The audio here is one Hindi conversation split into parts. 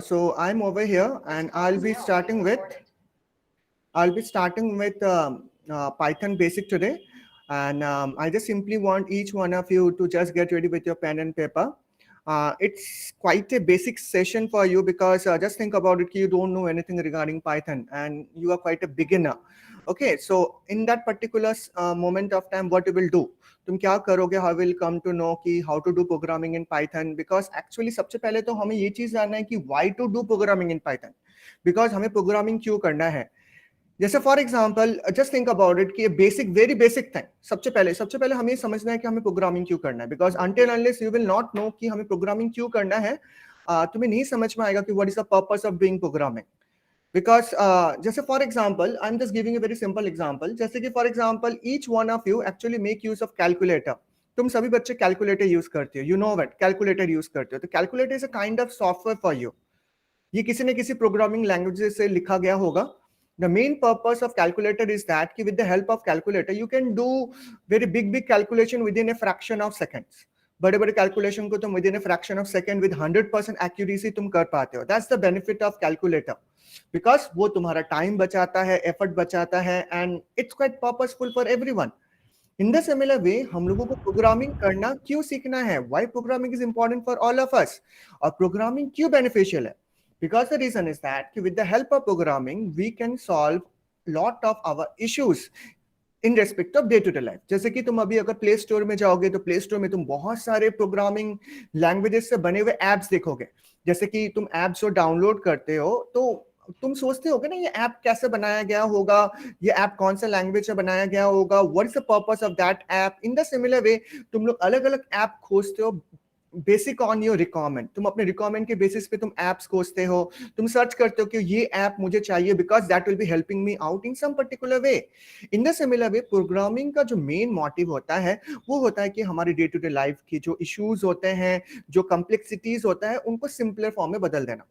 So I'm over here, and I'll be starting with Python basic today, and I just simply want each one of you to just get ready with your pen and paper. It's quite a basic session for you because just think about it, you don't know anything regarding Python, and you are quite a beginner. Okay, so in that particular moment of time, what you will do? तुम क्या करोगे? How will come to know कि how to do programming in Python? Because actually सबसे पहले तो हमें ये चीज जानना है कि why to do programming in Python? Because हमें programming क्यों करना है? जैसे for example just think about it कि बेसिक वेरी बेसिक थिंग सबसे पहले हमें समझना है कि हमें प्रोग्रामिंग क्यों करना है because until unless you will not know कि हमें प्रोग्रामिंग क्यों करना है तुम्हें नहीं समझ में आएगा कि what is the purpose of doing programming because जैसे for example I am just giving a very simple example जैसे कि for example each one of you actually make use of calculator तुम सभी बच्चे कैलकुलेटर यूज करते हो you know what calculator use करते हो तो calculator is a kind of software for you ये किसी न किसी प्रोग्रामिंग लैंग्वेज से लिखा गया होगा the main purpose of calculator is that with the help of calculator you can do very big calculation within a fraction of seconds बड़े बड़े कैलकुलेशन को तुम within a fraction of second with 100% accuracy तुम कर पाते हो that's the benefit of calculator because वो तुम्हारा टाइम बचाता है एफर्ट बचाता है and it's quite purposeful for everyone in the similar way हम लोगों को प्रोग्रामिंग करना क्यों सीखना है why programming is important for all of us और प्रोग्रामिंग क्यों बेनिफिशियल है because the reason is that with the help of programming we can solve lot of our issues in respect of day to day life जैसे कि तुम अभी अगर प्ले स्टोर में जाओगे तो प्ले स्टोर में तुम बहुत सारे प्रोग्रामिंग लैंग्वेजेस से बने हुए एप्स देखोगे जैसे कि तुम एप्स जो डाउनलोड करते हो तो तुम सोचते होगे ना ये ऐप कैसे बनाया गया होगा ये ऐप कौन सा लैंग्वेज से बनाया गया होगा what is the purpose of that app in the similar वे तुम लोग अलग अलग ऐप खोजते हो बेसिक ऑन योर रिक्वायरमेंट तुम अपने रिक्वायरमेंट के बेसिस पे तुम एप्स खोजते हो तुम सर्च करते हो कि ये ऐप मुझे चाहिए because that will be helping me out in some particular way in the similar way programming का जो मेन मोटिव होता है वो होता है कि हमारी डे टू डे लाइफ की जो इश्यूज होते हैं जो कॉम्प्लेक्सिटीज होता है उनको सिंपलर फॉर्म में बदल देना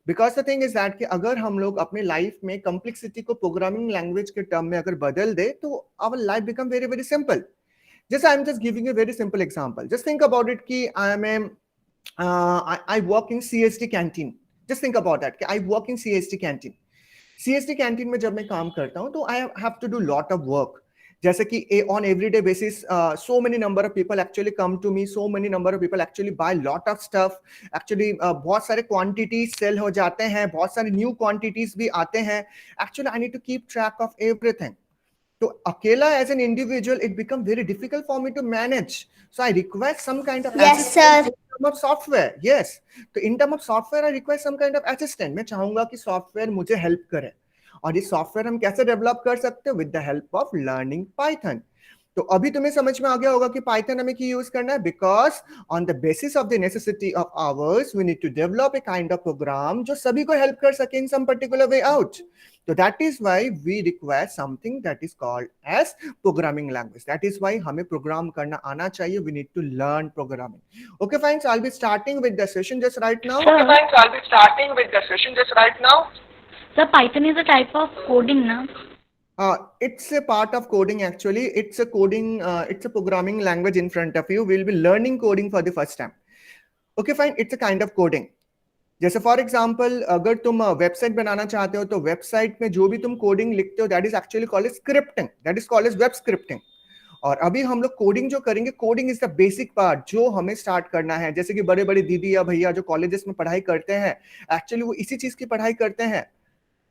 because the thing is that कि अगर हम लोग अपने लाइफ में कॉम्प्लेक्सिटी को प्रोग्रामिंग लैंग्वेज के टर्म में अगर बदल दे तो our life become very very simple Just I'm just giving you a very simple example. Just think about it. Ki I work in CST canteen. Just think about that. Ki I work in CST canteen. CST canteen में जब मैं काम करता हूँ तो I have to do lot of work. जैसे कि on everyday basis, so many number of people actually come to me. So many number of people actually buy lot of stuff. Actually बहुत सारे quantities sell हो जाते हैं. बहुत सारे new quantities भी आते हैं. Actually I need to keep track of everything. So akela as an individual, it becomes very difficult for me to manage. So I require some kind of assistance in terms of software. Yes. So in terms of software, I require some kind of assistant. मैं चाहूंगा कि software मुझे help करे. और ये software हम कैसे develop कर सकते हैं with the help of learning Python. तो अभी तुम्हें समझ में आ गया होगा कि पाइथन हमें क्यों यूज करना है because on the basis of the necessity of ours we need to develop a kind of program जो सभी को हेल्प कर सके in some particular way out तो that is why we require something that is called as programming language that is why हमें प्रोग्राम करना आना चाहिए we need to learn programming okay fine so I will be starting with the session just right now Okay, fine. So I'll be starting with the session just right now. Sir, Python is a type of coding, na? It's a part of coding actually. It's a coding, it's a programming language in front of you. We'll be learning coding for the first time. Okay, fine. It's a kind of coding. जैसे फॉर एग्जाम्पल अगर तुम वेबसाइट बनाना चाहते हो तो वेबसाइट में जो भी तुम कोडिंग लिखते हो that is actually called as scripting that is called as web scripting और अभी हम लोग कोडिंग जो करेंगे coding is the basic part जो हमें स्टार्ट करना है जैसे कि बड़े बड़े दीदी या भैया जो कॉलेजेस में पढ़ाई करते हैं एक्चुअली वो इसी चीज की पढ़ाई करते हैं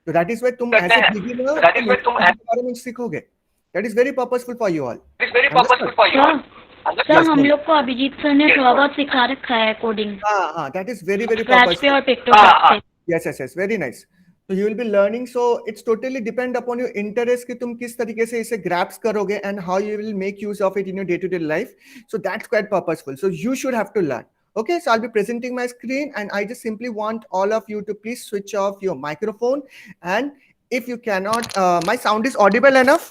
तो दैट इज व्हाई तुम ऐसे बिगिनर बारे में सीखोगे that is very purposeful for you all It's very purposeful for you. Sir हम लोग को अभिजीत सर ने थोड़ा बहुत सिखा रखा है कोडिंग हां that is very very scratch पे और पर्पसफुल पिक्टोग्राफ पे yes very nice so you will be learning so it's totally depend upon your interest कि तुम किस तरीके से इसे grasp करोगे and how you will make use of it in your day to day life so that's quite purposeful so you should have to learn okay so I'll be presenting my screen and I just simply want all of you to please switch off your microphone and if you cannot my sound is audible enough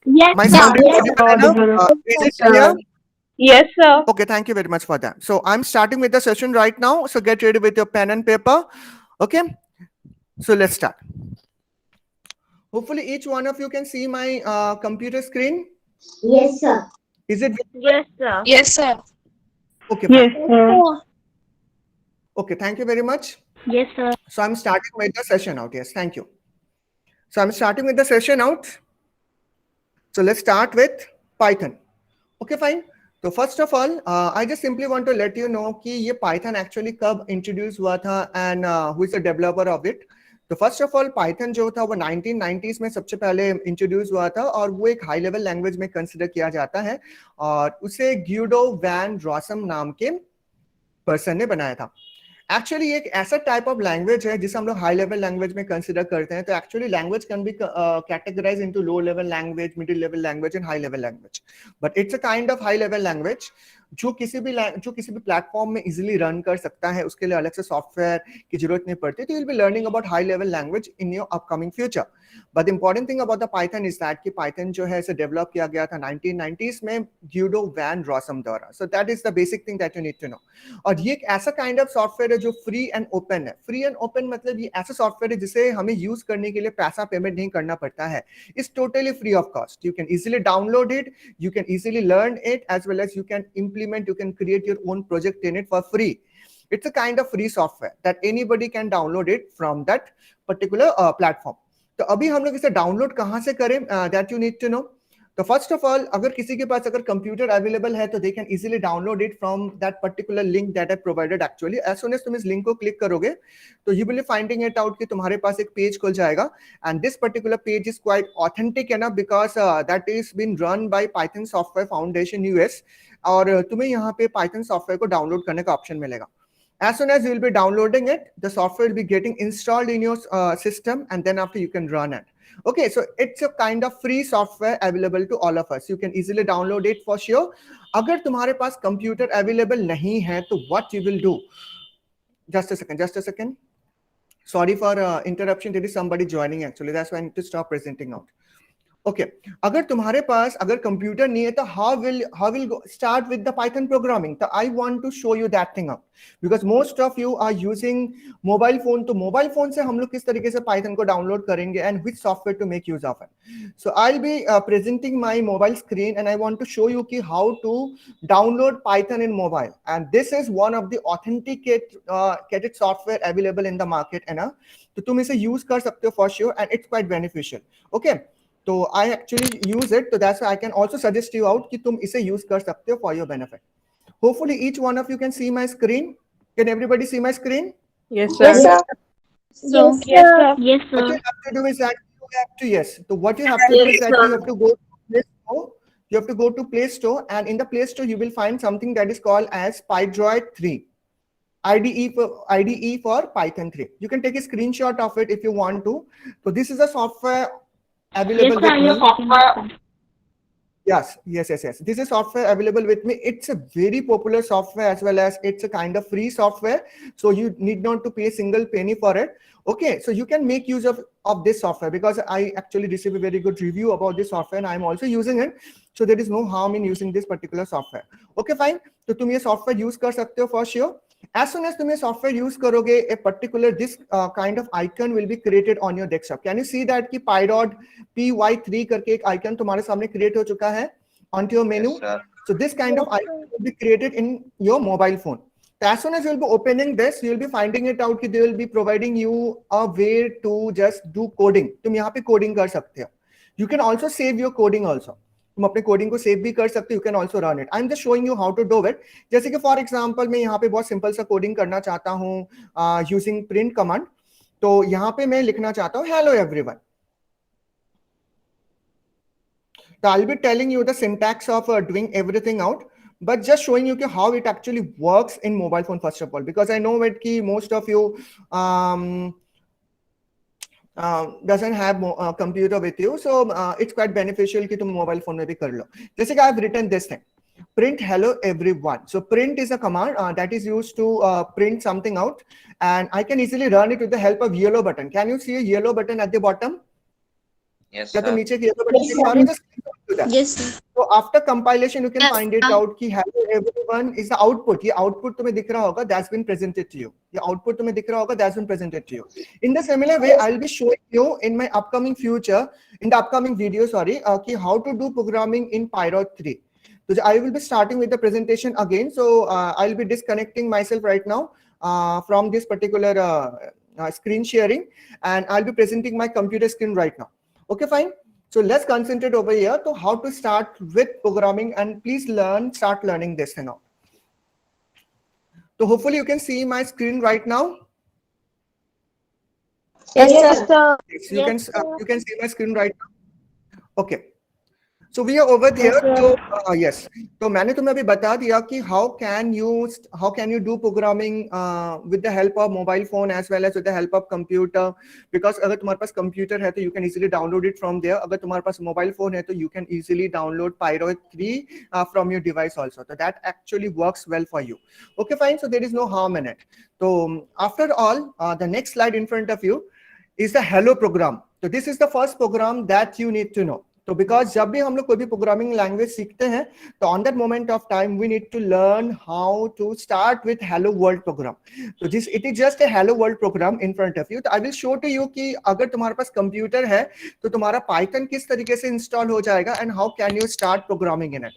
Yes, my sound is audible enough is it clear Yes, sir. okay thank you very much for that so I'm starting with the session right now so get ready with your pen and paper okay so let's start hopefully each one of you can see my computer screen Yes, sir. is it yes sir. Yes, sir. okay fine. sir. Okay thank you very much Yes, sir. So I'm starting with the session out. Yes, thank you. So I'm starting with the session out. So let's start with Python. Okay, fine. So first of all, I just simply want to let you know कि ये Python actually कब introduce हुआ था and who is the developer of it. तो फर्स्ट ऑफ ऑल पाइथन जो था वो 1990s में सबसे पहले इंट्रोड्यूस हुआ था और वो एक हाई लेवल लैंग्वेज में कंसिडर किया जाता है और उसे ग्यूडो वैन रॉसम नाम के पर्सन ने बनाया था. एक्चुअली एक ऐसा टाइप ऑफ लैंग्वेज है जिसे हम लोग हाई लेवल लैंग्वेज में कंसिडर करते हैं. तो actually language can be categorize into low level language, middle level language and high level language. But it's a kind of high level language जो किसी भी प्लेटफॉर्म में इजीली रन कर सकता है. उसके लिए अलग से सॉफ्टवेयर की जरूरत नहीं पड़ती. तो you will be learning about high level language in your upcoming future. But important thing about the Python is that कि पाइथन जो है इसे डेवलप किया गया था 1990s में ग्यूडो वैन रॉसम द्वारा. So that is the basic thing that you need to know. और ये एक ऐसा काइंड ऑफ सॉफ्टवेयर है जो फ्री एंड ओपन है. फ्री एंड ओपन मतलब ये ऐसा सॉफ्टवेयर है जिसे हमें यूज करने के लिए पैसा पेमेंट नहीं करना पड़ता है. It's totally free of cost. You can easily download it, you can easily learn it as well as you can implement, you can create your own project in it for free. It's a kind of free software that anybody can download it from that particular platform. तो अभी हम लोग इसे डाउनलोड कहाँ से करें, that you need to know. तो फर्स्ट ऑफ ऑल अगर किसी के पास अगर कंप्यूटर अवेलेबल है तो they can easily download it from that particular link that I provided. Actually as soon as तुम इस लिंक को क्लिक करोगे तो you will be finding it out कि तुम्हारे पास एक पेज खुल जाएगा and this particular page is quite authentic है ना, because that is been run by Python Software foundation US. और तुम्हें यहाँ पे पाइथन सॉफ्टवेयर को डाउनलोड करने का ऑप्शन मिलेगा. As soon as you will be downloading it, the software will be getting installed in your system, and then after you can run it. Okay, so it's a kind of free software available to all of us. You can easily download it for sure. अगर तुम्हारे पास कंप्यूटर अवेलेबल नहीं है तो what you will do? Just a second. Sorry for interruption. There is somebody joining actually. That's why I need to stop presenting out. Okay अगर तुम्हारे पास अगर कंप्यूटर नहीं है तो how will start with the Python programming. तो I want to show you that thing up because most of you are using mobile phone. तो मोबाइल फोन से हम लोग किस तरीके से पाइथन को डाउनलोड करेंगे and which software to make use of it. So I will be presenting my mobile screen and I want to show you कि how to download Python in mobile. And this is one of the authenticated software available in the market है ना. तो तुम इसे यूज कर सकते हो for sure and it's quite beneficial. Okay तो I actually use it, so that's why I can also suggest you out कि तुम इसे use कर सकते हो for your benefit. Hopefully each one of you can see my screen. Can everybody see my screen? Yes, sir. Yes, sir. Yes, Yes, sir. Yes, What you sir. have to do is that you have to So what you have to do is that you have to go to Play Store. You have to go to Play Store, and in the Play Store you will find something that is called as PyDroid 3. IDE for Python 3. You can take a screenshot of it if you want to. So this is a software available Yes, sir. with me. Software. Yes. This is software available with me. It's a very popular software as well as it's a kind of free software. So you need not to pay a single penny for it. Okay, so you can make use of this software because I actually received a very good review about this software and I'm also using it. So there is no harm in using this particular software. Okay, fine. तो तुम ये software use कर सकते हो for sure. As soon as तुम ये software use करोगे, a particular this kind of icon will be created on your desktop. Can you see that कि py3 करके एक icon तुम्हारे सामने create हो चुका है onto your menu? Yes, sir. So this kind of icon will be created in your mobile phone. So as soon as you'll be opening this, you'll be finding it out कि they will be providing you a way to just do coding. तुम यहाँ पे coding कर सकते हो. You can also save your coding also. तुम अपने कोडिंग को सेव भी कर सकते हो. You can also run it. I am just showing you how to do it. जैसे कि फॉर एग्जांपल मैं यहाँ पे बहुत सिंपल सा कोडिंग करना चाहता हूँ यूजिंग प्रिंट कमांड. तो यहाँ पे मैं लिखना चाहता हूँ hello everyone. So I'll be telling you the syntax of doing everything out, but just showing you how it actually works in mobile phone first of all, because I know that most of you doesn't have computer with you, so it's quite beneficial कि तुम mobile phone में भी कर लो. जैसे कि I've written this thing, print hello everyone. So print is a command that is used to print something out, and I can easily run it with the help of yellow button. Can you see a yellow button at the bottom? Yes, क्या तो sir. नीचे yellow button दिख रहा है? Just click onto that. Yes, sir. So after compilation, you can find it out कि hello everyone is the output. ये output तुम्हें दिख रहा होगा, that's been presented to you. ये output तुम्हें दिख रहा होगा, that's been presented to you. In the similar way, I'll be showing you in my upcoming future, in the upcoming video, sorry, कि how to do programming in Python 3. So I will be starting with the presentation again. So I'll be disconnecting myself right now. from this particular screen sharing, and I'll be presenting my computer screen right now. Okay, fine. So let's concentrate over here to how to start with programming, and please start learning this now. So hopefully you can see my screen right now. Yes, sir. Yes, you can see my screen right now. Okay. So we are over there. So yes. तो मैंने तुम्हें अभी बता दिया कि how can you do programming with the help of mobile phone as well as with the help of computer. Because अगर तुम्हारे पास computer है तो you can easily download it from there. अगर तुम्हारे पास mobile phone है तो you can easily download Pyro 3 from your device also. So that actually works well for you. Okay, fine. So there is no harm in it. So after all, the next slide in front of you is the hello program. So this is the first program that you need to know. तो बिकॉज जब भी हम लोग कोई भी प्रोग्रामिंग लैंग्वेज सीखते हैं तो on that moment of time we need to learn how to start with hello world program. तो this it is just a hello world program in front of you. तो I will show to you कि अगर तुम्हारे पास कंप्यूटर है तो तुम्हारा पाइथन किस तरीके से इंस्टॉल हो जाएगा and how can you start programming in it.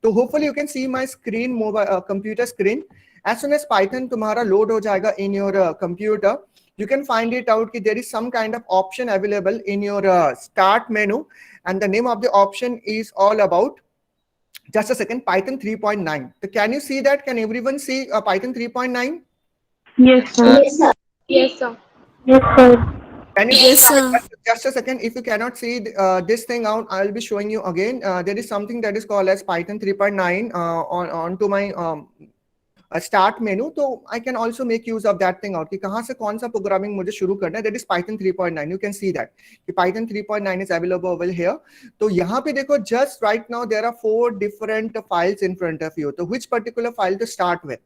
तो hopefully you can see my screen, mobile computer screen. As soon as Python तुम्हारा लोड हो जाएगा in your computer, you can find it out that there is some kind of option available in your start menu, and the name of the option is all about, just a second, Python 3.9. So can you see that? Can everyone see Python 3.9? Yes, sir. Yes, sir. Yes, sir. Yes, sir. Can you Yes, sir. just a second, if you cannot see this thing out, I'll be showing you again. There is something that is called as Python 3.9 onto my start menu. तो I can also make use of that thing out कि कहाँ से कौन सा प्रोग्रामिंग मुझे शुरू करना है. That is Python 3.9. You can see that कि Python 3.9 इज अवेलेबल हियर. तो यहाँ पे देखो, just right now there are 4 different files in front of you. तो which particular file to start with?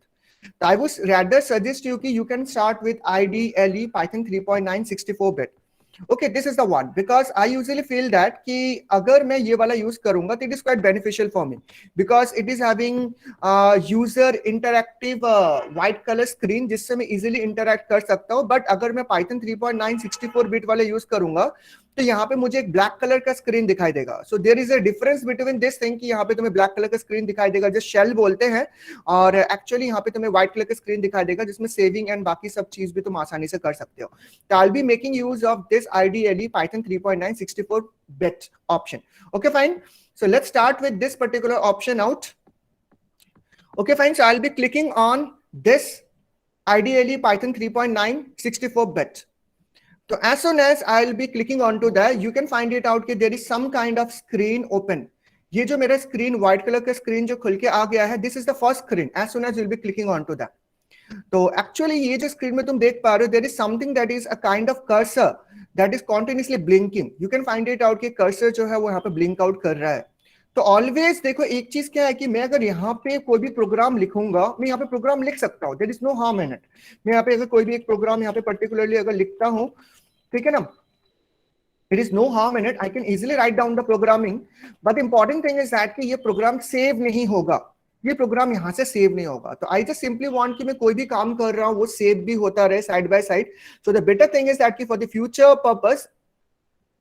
I would rather suggest you कि you can start with IDLE Python 3.9 64-bit. Okay, this is the one, because I usually feel that कि अगर मैं ये वाला यूज करूंगा तो it is quite beneficial for me because it is having user interactive white color screen जिससे मैं easily interact कर सकता हूँ. बट अगर मैं Python 3.9 64-bit वाला यूज करूंगा तो यहाँ पे मुझे एक ब्लैक कलर का स्क्रीन दिखाई देगा. So there is a difference between this thing कि यहाँ पे तुम्हें ब्लैक कलर का स्क्रीन दिखाई देगा जो शेल बोलते हैं, और एक्चुअली यहाँ पे तुम्हें व्हाइट कलर का स्क्रीन दिखाई देगा जिसमें सेविंग एंड बाकी सब चीज भी तुम आसानी से कर सकते हो. तो I will be making use of this IDLE Python 3.9 64-bit option. Okay, fine. So let's start with this particular option out. Okay, fine. So I'll be clicking on this IDLE Python 3.9 64-bit. So as soon as I'll be clicking onto that, you can find it out that there is some kind of screen open. ये जो मेरा स्क्रीन व्हाइट कलर का स्क्रीन जो खुल के आ गया है, this is the first screen. As soon as you'll be clicking onto that. तो एक्चुअली ये जो स्क्रीन में तुम देख पा रहे हो, there is something that is a kind of cursor that is continuously blinking. You can find it out कि cursor जो है वो यहाँ पे blink out कर रहा है. तो ऑलवेज देखो, एक चीज क्या है कि मैं अगर यहाँ पे कोई भी प्रोग्राम लिखूंगा, मैं यहाँ पे प्रोग्राम लिख सकता हूँ. There is no harm in it. मैं यहाँ पे अगर कोई भी एक प्रोग्राम यहाँ पे पर्टिकुलरली अगर लिखता हूँ, ठीक है ना, it is no harm in it. I can easily write down the programming. But important thing is that कि ये प्रोग्राम सेव नहीं होगा, ये प्रोग्राम यहाँ से सेव नहीं होगा. तो आई जस्ट सिंपली वांट कि मैं कोई भी काम कर रहा हूँ वो सेव भी होता रहे side by side. So the better thing is that कि फॉर द फ्यूचर पर्पस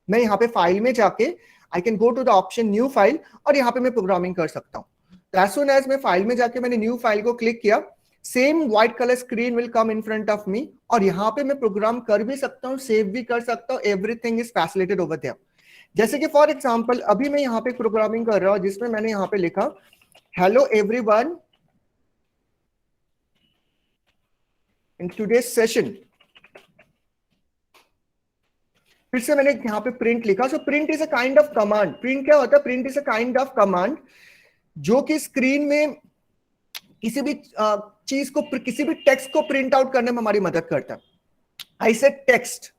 मैं यहाँ पे फाइल में जाके I can go to the option new file और यहाँ पे मैं प्रोग्रामिंग कर सकता हूँ. तो as soon as मैं फाइल में जाके मैंने न्यू फाइल को क्लिक किया, same white colour screen will come in front of me, और यहाँ पे मैं प्रोग्राम कर भी सकता हूँ, सेव भी कर सकता हूँ. Everything is facilitated over there. जैसे कि फॉर एग्जांपल अभी मैं यहाँ पे प्रोग्रामिंग कर रहा हूँ जिसमें मैंने यहाँ पे लिखा hello everyone in today's session. फिर से मैंने यहाँ पे प्रिंट लिखा. So print is a kind of command. Print क्या होता है? Print is a kind of command जो कि स्क्रीन में किसी भी चीज को, किसी भी टेक्स्ट को प्रिंट आउट करने में हमारी मदद करता है. I said text.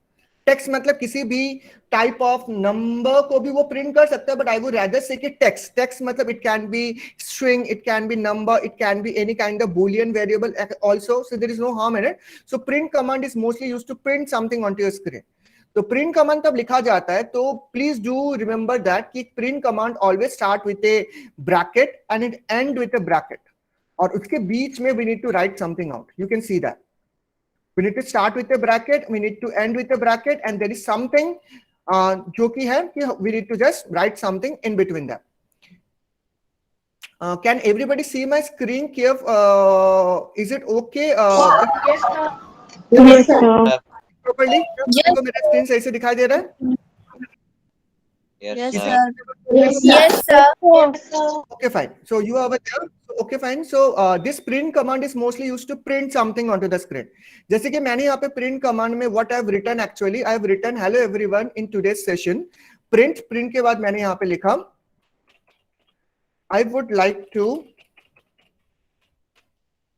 टेक्स्ट मतलब किसी भी टाइप ऑफ नंबर को भी वो प्रिंट कर सकता है, but I would rather say कि टेक्स्ट. टेक्स्ट मतलब it can be string, it can be number, it can be any kind of boolean variable also. So there is no harm in it. So print command is mostly used to print something on to your screen. तो प्रिंट कमांड तब लिखा जाता है, तो प्लीज डू रिमेंबर दैट कि print command always start with a bracket and it end with a bracket, और उसके बीच में we need to write something out. You can see that we need to start with a bracket, we need to end with a bracket, and there is something जो कि है कि we need to just write something in between that. Can everybody see my screen? Is it okay? Yes, sir. Properly? Yes. तुमको मेरा screen सही से दिखाई दे रहा है? Yes, Is sir. it- Yes, sir. Yes, sir. Okay, fine. So you are over there. Okay, fine. So this print command is mostly used to print something onto the screen. जैसे कि मैंने यहाँ पे print command में what I've written actually, I've written hello everyone in today's session. Print के बाद मैंने यहाँ पे लिखा I would like to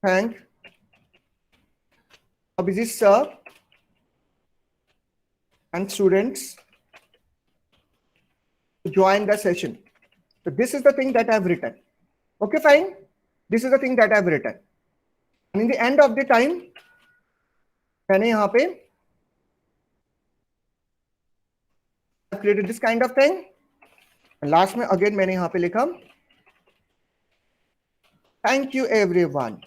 thank Abhijit sir and students to join the session. So this is the thing that I've written. Okay, fine. This is the thing that I've written. And in the end of the time, मैंने यहाँ पे I've created this kind of thing. And last में again मैंने यहाँ पे लिखा Thank you everyone.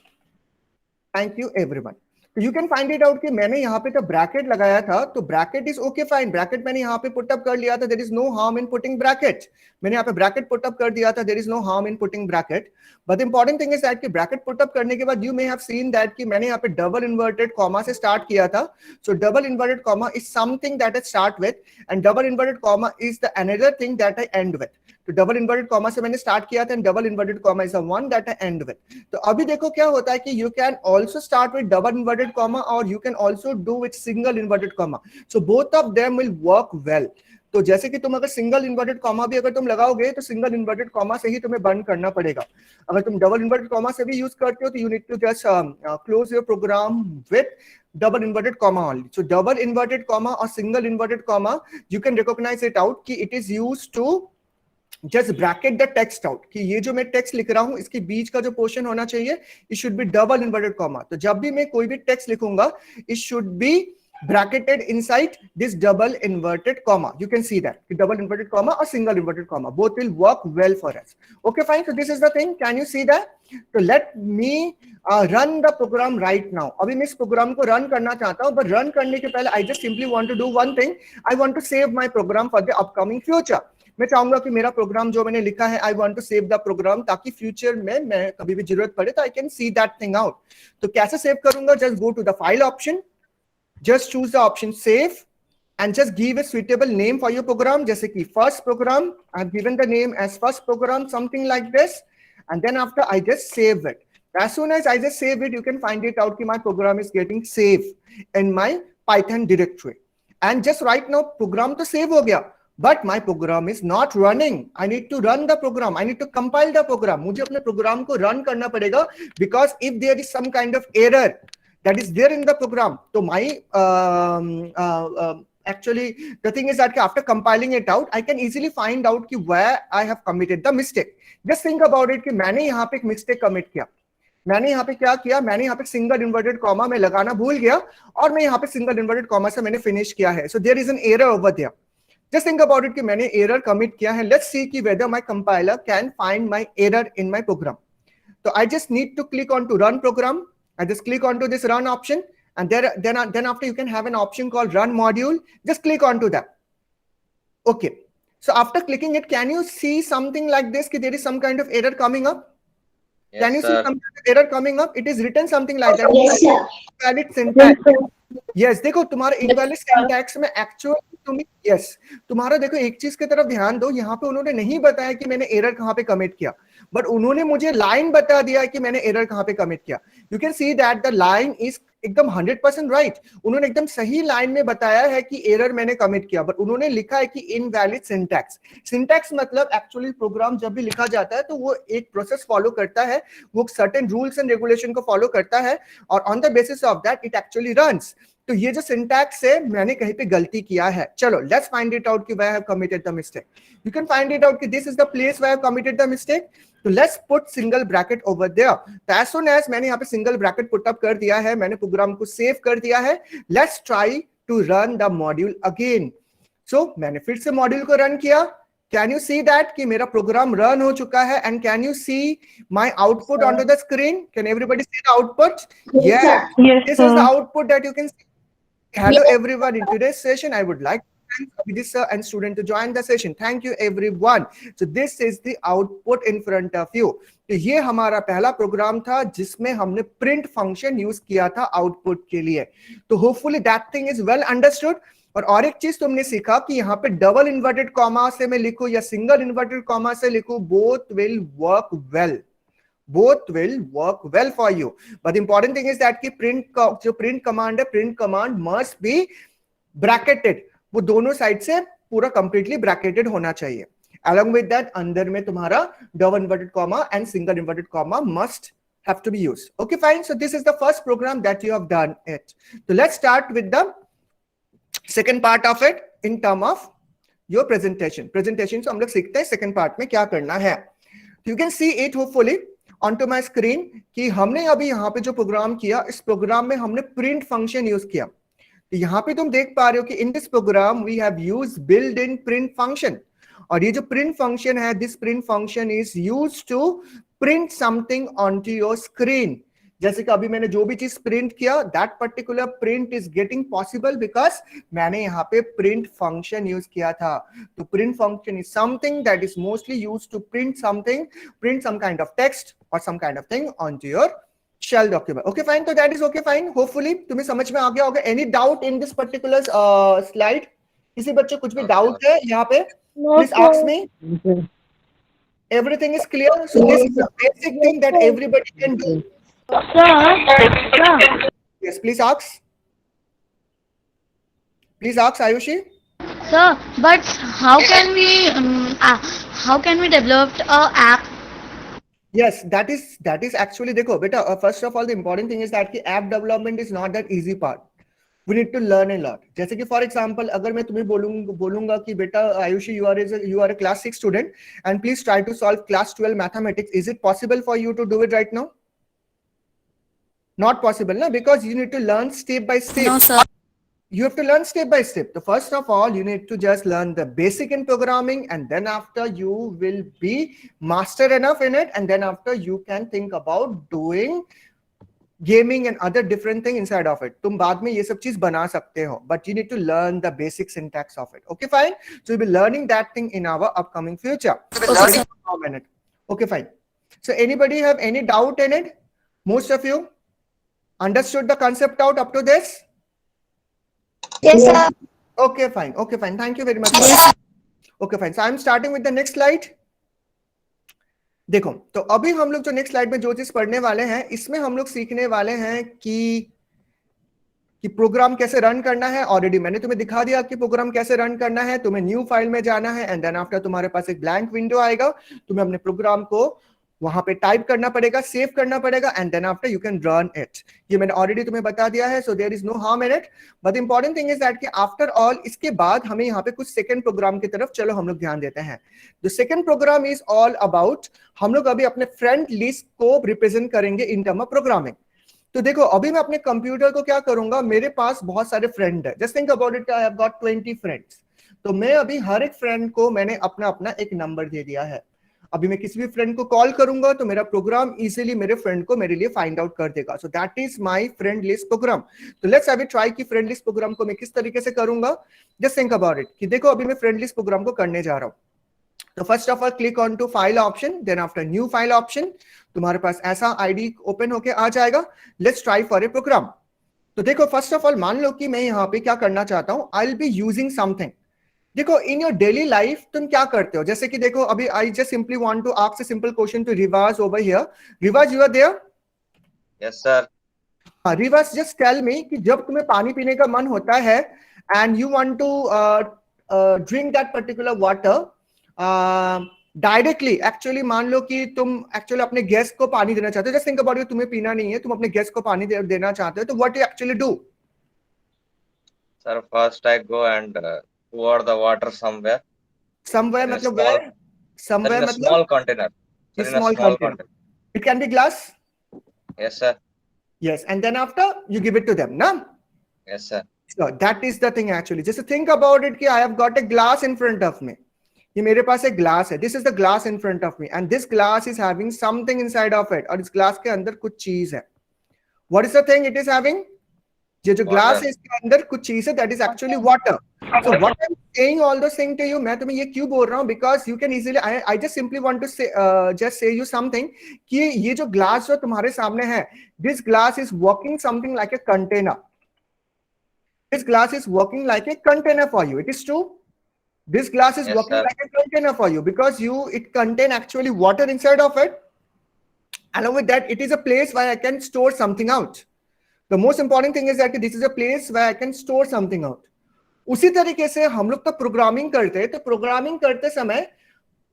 Thank you everyone. So you can find it out कि मैंने यहाँ पे तो ब्रैकेट लगाया था तो bracket is okay fine bracket मैंने यहाँ पे पुट अप कर लिया था there is no harm in putting bracket मैंने यहाँ पे ब्रैकेट पुट अप कर दिया था there is no harm in putting bracket but important thing is that कि ब्रैकेट पुट अप करने के बाद you may have seen that कि मैंने यहाँ पे डबल इन्वर्टेड कॉमा से स्टार्ट किया था so double inverted comma is something that I start with and double inverted comma is the another thing that I end with तो डबल इन्वर्टेड कॉमा से मैंने स्टार्ट किया था and double inverted comma is the one that I end with तो अभी देखो क्या होता है कि you can also start with double inverted comma और you can also do with single inverted comma so both of them will work well तो जैसे कि तुम अगर सिंगल इन्वर्टेड कॉमा भी अगर तुम लगाओगे तो सिंगल इन्वर्टेड कॉमा से ही तुम्हें बंद करना पड़ेगा अगर तुम डबल इन्वर्टेड कॉमा से भी यूज करते हो तो you need to just close your program with double inverted comma only. So double inverted comma or single inverted comma, you can recognize it out कि it is used to just bracket the text out कि ये जो मैं टेक्स्ट लिख रहा हूं इसके बीच का जो पोर्शन होना चाहिए it should be double inverted comma. तो जब भी मैं कोई भी टेक्स्ट लिखूंगा it should be bracketed inside this double inverted comma. You can see that double inverted comma or single inverted comma both will work well for us. Okay, fine. So this is the thing. Can you see that? So let me run the program right now. अभी मैं इस प्रोग्राम को रन करना चाहता हूं but रन करने के पहले I just simply want to do one thing. I want to save my program for the upcoming future. मैं चाहूंगा कि मेरा प्रोग्राम जो मैंने लिखा है I want to save the program ताकि फ्यूचर में मैं कभी भी जरूरत पड़े तो I can see that thing out. तो कैसे सेव करूंगा just go to the file option. Just choose the option save and just give a suitable name for your program जैसे कि first program I've given the name as first program something like this and then after I just save it as soon as I just save it you can find it out कि my program is getting saved in my Python directory and just right now program तो save हो गया but my program is not running. I need to run the program. I need to compile the program. मुझे अपने program को run करना पड़ेगा because if there is some kind of error that is there in the program so my actually the thing is that after compiling it out I can easily find out कि where I have committed the mistake. Just think about it कि मैंने यहाँ पे एक mistake commit किया मैंने यहाँ पे क्या किया मैंने यहाँ पे सिंगल इन्वर्टेड कॉमा में लगाना भूल गया और मैं यहाँ पे सिंगल इन्वर्टेड कॉमा से मैंने फिनिश किया है so there is an error over there just think about it कि मैंने एरर कमिट किया है लेट्स सी कि whether my compiler can find my error in my program तो I just need to click on to run program I just click onto this run option and then after you can have an option called run module. Just click onto that. Okay. So after clicking it, can you see something like this? There is some kind of error coming up. Yes, can you sir. see some kind of error coming up? It is written something like that. Yes, sir. Invalid syntax. Yes, देखो तुम्हारा invalid syntax में actual तुम्हें yes तुम्हारा देखो एक चीज की तरफ ध्यान दो यहाँ पे उन्होंने नहीं बताया कि मैंने एरर कहाँ पे कमिट किया बट उन्होंने मुझे लाइन बता दिया कि मैंने एरर कहाँ पे कमिट किया you can see that the line is एकदम 100% राइट उन्होंने एकदम सही लाइन में बताया है कि एरर मैंने कमिट किया बट उन्होंने लिखा है कि इनवैलिड सिंटैक्स सिंटैक्स मतलब एक्चुअली प्रोग्राम जब भी लिखा जाता है तो वो एक प्रोसेस फॉलो करता है वो सर्टेन रूल्स एंड रेगुलेशन को फॉलो करता है और on the basis of that it actually runs तो ये जो सिंटैक्स है मैंने कहीं पे गलती किया है चलो लेट्स फाइंड इट आउट कि where I have committed the mistake you can find it out कि this is the place where I have committed the mistake तो let's put single bracket over there तो as soon as मैंने यहाँ पे single bracket put up कर दिया है मैंने प्रोग्राम को सेव कर दिया है let's try to run the module again so मैंने फिर से मॉड्यूल को रन किया can you see that कि मेरा प्रोग्राम रन हो चुका है and can you see my output onto the screen can everybody see the output Yes, yeah sir. Yes, this is the output that you can see hello everyone in today's session I would like to Abhijit sir and student to join the session. Thank you everyone. So this is the output in front of you. तो ये हमारा पहला प्रोग्राम था जिसमें हमने प्रिंट फंक्शन यूज किया था आउटपुट के लिए. तो hopefully that thing is well understood. और एक चीज तुमने सीखा कि यहाँ पे डबल इन्वर्टेड कॉमा से मैं लिखूं या सिंगल इन्वर्टेड कॉमा से लिखूं, both will work well. Both will work well for you. But the important thing is that कि जो print command है, print command must be bracketed. वो दोनों साइड से पूरा completely bracketed होना चाहिए. Along with that, अंदर में तुम्हारा double inverted comma and single inverted comma must have to be used. Okay, fine. So this is the first program that you have done it. So let's start with the second part of it in term of your presentation. Presentation से हम लोग सीखते हैं second part में क्या करना है. You can see it hopefully onto my screen कि हमने अभी यहाँ पे जो प्रोग्राम किया, इस प्रोग्राम में हमने प्रिंट फंक्शन यूज किया. तो यहाँ पे तुम देख पा रहे हो कि in this program we have used build in print function. और ये जो प्रिंट फंक्शन है, this print function is used to print something onto your screen. जैसे कि अभी मैंने जो भी चीज प्रिंट किया, that particular print is getting possible because मैंने यहाँ पे प्रिंट फंक्शन यूज किया था. तो print function is something that is mostly used to print something, print some kind of text और some kind of thing onto your shell document. Okay fine. तो that is okay fine. Hopefully तुम्हें समझ में आ गया होगा. Any doubt in this particular slide? किसी बच्चे कुछ भी डाउट है यहाँ पे? Please ask me. Everything is clear. So this is a basic thing that everybody can do. Sir, Yes, please ask. Please ask, Ayushi. sir, but how can we develop a app? Yes, that is actually देखो बेटा. First of all, the important thing is that कि app development is not that easy part. We need to learn a lot. जैसे कि for example, अगर मैं तुम्हें बोलूंगा कि बेटा Ayushi, you are a class 6 student and please try to solve class 12 mathematics. Is it possible for you to do it right now? Not possible, no? Because you need to learn step by step. No, sir. You have to learn step by step. So first of all, you need to just learn the basic in programming, and then after you will be master enough in it, and then after you can think about doing gaming and other different thing inside of it. तुम बाद में ये सब चीज बना सकते हो, but you need to learn the basic syntax of it. Okay, fine. So we'll be learning that thing in our upcoming future. Okay, sir. Okay, fine. So anybody have any doubt in it? Most of you understood the concept out up to this? Yes, sir. Okay, fine. Okay, fine. Thank you very much. Yes. Okay, fine. So I'm starting with the next slide. देखो, तो अभी हम लोग जो नेक्स्ट स्लाइड में जो चीज पढ़ने वाले हैं, इसमें हम लोग सीखने वाले हैं कि प्रोग्राम कैसे रन करना है. ऑलरेडी मैंने तुम्हें दिखा दिया कि प्रोग्राम कैसे रन करना है. तुम्हें न्यू फाइल में जाना है एंड देन आफ्टर तुम्हारे पास एक ब्लैंक विंडो आएगा. तुम्हें अपने प्रोग्राम को वहां पे टाइप करना पड़ेगा, सेव करना पड़ेगा and then after you can run it. ये मैंने ऑलरेडी तुम्हें बता दिया है. So there is no harm in it. But important thing is that कि आफ्टर ऑल, इसके बाद हमें यहाँ पे कुछ सेकंड प्रोग्राम की तरफ चलो हम लोग ध्यान देते हैं. The second program is all about, हम लोग अभी अपने फ्रेंड लिस्ट को रिप्रेजेंट करेंगे इन टर्म ऑफ प्रोग्रामिंग. तो देखो, अभी मैं अपने कंप्यूटर को क्या करूंगा, मेरे पास बहुत सारे फ्रेंड है. Just think about it, I have got 20 friends. तो मैं अभी हर एक फ्रेंड को मैंने अपना अपना एक नंबर दे दिया है. अभी मैं किसी भी फ्रेंड को कॉल करूंगा तो मेरा प्रोग्राम इजीली मेरे फ्रेंड को मेरे लिए फाइंड आउट कर देगा. So that is my friend list program. तो लेट्स हैव इट ट्राई कि फ्रेंड लिस्ट प्रोग्राम को मैं किस तरीके से करूंगा. जस्ट थिंक अबाउट इट कि देखो, अभी मैं फ्रेंड लिस्ट प्रोग्राम को करने जा रहा हूं. तो first of all click on to file option, then after new file option, तुम्हारे पास ऐसा आईडी ओपन होके आ जाएगा. Let's try for a program. तो देखो, फर्स्ट ऑफ ऑल मान लो कि मैं यहाँ पे क्या करना चाहता हूँ. आई विल बी यूजिंग समथिंग. देखो, इन योर डेली लाइफ तुम क्या करते हो. जैसे कि देखो, अभी I just simply want to ask a simple question to Riwaz over here. Riwaz, you are there? Yes sir. हाँ, रिवाज, जस्ट टेल मी कि जब तुम्हें पानी पीने का मन होता है and you want to drink that particular water directly, actually मान लो कि तुम एक्चुअली अपने गेस्ट को पानी देना चाहते हो. जस्ट थिंक अबाउट इट, तुम्हें पीना नहीं है, तुम अपने गेस्ट को पानी देना चाहते हो. तो what you actually do? Sir, first I go and pour the water somewhere. Somewhere In a मतलब small- where? Somewhere in a मतलब small container. Sir, in a small small container. It can be glass. Yes sir. Yes, and then after you give it to them, na? Yes sir. So that is the thing actually. Just think about it कि I have got a glass in front of me. ये मेरे पास एक ग्लास है. This is the glass in front of me, and this glass is having something inside of it. और इस ग्लास के अंदर कुछ चीज है. What is the thing it is having? ये जो ग्लास है इसके अंदर कुछ चीज है, that is actually water. So what I'm saying all those things to you, मैं तुम्हें ये क्यों बोल रहा हूँ? Because you can easily, I just simply want to say, just say you something कि ये जो glass जो तुम्हारे सामने है, this glass is working something like a container. This glass is working like a container for you. It is true. This glass is Yes, working sir. like a container for you because it contain actually water inside of it. Along with that, it is a place where I can store something out. The most important thing is that this is a place where I can store something out. उसी तरीके से हम लोग तो प्रोग्रामिंग करते हैं, तो प्रोग्रामिंग करते समय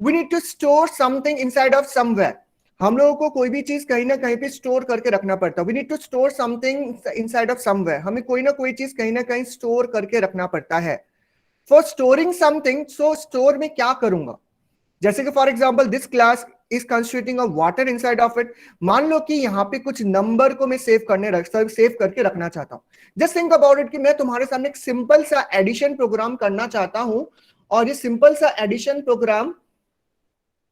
we need to store something inside of somewhere. हम लोगों को कोई भी चीज कहीं ना कहीं पे स्टोर करके रखना पड़ता है. We need to store something inside of somewhere. हमें कोई ना कोई चीज कहीं ना कहीं स्टोर करके रखना पड़ता है. For storing something, so store में क्या करूंगा? जैसे कि for example this class is constituting of water inside of it. मान लो कि यहाँ पे कुछ नंबर को मैं सेव करके रखना चाहता हूँ. जस्ट थिंक अबाउट इट कि मैं तुम्हारे सामने एक सिंपल सा एडिशन प्रोग्राम करना चाहता हूं, और ये सिंपल सा एडिशन प्रोग्राम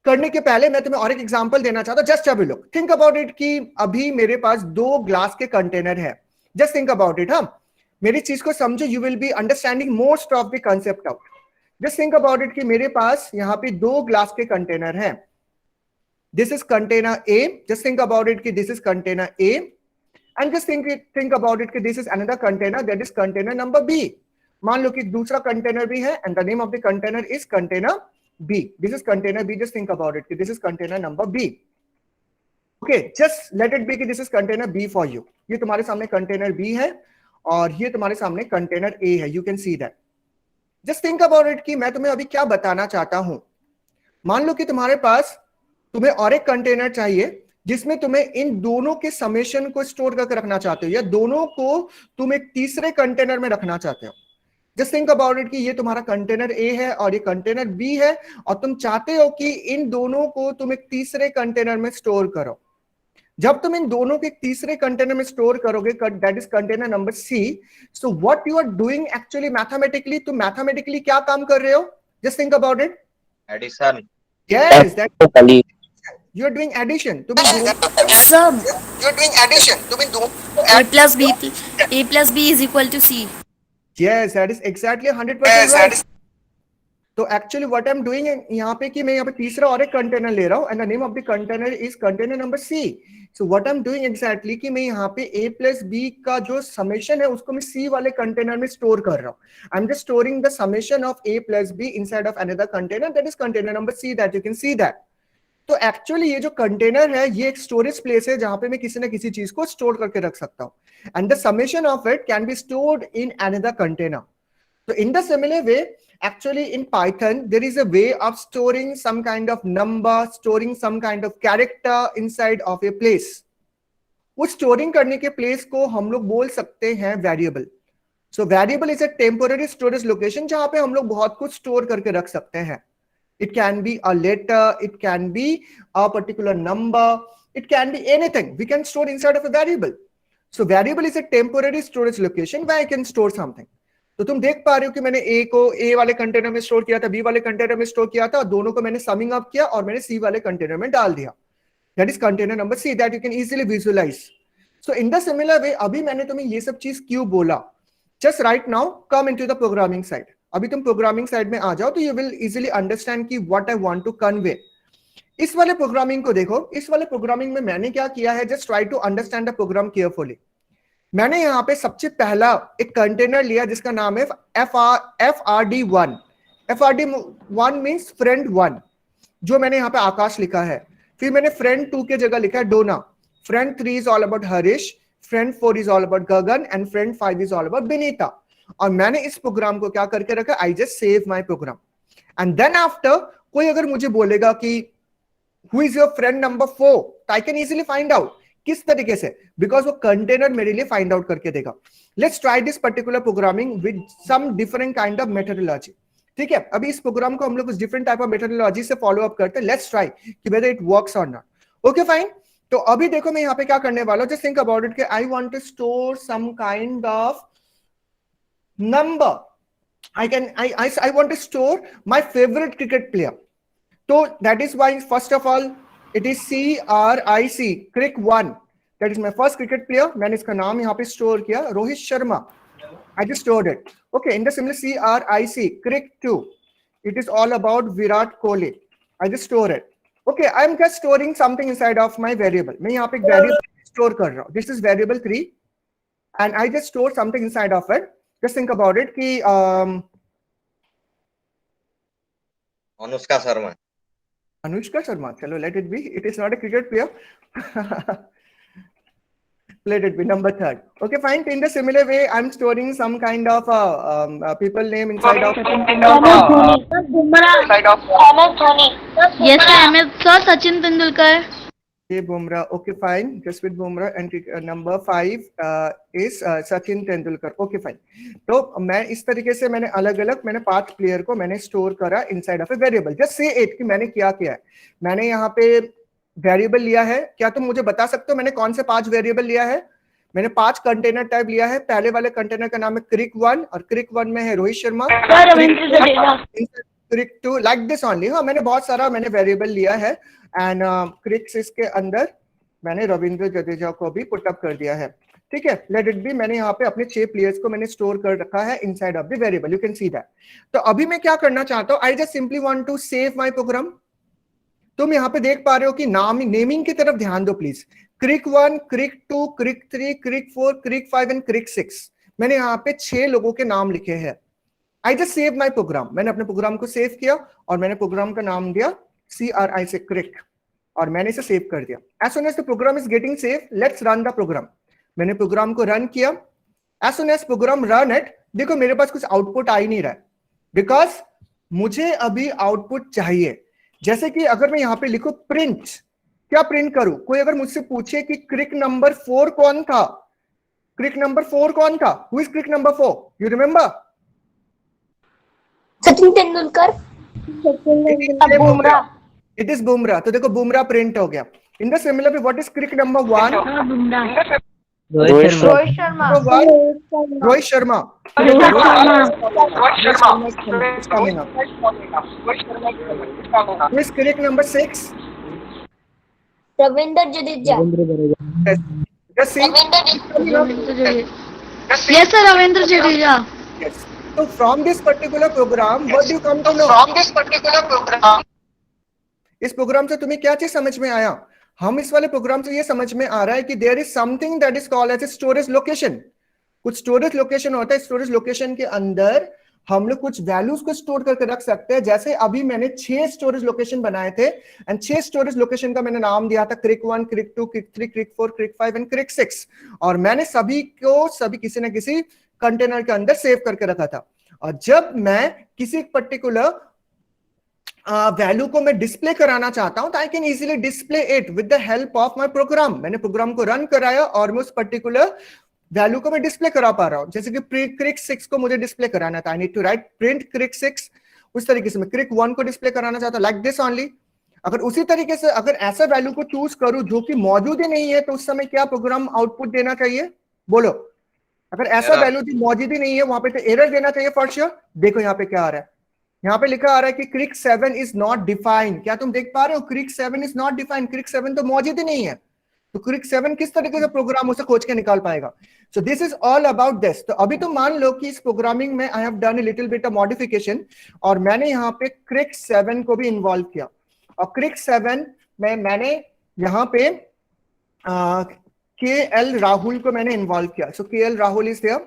करने के पहले मैं तुम्हें और एक एग्जांपल देना चाहता हूं. Just have a look. Think about it कि अभी मेरे पास 2 ग्लास के कंटेनर है. Just think about it. हाँ, मेरी चीज को समझो. You will be understanding most of the concept out. Just think about it कि मेरे पास यहाँ पे 2 ग्लास के कंटेनर हैं. This is container A. Just think about it कि this is container A, and just think about it कि this is another container, that is container number B. मान लो कि दूसरा कंटेनर भी है, and the name of the container is container B. This is container B. Just think about it कि this is container number B. Okay, just let it be कि this is container be for you. ये तुम्हारे सामने कंटेनर बी है और ये तुम्हारे सामने कंटेनर ए है. You can see that. Just think about it कि मैं तुम्हें अभी क्या बताना चाहता हूं. मान लो कि तुम्हारे पास तुम्हें और एक कंटेनर चाहिए जिसमें तुम्हें इन दोनों के समेशन को स्टोर करके रखना चाहते हो, या दोनों को तुम एक तीसरे कंटेनर में रखना चाहते हो. जस्ट थिंक अबाउट इट कि ये तुम्हारा कंटेनर ए है और ये कंटेनर बी है, और तुम चाहते हो कि इन दोनों को तुम एक तीसरे कंटेनर में स्टोर करो. जब तुम इन दोनों के तीसरे कंटेनर में स्टोर करोगे, that is container number C. So what you are doing actually mathematically, तुम मैथमेटिकली क्या काम कर रहे हो? Just think about it. Addition. Yes, that you are doing addition. तुम Sum. you are doing addition. तुम इन दोनों को A plus B is equal to C. yes, that is exactly 100% right. तो actually what I am doing यहाँ पे कि मैं यहाँ पे तीसरा और एक कंटेनर ले रहा हूँ, and the name of the container is container number C. So what I am doing exactly कि मैं यहाँ पे a प्लस बी का जो समेशन है उसको मैं सी वाले कंटेनर में स्टोर कर रहा हूँ. I am just storing the summation of a plus B inside of another container, that is container number C. That you can see that. तो एक्चुअली ये जो कंटेनर है ये एक स्टोरेज प्लेस है जहां पे मैं किसी ना किसी चीज को स्टोर करके रख सकता हूँ, and the summation of it can be stored in another container. So in the similar way, actually in Python, there is a way of storing some kind of number, storing some kind of character inside of a place. उस स्टोरिंग करने के प्लेस को हम लोग बोल सकते हैं variable. So variable is a temporary storage location जहां पे हम लोग बहुत कुछ स्टोर करके रख सकते हैं. It can be a letter, it can be a particular number, it can be anything. We can store inside of a variable. So variable is a temporary storage location where I can store something. तो तुम देख पा रहे हो कि मैंने ए को ए वाले कंटेनर में स्टोर किया था, बी वाले कंटेनर में स्टोर किया था, और दोनों को मैंने समिंग अप किया और मैंने सी वाले कंटेनर में डाल दिया. That is container number C, that you can easily visualize. So in the similar way, अभी मैंने तुम्हें ये सब चीज क्यों बोला? Just right now come into the programming side. अभी तुम प्रोग्रामिंग साइड में आ जाओ तो यू विल इजीली अंडरस्टैंड कि what I want to convey. इस वाले प्रोग्रामिंग को देखो. इस वाले प्रोग्रामिंग में मैंने क्या किया है, just try to understand the program carefully. मैंने यहाँ पे सबसे पहला एक कंटेनर लिया जिसका नाम है FRD1. FRD1 मींस फ्रेंड 1, जो मैंने यहाँ पे आकाश लिखा है. फिर मैंने फ्रेंड 2 के जगह लिखा है Donna. Friend 3 is all about Harish, friend 4 is all about Gagan, and friend 5 is all about Binita. और मैंने इस प्रोग्राम को क्या करके रखा, I just save my program. And then after कोई अगर मुझे बोलेगा कि who is your friend number 4, I can easily find out. किस तरीके से? बिकॉज वो कंटेनर मेरे लिए फाइंड आउट करके देगा. Let's try this particular programming with some different kind of methodology. ठीक है, अभी इस प्रोग्राम को हम लोग कुछ डिफरेंट टाइप ऑफ मेथोडोलॉजी से फॉलो अप करते हैं. लेट्स ट्राई कि वेदर इट वर्क्स और नॉट. Okay fine. तो अभी देखो मैं यहाँ पे क्या करने वाला हूँ. जस्ट थिंक अबाउट इट कि I want to store some kind of number. I want to store my favorite cricket player. So that is why first of all it is CRIC, Crick 1. That is my first cricket player. मैंने इसका नाम यहाँ पे स्टोर किया, Rohit Sharma. I just stored it. Okay, in the similar CRIC, crick 2. It is all about Virat Kohli. I just store it. Okay, I'm just storing something inside of my variable. मैं यहाँ पे एक variable store कर रहा हूँ. This is variable 3, and I just store something inside of it. Just think about it कि Anushka Sharma. Anushka Sharma. Chalo, let it be. It is not a cricket player. Let it be number 3. Okay, fine. In the similar way, I'm storing some kind of people name inside of. Side of Yes, sir. MS sir, Sachin Tendulkar. Okay, Bumrah. Okay, fine. Just with Bumrah, and number 5 is Sachin Tendulkar. Okay, fine. तो मैं इस तरीके से मैंने अलग-अलग मैंने 5 प्लेयर को मैंने स्टोर करा inside of a variable. Just say it कि मैंने क्या किया है. मैंने यहाँ पे वेरिएबल लिया है. क्या तुम मुझे बता सकते हो मैंने कौन से 5 वेरिएबल लिया है? मैंने 5 कंटेनर टाइप लिया है. पहले वाले कंटेनर का नाम है क्रिक 1 और क्रिक 1 में है रोहित शर्मा. क्रिक 2 लाइक दिस ओनली. हाँ, मैंने बहुत सारा मैंने वेरिएबल लिया है एंड क्रिक 6 के अंदर मैंने रविंद्र जडेजा को भी पुट अप कर दिया है. ठीक है, लेट इट बी. मैंने यहाँ पे अपने 6 प्लेयर्स को मैंने स्टोर कर रखा है inside of the variable. You can see that. तो अभी मैं क्या करना चाहता हूँ, I just simply want to save my program. तुम यहाँ पे देख पा रहे हो कि नेमिंग की तरफ ध्यान दो please. Crick 1, Crick 2, Crick 3, Crick 4, Crick 5 and Crick 6. मैंने यहाँ पे 6 लोगों के नाम लिखे हैं. आई जस्ट सेव माई प्रोग्राम. मैंने अपने प्रोग्राम को सेव किया और मैंने प्रोग्राम का नाम दिया CRI से क्रिक और मैंने इसे सेव कर दिया. As soon as the program is getting save, let's run the program. मैंने प्रोग्राम को रन किया. As soon as program run it, देखो मेरे पास कुछ आउटपुट आ ही नहीं रहा है बिकॉज मुझे अभी आउटपुट चाहिए. जैसे कि अगर मैं यहाँ पे लिखूं प्रिंट, क्या प्रिंट करूं? कोई अगर मुझसे पूछे कि क्रिक नंबर 4 कौन था, क्रिक नंबर 4 कौन था? Who is correct number 4? You remember? Sachin Tendulkar. Bumrah. It is Bumrah. तो देखो बुमराह प्रिंट हो गया. In the similar way what is correct number 1? Bumrah. Rohit Sharma. Rohit Sharma. Who is correct number 6? Ravindra Jadeja. Just see. Yes, sir. Ravindra Jadeja. Yes. So from this particular program, what do you come to know? इस प्रोग्राम से तुम्हें क्या चीज समझ में आया? हम इस वाले प्रोग्राम से ये समझ में आ रहा है कि there is something that is called as a storage location. कुछ स्टोरेज लोकेशन होता है. स्टोरेज लोकेशन के अंदर हम लोग कुछ वैल्यूज को स्टोर करके रख सकते हैं. जैसे अभी मैंने 6 स्टोरेज लोकेशन बनाए थे एंड 6 स्टोरेज लोकेशन का मैंने नाम दिया था क्रिक 1, क्रिक 2, क्रिक 3, क्रिक 4, क्रिक 5 एंड क्रिक 6. और मैंने सभी किसी न किसी कंटेनर के अंदर सेव करके रखा था. और जब मैं किसी पर्टिकुलर वैल्यू को मैं डिस्प्ले कराना चाहता हूं तो I can easily display it with the help of my program. मैंने प्रोग्राम को रन कराया और मैं उस पर्टिकुलर वैल्यू को मैं डिस्प्ले करा पा रहा हूं. जैसे कि क्रिक 6 को मुझे डिस्प्ले कराना था, I need to write print crick 6. उस तरीके से मैं क्रिक 1 को डिस्प्ले कराना चाहता हूं लाइक दिस ओनली. अगर उसी तरीके से अगर ऐसा वैल्यू को चूज करूं जो कि मौजूद ही नहीं है तो उस समय क्या प्रोग्राम आउटपुट देना चाहिए? बोलो. अगर ऐसा वैल्यू जो मौजूद ही नहीं है वहां पे तो एरर देना चाहिए फॉर श्योर. देखो यहाँ पे क्या आ रहा है. यहाँ पे लिखा आ रहा है कि क्रिक 7 इज नॉट डिफाइंड. क्या तुम देख पा रहे हो? क्रिक 7 इज नॉट डिफाइंड. क्रिक 7 तो मौजूद ही नहीं है. तो क्रिक 7 किस तरीके से प्रोग्राम उसे खोज के निकाल पाएगा? So this is all about this. तो अभी तो मान लो कि इस प्रोग्रामिंग में I have done a little bit of modification और मैंने यहाँ पे क्रिक 7 को भी इन्वॉल्व किया. और क्रिक 7 में मैंने यहाँ पे KL राहुल को मैंने इन्वॉल्व किया. So KL Rahul is there.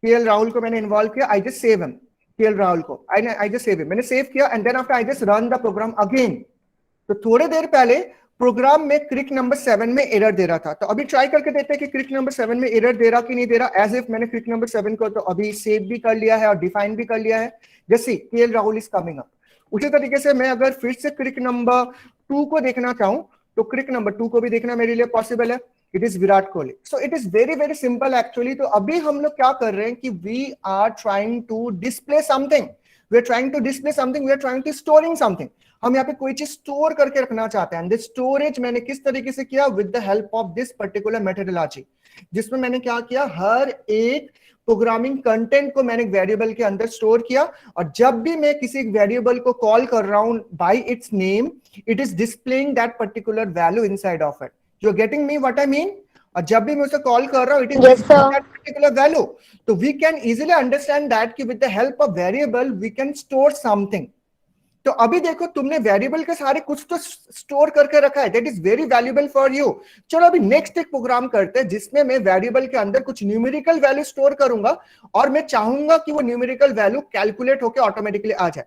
KL Rahul को मैंने इन्वॉल्व किया. I just save him. KL Rahul को आई जस्ट सेव हिम. मैंने सेव किया and then after I just run the program again. तो थोड़े देर पहले प्रोग्राम में क्रिक नंबर 7 में एरर दे रहा था. तो अभी ट्राई करके देखते हैं कि क्रिक नंबर 7 में एरर दे रहा कि नहीं दे रहा. एज इफ मैंने क्रिक नंबर 7 को तो अभी सेव भी कर लिया है और डिफाइन भी कर लिया है. जैसे KL Rahul is coming up. उसी तरीके से मैं अगर फिर से क्रिक नंबर 2 को देखना चाहूं तो क्रिक नंबर 2 को भी देखना मेरे लिए पॉसिबल है. It is Virat Kohli. So it is very very simple actually. तो अभी हम लोग क्या कर रहे हैं कि we are trying to display something. We are trying to display something. We are trying to storing something. हम यहाँ पे कोई चीज स्टोर करके रखना चाहते हैं. दिस स्टोरेज मैंने किस तरीके से किया? With the help of this particular methodology, जिसमें मैंने क्या किया? हर एक प्रोग्रामिंग कंटेंट को मैंने वेरिएबल के अंदर स्टोर किया और जब भी मैं किसी वेरिएबल को कॉल कर रहा हूं by its name, it is displaying that particular value inside of it. You are getting me what I mean? और जब भी मैं उसे कॉल कर रहा हूँ, it is Yes, sir. That particular value. तो we can easily understand that कि with the help of variable we can store something. तो अभी देखो तुमने वेरिएबल के सारे कुछ तो स्टोर करके रखा है, that is very valuable for you. चलो अभी नेक्स्ट एक प्रोग्राम करते हैं जिसमें मैं वेरिएबल के अंदर कुछ न्यूमेरिकल वैल्यू स्टोर करूंगा और मैं चाहूंगा कि वो न्यूमेरिकल वैल्यू कैलकुलेट होकर ऑटोमेटिकली आ जाए.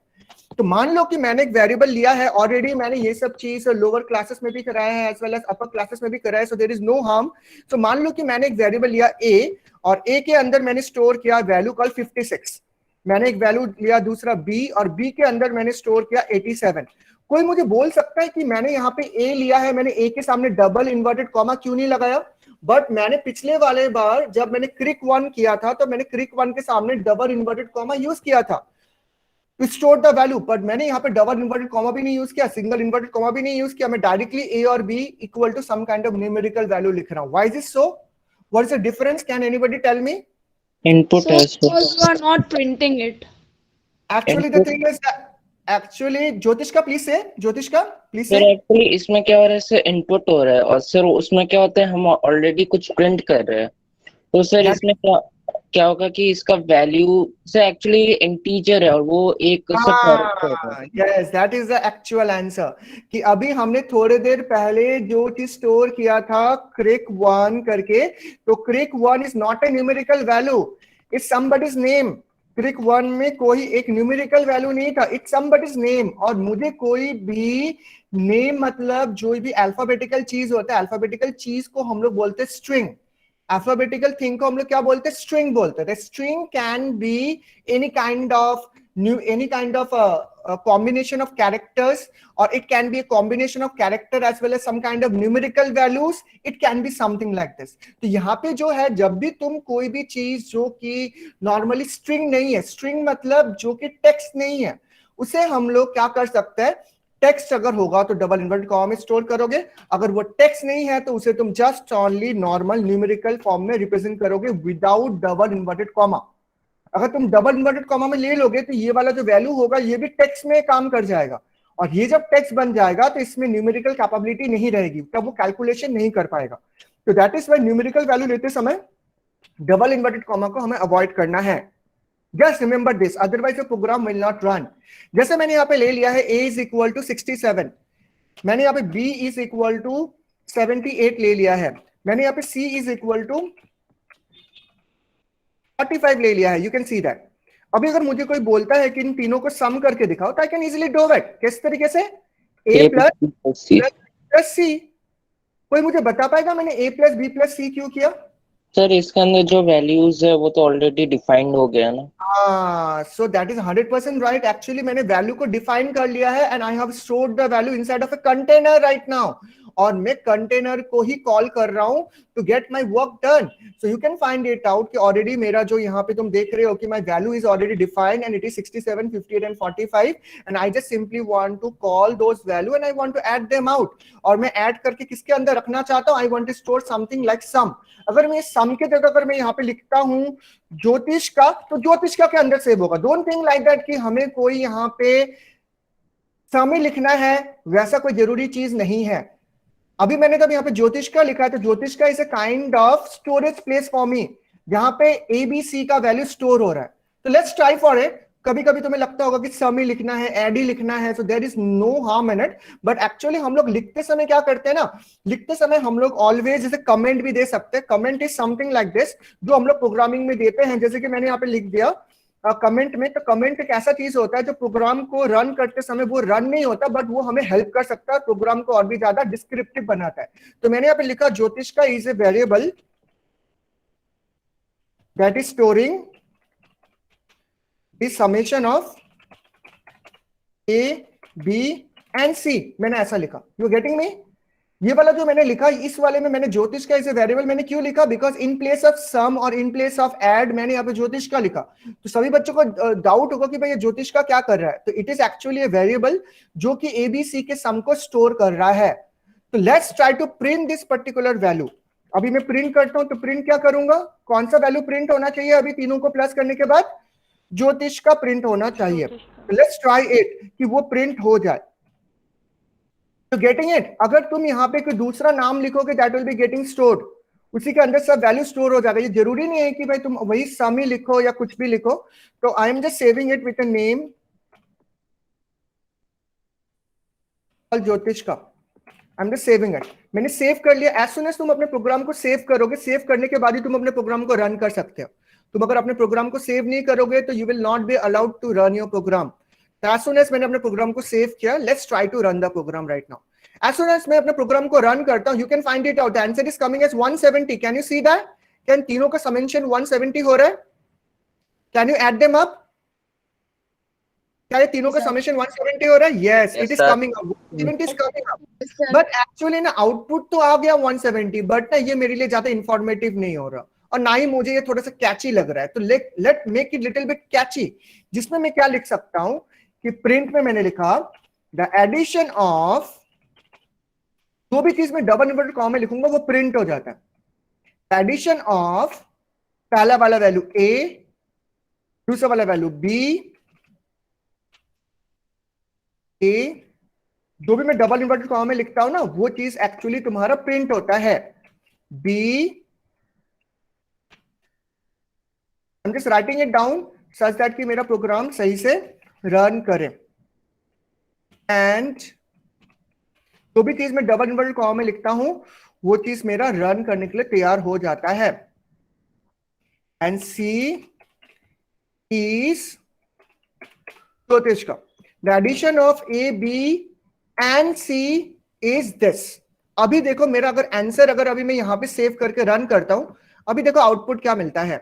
तो मान लो कि मैंने एक वेरिएबल लिया है, ऑलरेडी मैंने ये सब चीज लोअर क्लासेस में भी कराया है as well as upper classes में भी कराया है, so there is no harm. तो मान लो कि मैंने एक वेरिएबल लिया a और a के अंदर मैंने स्टोर किया वैल्यू कॉल 56. मैंने एक वैल्यू लिया दूसरा b और b के अंदर मैंने स्टोर किया 87. कोई मुझे बोल सकता है कि मैंने यहाँ पे a लिया है, मैंने a के सामने डबल इन्वर्टेड कॉमा क्यों नहीं लगाया? बट मैंने पिछले वाले बार जब मैंने क्रिक 1 किया था तो मैंने क्रिक 1 के सामने डबल इन्वर्टेड कॉमा यूज किया था to store the value. But मैंने यहाँ पे डबल इन्वर्टेड कॉमा भी नहीं यूज किया, सिंगल इन्वर्टेड कॉमा भी नहीं यूज किया. मैं डायरेक्टली a और b equal to some kind of numerical value लिख रहा हूँ. Why is it so? What is the difference? Can anybody tell me? Input So as well. because you are not printing it. Actually, the thing is that actually, Jyotishka please से, ज्योतिष्का प्लीज सर से. एक्चुअली इसमें क्या हो रहा है, सर इनपुट हो रहा है और सर उसमें क्या होता है, हम ऑलरेडी कुछ प्रिंट कर रहे हैं. तो सर That- इसमें क्या होगा कि इसका वैल्यू से एक्चुअली इंटीजर है और वो एक से फॉरवर्ड कर रहा है. Yes, that is the actual answer. कि अभी हमने थोड़ी देर पहले जो चीज स्टोर किया था क्रिक 1 करके, तो crick 1 is not a numerical value, it's somebody's name. Crick 1 में कोई एक न्यूमेरिकल वैल्यू नहीं था, इट्स समबडीज नेम. और मुझे कोई भी नेम मतलब जो भी अल्फाबेटिकल चीज होता है, अल्फाबेटिकल चीज को हम लोग बोलते हैं स्ट्रिंग. अल्फाबेटिकल थिंग को हम लोग क्या बोलते हैं? स्ट्रिंग बोलते हैं. String can be any kind of combination of characters, or it can be a combination of character as well as some kind of numerical values. It can be something like this. तो यहाँ पे जो है, जब भी तुम कोई भी चीज जो कि नॉर्मली स्ट्रिंग नहीं है, स्ट्रिंग मतलब जो कि टेक्स्ट नहीं है, उसे हम लोग क्या कर सकते हैं? टेक्स्ट अगर होगा तो डबल इन्वर्टेड कॉमा में स्टोर करोगे, अगर वो टेक्स्ट नहीं है तो उसे तुम just only normal numerical form में रिप्रेजेंट करोगे विदाउट डबल इन्वर्टेड कॉमा. अगर तुम डबल इन्वर्टेड कॉमा में ले लोगे तो ये वाला जो वैल्यू होगा ये भी टेक्स्ट में काम कर जाएगा, और ये जब टेक्स्ट बन जाएगा तो इसमें न्यूमेरिकल कैपेबिलिटी नहीं रहेगी, तब वो कैलकुलेशन नहीं कर पाएगा. तो that is why numerical value लेते समय डबल इन्वर्टेड कॉमा को हमें अवॉइड करना है. Just remember this, otherwise your program will not run. जैसे मैंने यहाँ पे ले लिया है a इज इक्वल टू 67, मैंने यहाँ पे b इज इक्वल टू 78 ले लिया है, मैंने यहाँ पे c इज इक्वल टू 45 ले लिया है. You can see that. अभी अगर मुझे कोई बोलता है कि इन तीनों को सम करके दिखाओ तो I can easily do it. किस तरीके से? a plus c. कोई मुझे बता पाएगा मैंने a plus b plus c क्यों किया? सर इसके अंदर जो वैल्यूज है वो तो ऑलरेडी डिफाइंड हो गया ना. So that is 100% right. Actually मैंने वैल्यू को डिफाइन कर लिया है and I have stored the value inside of a container right now, और मैं कंटेनर को ही कॉल कर रहा हूं to get my work done. So you can find it out कि ऑलरेडी मेरा जो यहाँ पे तुम देख रहे हो कि my value is already defined and it is 67, 58 and 45 and I just simply want to call those value and I want to add them out. और मैं ऐड करके किसके अंदर रखना चाहता हूं? I want to store something like sum. अगर मैं सम के जगह अगर मैं यहाँ पे लिखता हूं ज्योतिष का, तो ज्योतिष का के अंदर सेव होगा. डोंट थिंक लाइक दैट कि हमें कोई यहाँ पे समय लिखना है, वैसा कोई जरूरी चीज नहीं है. अभी मैंने जब यहाँ पे ज्योतिष का लिखा है तो ज्योतिष का is a kind of storage place for me, जहां पे ABC का वैल्यू स्टोर हो रहा है. तो लेट्स ट्राई फॉर इट. कभी कभी तुम्हें लगता होगा कि सम ही लिखना है, एड ही लिखना है, so there is no harm in it. But actually हम लोग लिखते समय क्या करते हैं ना, लिखते समय हम लोग ऑलवेज जैसे कमेंट भी दे सकते हैं. Comment is something like this जो हम लोग प्रोग्रामिंग में देते हैं. जैसे कि मैंने यहाँ पे लिख दिया कमेंट में, तो कमेंट एक ऐसा चीज होता है जो प्रोग्राम को रन करते समय वो रन नहीं होता, बट वो हमें हेल्प कर सकता है, प्रोग्राम को और भी ज्यादा डिस्क्रिप्टिव बनाता है. तो मैंने यहाँ पे लिखा ज्योतिष का is a variable that is storing the summation of A, B and C. मैंने ऐसा लिखा. You getting me? ये वाला जो मैंने लिखा, इस वाले में मैंने ज्योतिष का इसे वेरिएबल मैंने क्यों लिखा? Because in place of some और इन प्लेस ऑफ ऐड मैंने यहाँ पे ज्योतिष का लिखा. तो सभी बच्चों को डाउट होगा कि भाई ये ज्योतिष का क्या कर रहा है. तो it is actually a variable जो कि ABC के सम को स्टोर कर रहा है. तो let's try to print this particular value. अभी मैं प्रिंट करता हूं तो प्रिंट क्या करूंगा? कौन सा वैल्यू प्रिंट होना चाहिए? अभी तीनों को प्लस करने के बाद ज्योतिष का प्रिंट होना चाहिए. लेट्स ट्राई इट कि वो प्रिंट हो जाए. तो गेटिंग इट? अगर तुम यहाँ पे कोई दूसरा नाम लिखोगे that will be getting stored. उसी के अंदर सब वैल्यू स्टोर हो जाएगा। ये जरूरी नहीं है कि भाई तुम वही सम ही लिखो या कुछ भी लिखो। तो I am just saving it with a name ज्योतिष का। आई एम जस्ट सेविंग इट। मैंने सेव कर लिया। एज सुन एज तुम अपने प्रोग्राम को सेव करोगे, सेव करने के बाद ही तुम अपने प्रोग्राम को रन कर सकते हो। तुम अगर अपने प्रोग्राम को सेव नहीं करोगे तो you will not be allowed to run your program. As soon as मैंने अपने प्रोग्राम को सेव किया, let's try to run the program right now. As soon as मैं अपने प्रोग्राम को रन करता हूं, you can find it out. The answer is coming as 170। Can you see that? Can तीनों का समेशन 170 हो रहा है? Can you add them up? क्या ये तीनों का समेशन 170 हो रहा है? Yes, it is coming up. 170 is coming up, but actually ना आउटपुट तो आ गया 170, बट ना ये मेरे लिए ज्यादा इंफॉर्मेटिव नहीं हो रहा और ना ही मुझे ये थोड़ा सा कैची लग रहा है। तो let make it little bit catchy, जिसमें मैं क्या लिख सकता हूं कि प्रिंट में मैंने लिखा द एडिशन ऑफ, जो भी चीज में डबल इन्वर्टेड कॉमा में लिखूंगा वो प्रिंट हो जाता है। एडिशन ऑफ पहला वाला वैल्यू ए, दूसरा वाला वैल्यू बी, ए, जो भी मैं डबल इन्वर्टेड कॉमा में लिखता हूं ना वो चीज एक्चुअली तुम्हारा प्रिंट होता है। B, I am just writing it down such that कि मेरा प्रोग्राम सही से रन करे। एंड जो भी चीज मैं डबल इन्वर्टेड कॉमा में लिखता हूं वो चीज मेरा रन करने के लिए तैयार हो जाता है। एंड सी इज ज्योतिष का the addition of A, B and C is this. अभी देखो मेरा अगर आंसर अगर अभी मैं यहां पे सेव करके रन करता हूं, अभी देखो आउटपुट क्या मिलता है।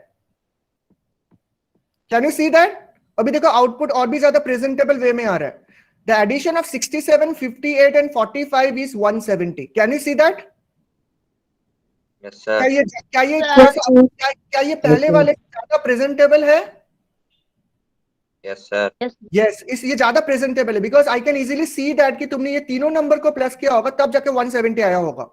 Can you see that? अभी देखो आउटपुट और भी ज्यादा प्रेजेंटेबल वे में आ रहा है। The addition of 67, 58 and 45 is 170। Can you see that? Yes, sir. क्या ये पहले वाले से ज्यादा प्रेजेंटेबल है? Yes, sir. यस, ये ज्यादा प्रेजेंटेबल है because I can easily C that कि तुमने ये तीनों नंबर को प्लस किया होगा तब जाके 170 आया होगा।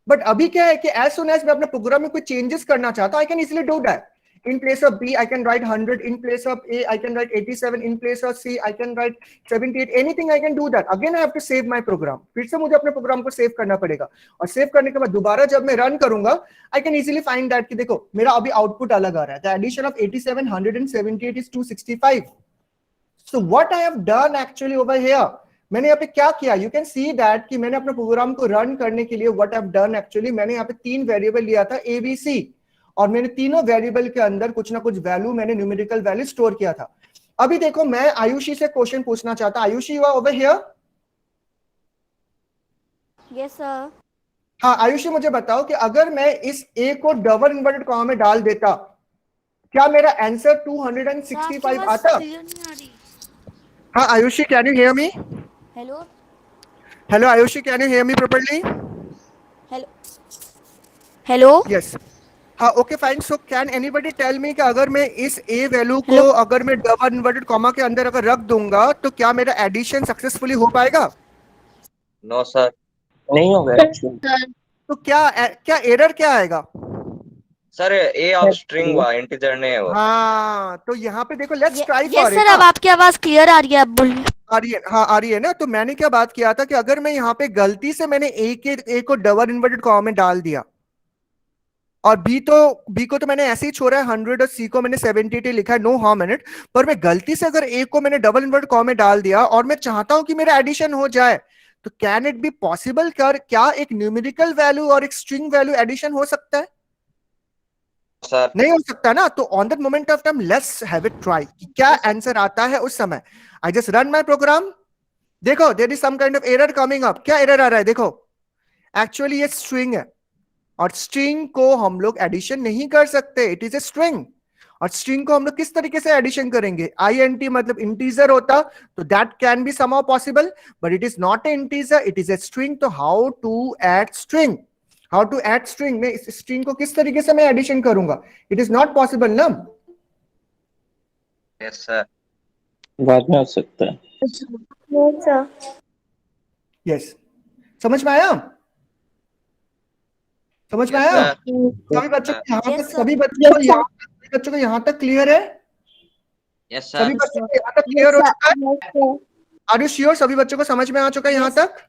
बट अभी क्या है कि एज सुन एज मैं अपने प्रोग्राम में कोई चेंजेस करना चाहता हूं, आई can easily do that. In place of B, I can write 100. In place of A, I can write 87. In place of C, I can write 78. Anything I can do that. Again, I have to save my program. फिर से मुझे अपने प्रोग्राम को सेव करना पड़ेगा और सेव करने के बाद दोबारा जब मैं रन करूंगा, I can easily find that कि देखो मेरा अभी आउटपुट अलग आ रहा है। The addition of 87, 100 and 78 is 265. So what I have done actually over here, मैंने यहाँ पे क्या किया? You can see that कि मैंने अपने प्रोग्राम को रन करने के लिए what I've done actually, मैंने यहाँ पे 3 वेरिएबल लिया था A, B, C, और मैंने तीनों वेरिएबल के अंदर कुछ ना कुछ वैल्यू मैंने न्यूमेरिकल वैल्यू स्टोर किया था। अभी देखो मैं आयुषी से क्वेश्चन पूछना चाहता। Ayushi, you are over here? Yes sir. हाँ आयुषी, मुझे बताओ कि अगर मैं इस ए को डबल इन्वर्टेड कॉमा में डाल देता, क्या मेरा आंसर 265 आता? हाँ Ayushi, can you hear me? Hello hello Ayushi, can you hear me properly? Hello hello. Yes, हाँ okay fine. So can anybody tell me कि अगर मैं इस ए वैल्यू को अगर मैं डबल इन्वर्टेड कॉमा के अंदर अगर रख दूंगा तो क्या मेरा एडिशन सक्सेसफुली हो पाएगा? No, sir. नहीं होगा एक्चुअली। तो क्या एरर क्या आएगा? Sir, A of string हुआ, integer नहीं है वो। हाँ तो यहाँ पे देखो, let's try yes for sir, it. अब आपकी आवाज क्लियर आ रही है, आप बोलिए। आ रही है? हाँ आ रही है ना। तो मैंने क्या बात किया था कि अगर मैं यहाँ पे गलती से मैंने ए को डबल इन्वर्टेड कॉमा में डाल दिया और बी को तो मैंने ऐसे ही छोड़ा है 100 और सी को मैंने 78 लिखा है, नो हार्म इन इट, पर मैं गलती से अगर ए को मैंने डबल इन्वर्टेड कॉमा में डाल दिया और मैं चाहता हूं कि मेरा एडिशन हो जाए, तो कैन इट बी पॉसिबल? क्या एक न्यूमेरिकल वैल्यू और एक स्ट्रिंग वैल्यू एडिशन हो सकता है? Sir. नहीं हो सकता ना। तो on that moment of time let's have it try कि क्या आंसर आता है उस समय। I just run my program. देखो there is some kind of error coming up. क्या एरर आ रहा है? देखो एक्चुअली ये स्ट्रिंग है और स्ट्रिंग को हम लोग एडिशन नहीं कर सकते, इट इज ए स्ट्रिंग। और स्ट्रिंग को हम लोग किस तरीके से एडिशन करेंगे? INT मतलब इंटीजर होता तो that can be somehow possible, but it is not a integer, it is a string. तो how to add string? How to add string? मैं इस स्ट्रिंग को किस तरीके से मैं एडिशन करूंगा? इट इज नॉट पॉसिबल ना। Yes, sir. बाद में हो सकता है। Yes sir. यस, समझ में आया? समझ में Yes, आया? sir. सभी बच्चों को यहाँ Yes, तक, sir. सभी बच्चों को यहाँ तक क्लियर है? Yes, सभी sir. बच्चों को यहाँ तक क्लियर हो चुका है? Are you sure? सभी बच्चों को समझ में आ चुका है यहाँ तक?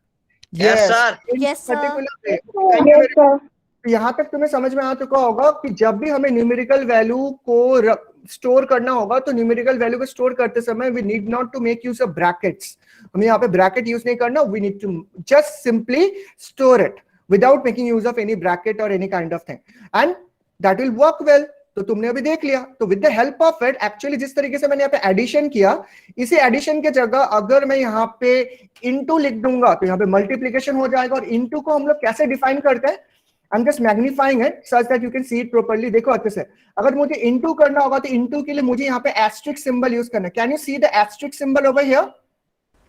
Yes, sir. Yes, sir. Particular way. Thank you very much. तो यहाँ तक तुम्हें समझ में आ चुका होगा कि जब भी हमें न्यूमेरिकल वैल्यू को स्टोर करना होगा तो न्यूमेरिकल वैल्यू को स्टोर करते समय we need not to make use of brackets, हमें यहाँ पे ब्रैकेट यूज नहीं करना, we need to just simply store it without making use of any bracket और any kind of thing, and that will work well. तो तुमने अभी देख लिया। तो with the help of it actually जिस तरीके से मैंने यहाँ पे एडिशन किया, इसी एडिशन के जगह अगर मैं यहाँ पे इनटू लिख दूंगा तो यहाँ पे मल्टीप्लिकेशन हो जाएगा। और इनटू को हम लोग कैसे डिफाइन करते हैं, आई am just magnifying it such that you can see it properly. देखो अच्छे से, अगर मुझे इनटू करना होगा तो इनटू के लिए मुझे यहाँ पे एस्ट्रिक सिंबल यूज करना है। Can you see the asterisk symbol over here?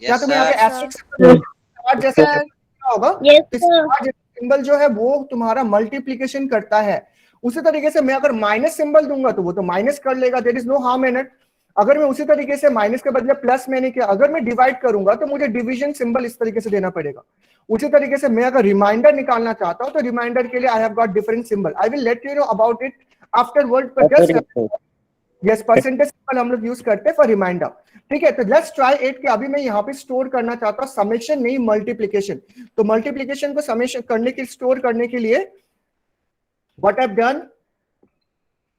क्या तुम्हें यहाँ पे एस्ट्रिक सिंबल जैसा होगा? सिंबल जो है वो तुम्हारा मल्टीप्लिकेशन करता है। उसी तरीके से मैं अगर माइनस सिंबल दूंगा तो वो तो माइनस कर लेगा, there is no harm in it. अगर मैं उसी तरीके से माइनस के बदले प्लस मैंने किया, अगर मैं डिवाइड करूंगा तो मुझे डिवीजन सिंबल इस तरीके से देना पड़ेगा। उसी तरीके से मैं अगर रिमाइंडर निकालना चाहता हूं तो रिमाइंडर के लिए I have got different symbol. I will let you know about it afterward, पर जस्ट यस परसेंटेज सिंबल हम लोग यूज करते हैं फॉर रिमाइंडर। ठीक है, तो लेट्स ट्राई इट कि अभी मैं यहाँ पे स्टोर करना चाहता हूँ समेशन नहीं मल्टीप्लिकेशन। तो मल्टीप्लिकेशन को समेशन करने के स्टोर करने के लिए व्हाट आई हैव डन,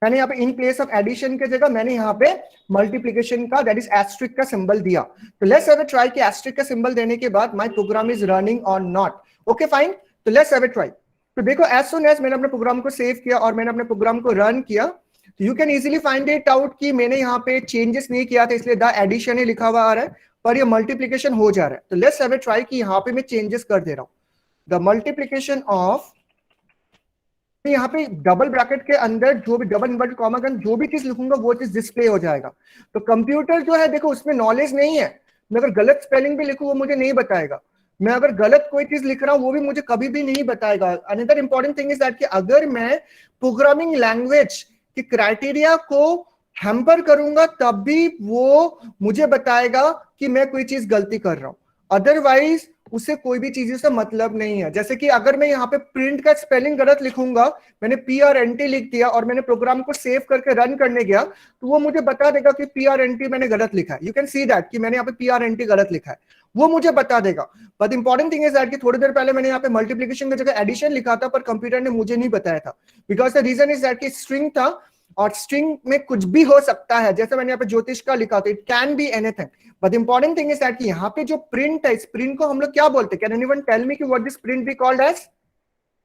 मैंने यहाँ पे इन प्लेस ऑफ एडिशन के जगह मैंने यहाँ पे मल्टीप्लिकेशन का दैट इज एस्ट्रिक का सिंबल दिया। तो लेट्स हैव अ ट्राई कि एस्ट्रिक का सिंबल देने के बाद माय प्रोग्राम इज रनिंग और नॉट। ओके फाइन, तो लेट्स हैव अ ट्राई। तो देखो एज सून एज मैंने अपने प्रोग्राम को सेव किया और मैंने अपने प्रोग्राम को रन किया, तो you can easily find it out कि मैंने यहाँ पे चेंजेस नहीं किया था, इसलिए द एडिशन ही लिखा हुआ आ रहा है, पर ये मल्टीप्लिकेशन हो जा रहा है। तो लेट्स हैव अ ट्राई कि यहाँ पे मैं चेंजेस कर दे रहा हूँ। द मल्टीप्लिकेशन ऑफ, यहाँ पे डबल ब्रैकेट के अंदर जो भी डबल इन्वर्टेड कॉमा के अंदर जो भी चीज लिखूंगा वो चीज डिस्प्ले हो जाएगा। तो कंप्यूटर जो है देखो उसमें नॉलेज नहीं है, मैं अगर गलत स्पेलिंग भी लिखूं वो मुझे नहीं बताएगा, मैं अगर गलत कोई चीज लिख रहा हूं वो भी मुझे कभी भी नहीं बताएगा। Another important thing is that कि अगर मैं प्रोग्रामिंग लैंग्वेज के क्राइटेरिया को हैम्पर करूंगा तब भी वो मुझे बताएगा कि मैं कोई चीज गलती कर रहा हूं, अदरवाइज उसे कोई भी चीजों से मतलब नहीं है। जैसे कि अगर मैं यहाँ पे प्रिंट का स्पेलिंग गलत लिखूंगा, मैंने PRNT लिख दिया और मैंने प्रोग्राम को सेव करके रन करने गया तो वो मुझे बता देगा कि PRNT मैंने गलत लिखा है। यू कैन सी दैट कि मैंने यहाँ पे PRNT गलत लिखा है, वो मुझे बता देगा। But important thing is that कि थोड़ी देर पहले मैंने यहाँ पे मल्टीप्लिकेशन की जगह एडिशन लिखा था पर कंप्यूटर ने मुझे नहीं बताया था, because the reason is that कि स्ट्रिंग था और स्ट्रिंग में कुछ भी हो सकता है। जैसे मैंने यहाँ पे ज्योतिष का लिखा था, it can be anything. But important thing is that कि यहाँ पे जो प्रिंट है, इस प्रिंट को हम लोग क्या बोलते हैं? कैन एनीवन टेल मी कि what this print be called as?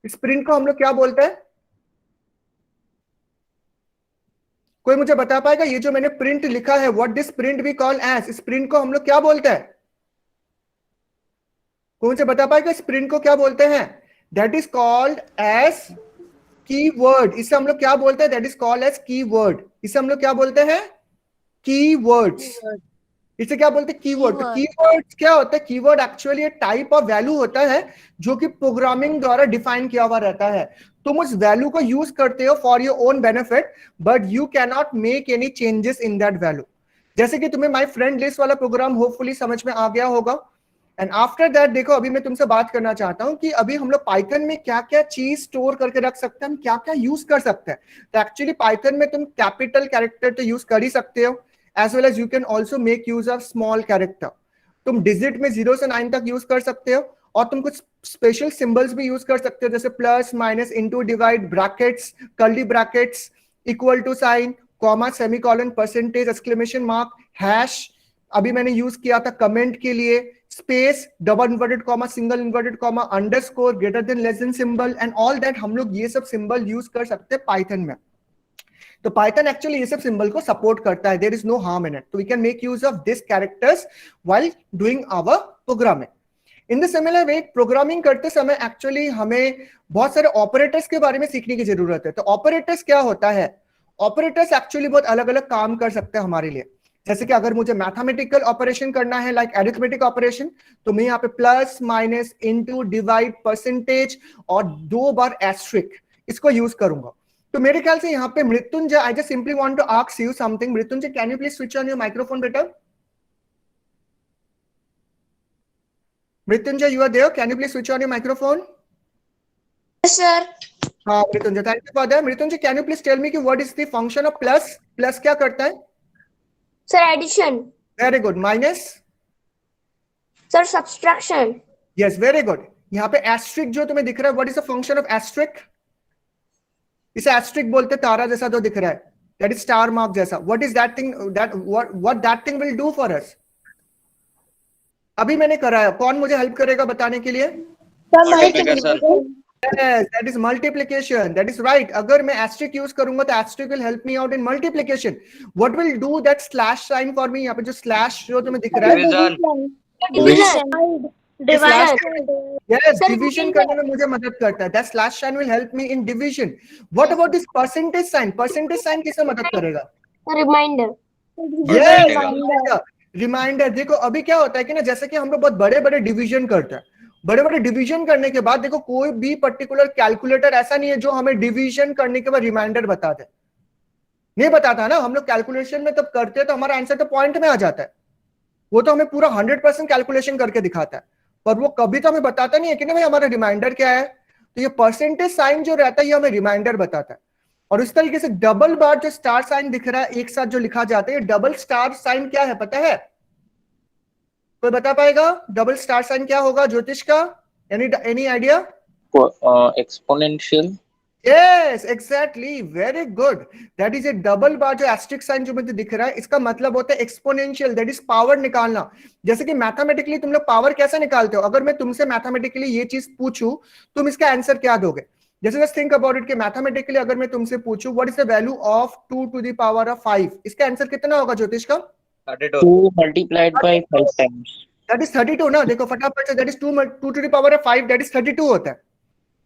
इस प्रिंट को हम लोग क्या बोलते हैं? कोई मुझे बता पाएगा? ये जो मैंने प्रिंट लिखा है, what this print be called as, इस प्रिंट को हम लोग क्या बोलते हैं? कोई मुझे बता पाएगा इस प्रिंट को क्या बोलते हैं? That is called as keyword. इसे हम लोग क्या बोलते हैं? That is called as keyword. इसे हम लोग क्या बोलते हैं? कीवर्ड्स। इसे क्या बोलते हैं? कीवर्ड। तो कीवर्ड्स क्या होता है? कीवर्ड एक्चुअली एक टाइप ऑफ वैल्यू होता है जो कि प्रोग्रामिंग द्वारा डिफाइन किया हुआ रहता है। तुम उस वैल्यू को यूज करते हो for your own benefit, but you can not make any changes in that value. जैसे कि तुम्हें माय फ्रेंड लिस्ट वाला प्रोग्राम होपफुली समझ में आ गया होगा। एंड आफ्टर दैट देखो अभी मैं तुमसे बात करना चाहता हूं कि अभी हम लोग पाइथन में क्या क्या चीज स्टोर करके रख सकते हैं, हम क्या क्या यूज कर सकते हैं। तो एक्चुअली पाइथन में तुम कैपिटल कैरेक्टर तो यूज कर ही सकते हो, as well as you can also make use of small character. तुम डिजिट में 0 से 9 तक यूज कर सकते हो और तुम कुछ स्पेशल सिंबल्स भी यूज कर सकते हो, जैसे plus, minus, into, divide, brackets, curly brackets, equal to sign, comma, semicolon, percentage, exclamation mark, hash. अभी मैंने यूज किया था कमेंट के लिए, space, double inverted comma, single inverted comma, underscore, greater than, less than symbol and all that. हम लोग ये सब सिंबल यूज कर सकते हैं पाइथन में। तो पाइथन एक्चुअली ये सब सिंबल को सपोर्ट करता है, there is no harm in it. तो we can make use of this characters while doing our programming. In the similar way programming करते समय एक्चुअली हमें बहुत सारे ऑपरेटर्स के बारे में सीखने की जरूरत है। तो ऑपरेटर्स क्या होता है? ऑपरेटर्स एक्चुअली बहुत अलग अलग काम कर सकते हैं हमारे लिए। जैसे कि अगर मुझे मैथमेटिकल ऑपरेशन करना है, लाइक अरिथमेटिक ऑपरेशन, तो मैं यहाँ पे plus, minus, into, divide, percentage और 2 बार एस्ट्रिक इसको यूज करूंगा। तो मेरे ख्याल से यहाँ पे Mrityunjay, I just simply want to ask you something. Mrityunjay, can you please switch on your microphone बेटा? Mrityunjay, you are there? Can you please switch on your microphone? Yes, sir. हाँ Mrityunjay, thank you for that. Mrityunjay, can you please tell me कि what is the function of plus? Plus क्या करता है? Sir, addition. Very good. Minus? Sir, subtraction. Yes, very good. यहाँ पे asterisk जो तुम्हें दिख रहा है, what is the function of asterisk? इसे एस्ट्रिक बोलते, तारा जैसा जो दिख रहा है, दैट इज स्टार मार्क जैसा. What is that thing, that what that thing will do for us? अभी मैंने कराया, कौन मुझे हेल्प करेगा बताने के लिए? Multiplication. Yes, that is multiplication. That is right. अगर मैं asterisk use करूंगा तो asterisk will help me out in multiplication. What will do that slash sign for me? यहाँ पे जो slash जो तुम्हें दिख रहा है, Division. Division. yes, Sir, division करने में मुझे मदद करता है. That slash sign will help me in division. What about this percentage sign? Percentage sign किसे मदद करेगा? Reminder. Yes, Reminder. रिमाइंडर. देखो अभी क्या होता है कि ना, जैसे कि हम लोग बहुत बड़े बड़े डिवीजन करते हैं, बड़े बड़े डिवीजन करने के बाद देखो कोई भी पर्टिकुलर कैलकुलेटर ऐसा नहीं है जो हमें डिवीजन करने के बाद रिमाइंडर बता दे. नहीं बताता ना. हम लोग कैलकुलेशन में तब करते हैं तो हमारा आंसर तो पॉइंट में आ जाता है. वो तो हमें पूरा 100% कैलकुलेशन करके दिखाता है, पर वो कभी तो हमें बताता नहीं है कि ना भाई हमारा रिमाइंडर क्या है. तो ये परसेंटेज साइन जो रहता है ये हमें रिमाइंडर बताता है. और इस तरीके से डबल बार जो स्टार साइन दिख रहा है एक साथ जो लिखा जाता है, डबल स्टार साइन क्या है पता है? कोई बता पाएगा डबल स्टार साइन क्या होगा ज्योतिष का? Any idea? Exponential. Yes exactly, very good. That is a double bar जो एस्टेरिक साइन जो मुझे दिख रहा है, इसका मतलब होता है एक्सपोनेंशियल, दैट इज पावर निकालना. जैसे कि मैथमेटिकली तुम लोग पावर कैसे निकालते हो? अगर मैं तुमसे मैथमेटिकली ये चीज पूछूं, तुम इसका आंसर क्या दोगे? जैसे जस्ट थिंक अबाउट इट कि मैथमेटिकली अगर मैं तुमसे पूछूं what is the value of 2 to the power of 5, इसका आंसर कितना होगा ज्योतिष का? 32. 2 multiplied by 5 times. That is 32 ना. देखो फटाफट से, that is 2 to the power of 5, that is 32 होता है.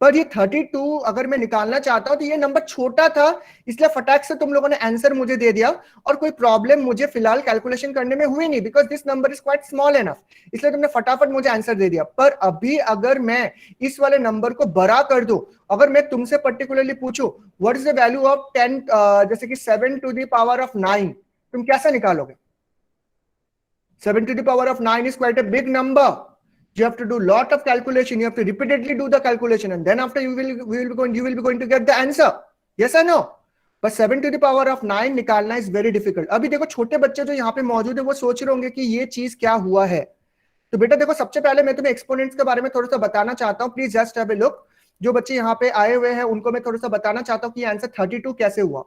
पर ये 32 अगर मैं निकालना चाहता हूं तो ये नंबर छोटा था, इसलिए फटाक से तुम लोगों ने आंसर मुझे दे दिया और कोई प्रॉब्लम मुझे फिलहाल कैलकुलेशन करने में हुई नहीं, because this number is quite small enough, इसलिए तुमने फटाफट मुझे आंसर दे दिया. पर अभी अगर मैं इस वाले नंबर को बड़ा कर दूं, अगर मैं तुमसे पर्टिकुलरली पूछूं what is the value of 10 जैसे कि 7 to the power of 9, तुम कैसे निकालोगे? 7 to the power of 9 is quite a big number. You have to do lot of calculation. You have to repeatedly do the calculation, and then after you will be going to get the answer. Yes or no? But 7 to the power of 9 निकालना is very difficult. अभी देखो छोटे बच्चे जो यहाँ पे मौजूद है वो सोच रहे होंगे कि ये चीज क्या हुआ है. तो बेटा देखो सबसे पहले मैं तुम्हें एक्सपोनेंट्स के बारे में थोड़ा सा बताना चाहता हूँ. Please just have a look. जो बच्चे यहाँ पे आए हुए हैं उनको मैं थोड़ा सा बताना चाहता हूँ कि आंसर 32 कैसे हुआ.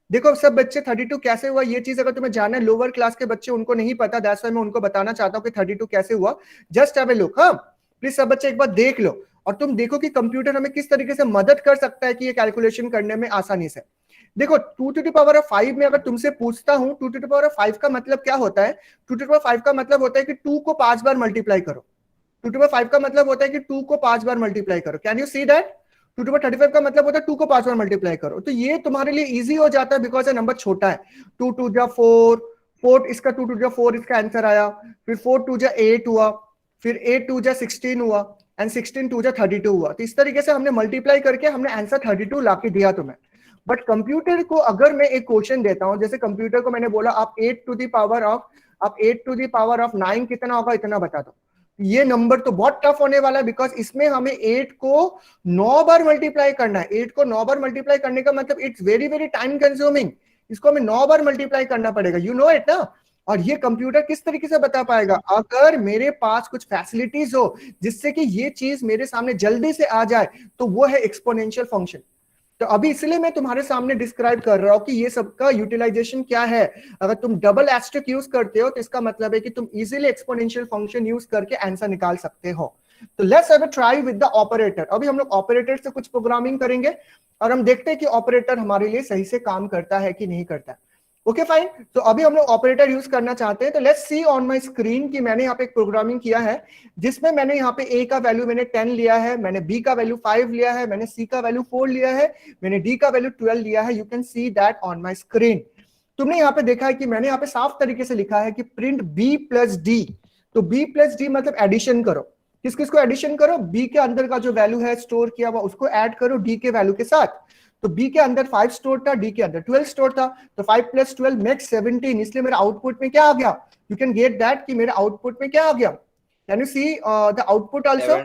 देखो सब बच्चे 32 कैसे हुआ ये चीज अगर तुम्हें जानना है, लोअर क्लास के बच्चे उनको नहीं पता, दैट्स व्हाई मैं उनको बताना चाहता हूँ कि 32 कैसे हुआ. Just have a look. हाँ प्लीज सब बच्चे एक बार देख लो और तुम देखो कि कंप्यूटर हमें किस तरीके से मदद कर सकता है कि ये कैलकुलेशन करने में आसानी से. देखो 2 to the power of 5 में अगर तुमसे पूछता हूं 2 to the power of 5 का मतलब क्या होता है? 2 to the power of 5 का मतलब होता है कि 2 को 5 बार मल्टीप्लाई करो. 2 to the power of 5 का मतलब होता है कि 2 को 5 बार मल्टीप्लाई करो. Can you see that? 2 to the power 35 का मतलब होता है 2 को 5 बार मल्टीप्लाई करो. तो ये तुम्हारे लिए इजी हो जाता है बिकॉज ये नंबर छोटा है. 2 to the 4 इसका 2 to the 4 इसका आंसर आया. फिर 4 to the 8 हुआ, फिर 8 to the 16 हुआ एंड 16 to the 32 हुआ. तो इस तरीके से हमने मल्टीप्लाई करके हमने आंसर 32 लाके दिया तुम्हें. बट कंप्यूटर को अगर मैं एक क्वेश्चन देता हूं, जैसे कंप्यूटर को मैंने बोला आप 8 to the power of 9 कितना होगा इतना बता दो. ये नंबर तो बहुत टफ होने वाला है बिकॉज इसमें हमें 8 को 9 बार मल्टीप्लाई करना है. 8 को 9 बार मल्टीप्लाई करने का मतलब it's very very time consuming. इसको हमें 9 बार मल्टीप्लाई करना पड़ेगा. यू नो इट ना. और ये कंप्यूटर किस तरीके से बता पाएगा? अगर मेरे पास कुछ फैसिलिटीज हो जिससे कि ये चीज मेरे सामने जल्दी से आ जाए, तो वो है एक्सपोनेंशियल फंक्शन. तो अभी इसलिए मैं तुम्हारे सामने डिस्क्राइब कर रहा हूं कि ये सबका यूटिलाइजेशन क्या है. अगर तुम डबल एस्टेरिस्क यूज करते हो तो इसका मतलब है कि तुम इजीली एक्सपोनेंशियल फंक्शन यूज करके आंसर निकाल सकते हो. तो let's have a try with the operator. अभी हम लोग ऑपरेटर से कुछ प्रोग्रामिंग करेंगे और हम देखते हैं कि ऑपरेटर हमारे लिए सही से काम करता है कि नहीं करता. Okay fine. तो अभी हम लोग ऑपरेटर यूज करना चाहते हैं. तो let's see on my screen कि मैंने यहाँ पे एक प्रोग्रामिंग किया है जिसमें मैंने यहाँ पे ए का वैल्यू मैंने 10 लिया है, मैंने बी का वैल्यू 5 लिया है, मैंने सी का वैल्यू 4 लिया है, मैंने डी का वैल्यू 12 लिया है. You can see that on my screen. तुमने यहाँ पे देखा है कि मैंने यहाँ पे साफ तरीके से लिखा है कि प्रिंट बी प्लस डी. तो बी प्लस डी मतलब एडिशन करो. किस किस को एडिशन करो? बी के अंदर का जो वैल्यू है स्टोर किया हुआ उसको ऐड करो डी के वैल्यू के साथ. तो बी के अंदर 5 स्टोर था, डी के अंदर 12 स्टोर था. तो 5 + 12 मेक्स 17. इसलिए मेरा आउटपुट में क्या आ गया? यू कैन गेट दैट कि मेरे आउटपुट में क्या आ गया. Can you see the output also?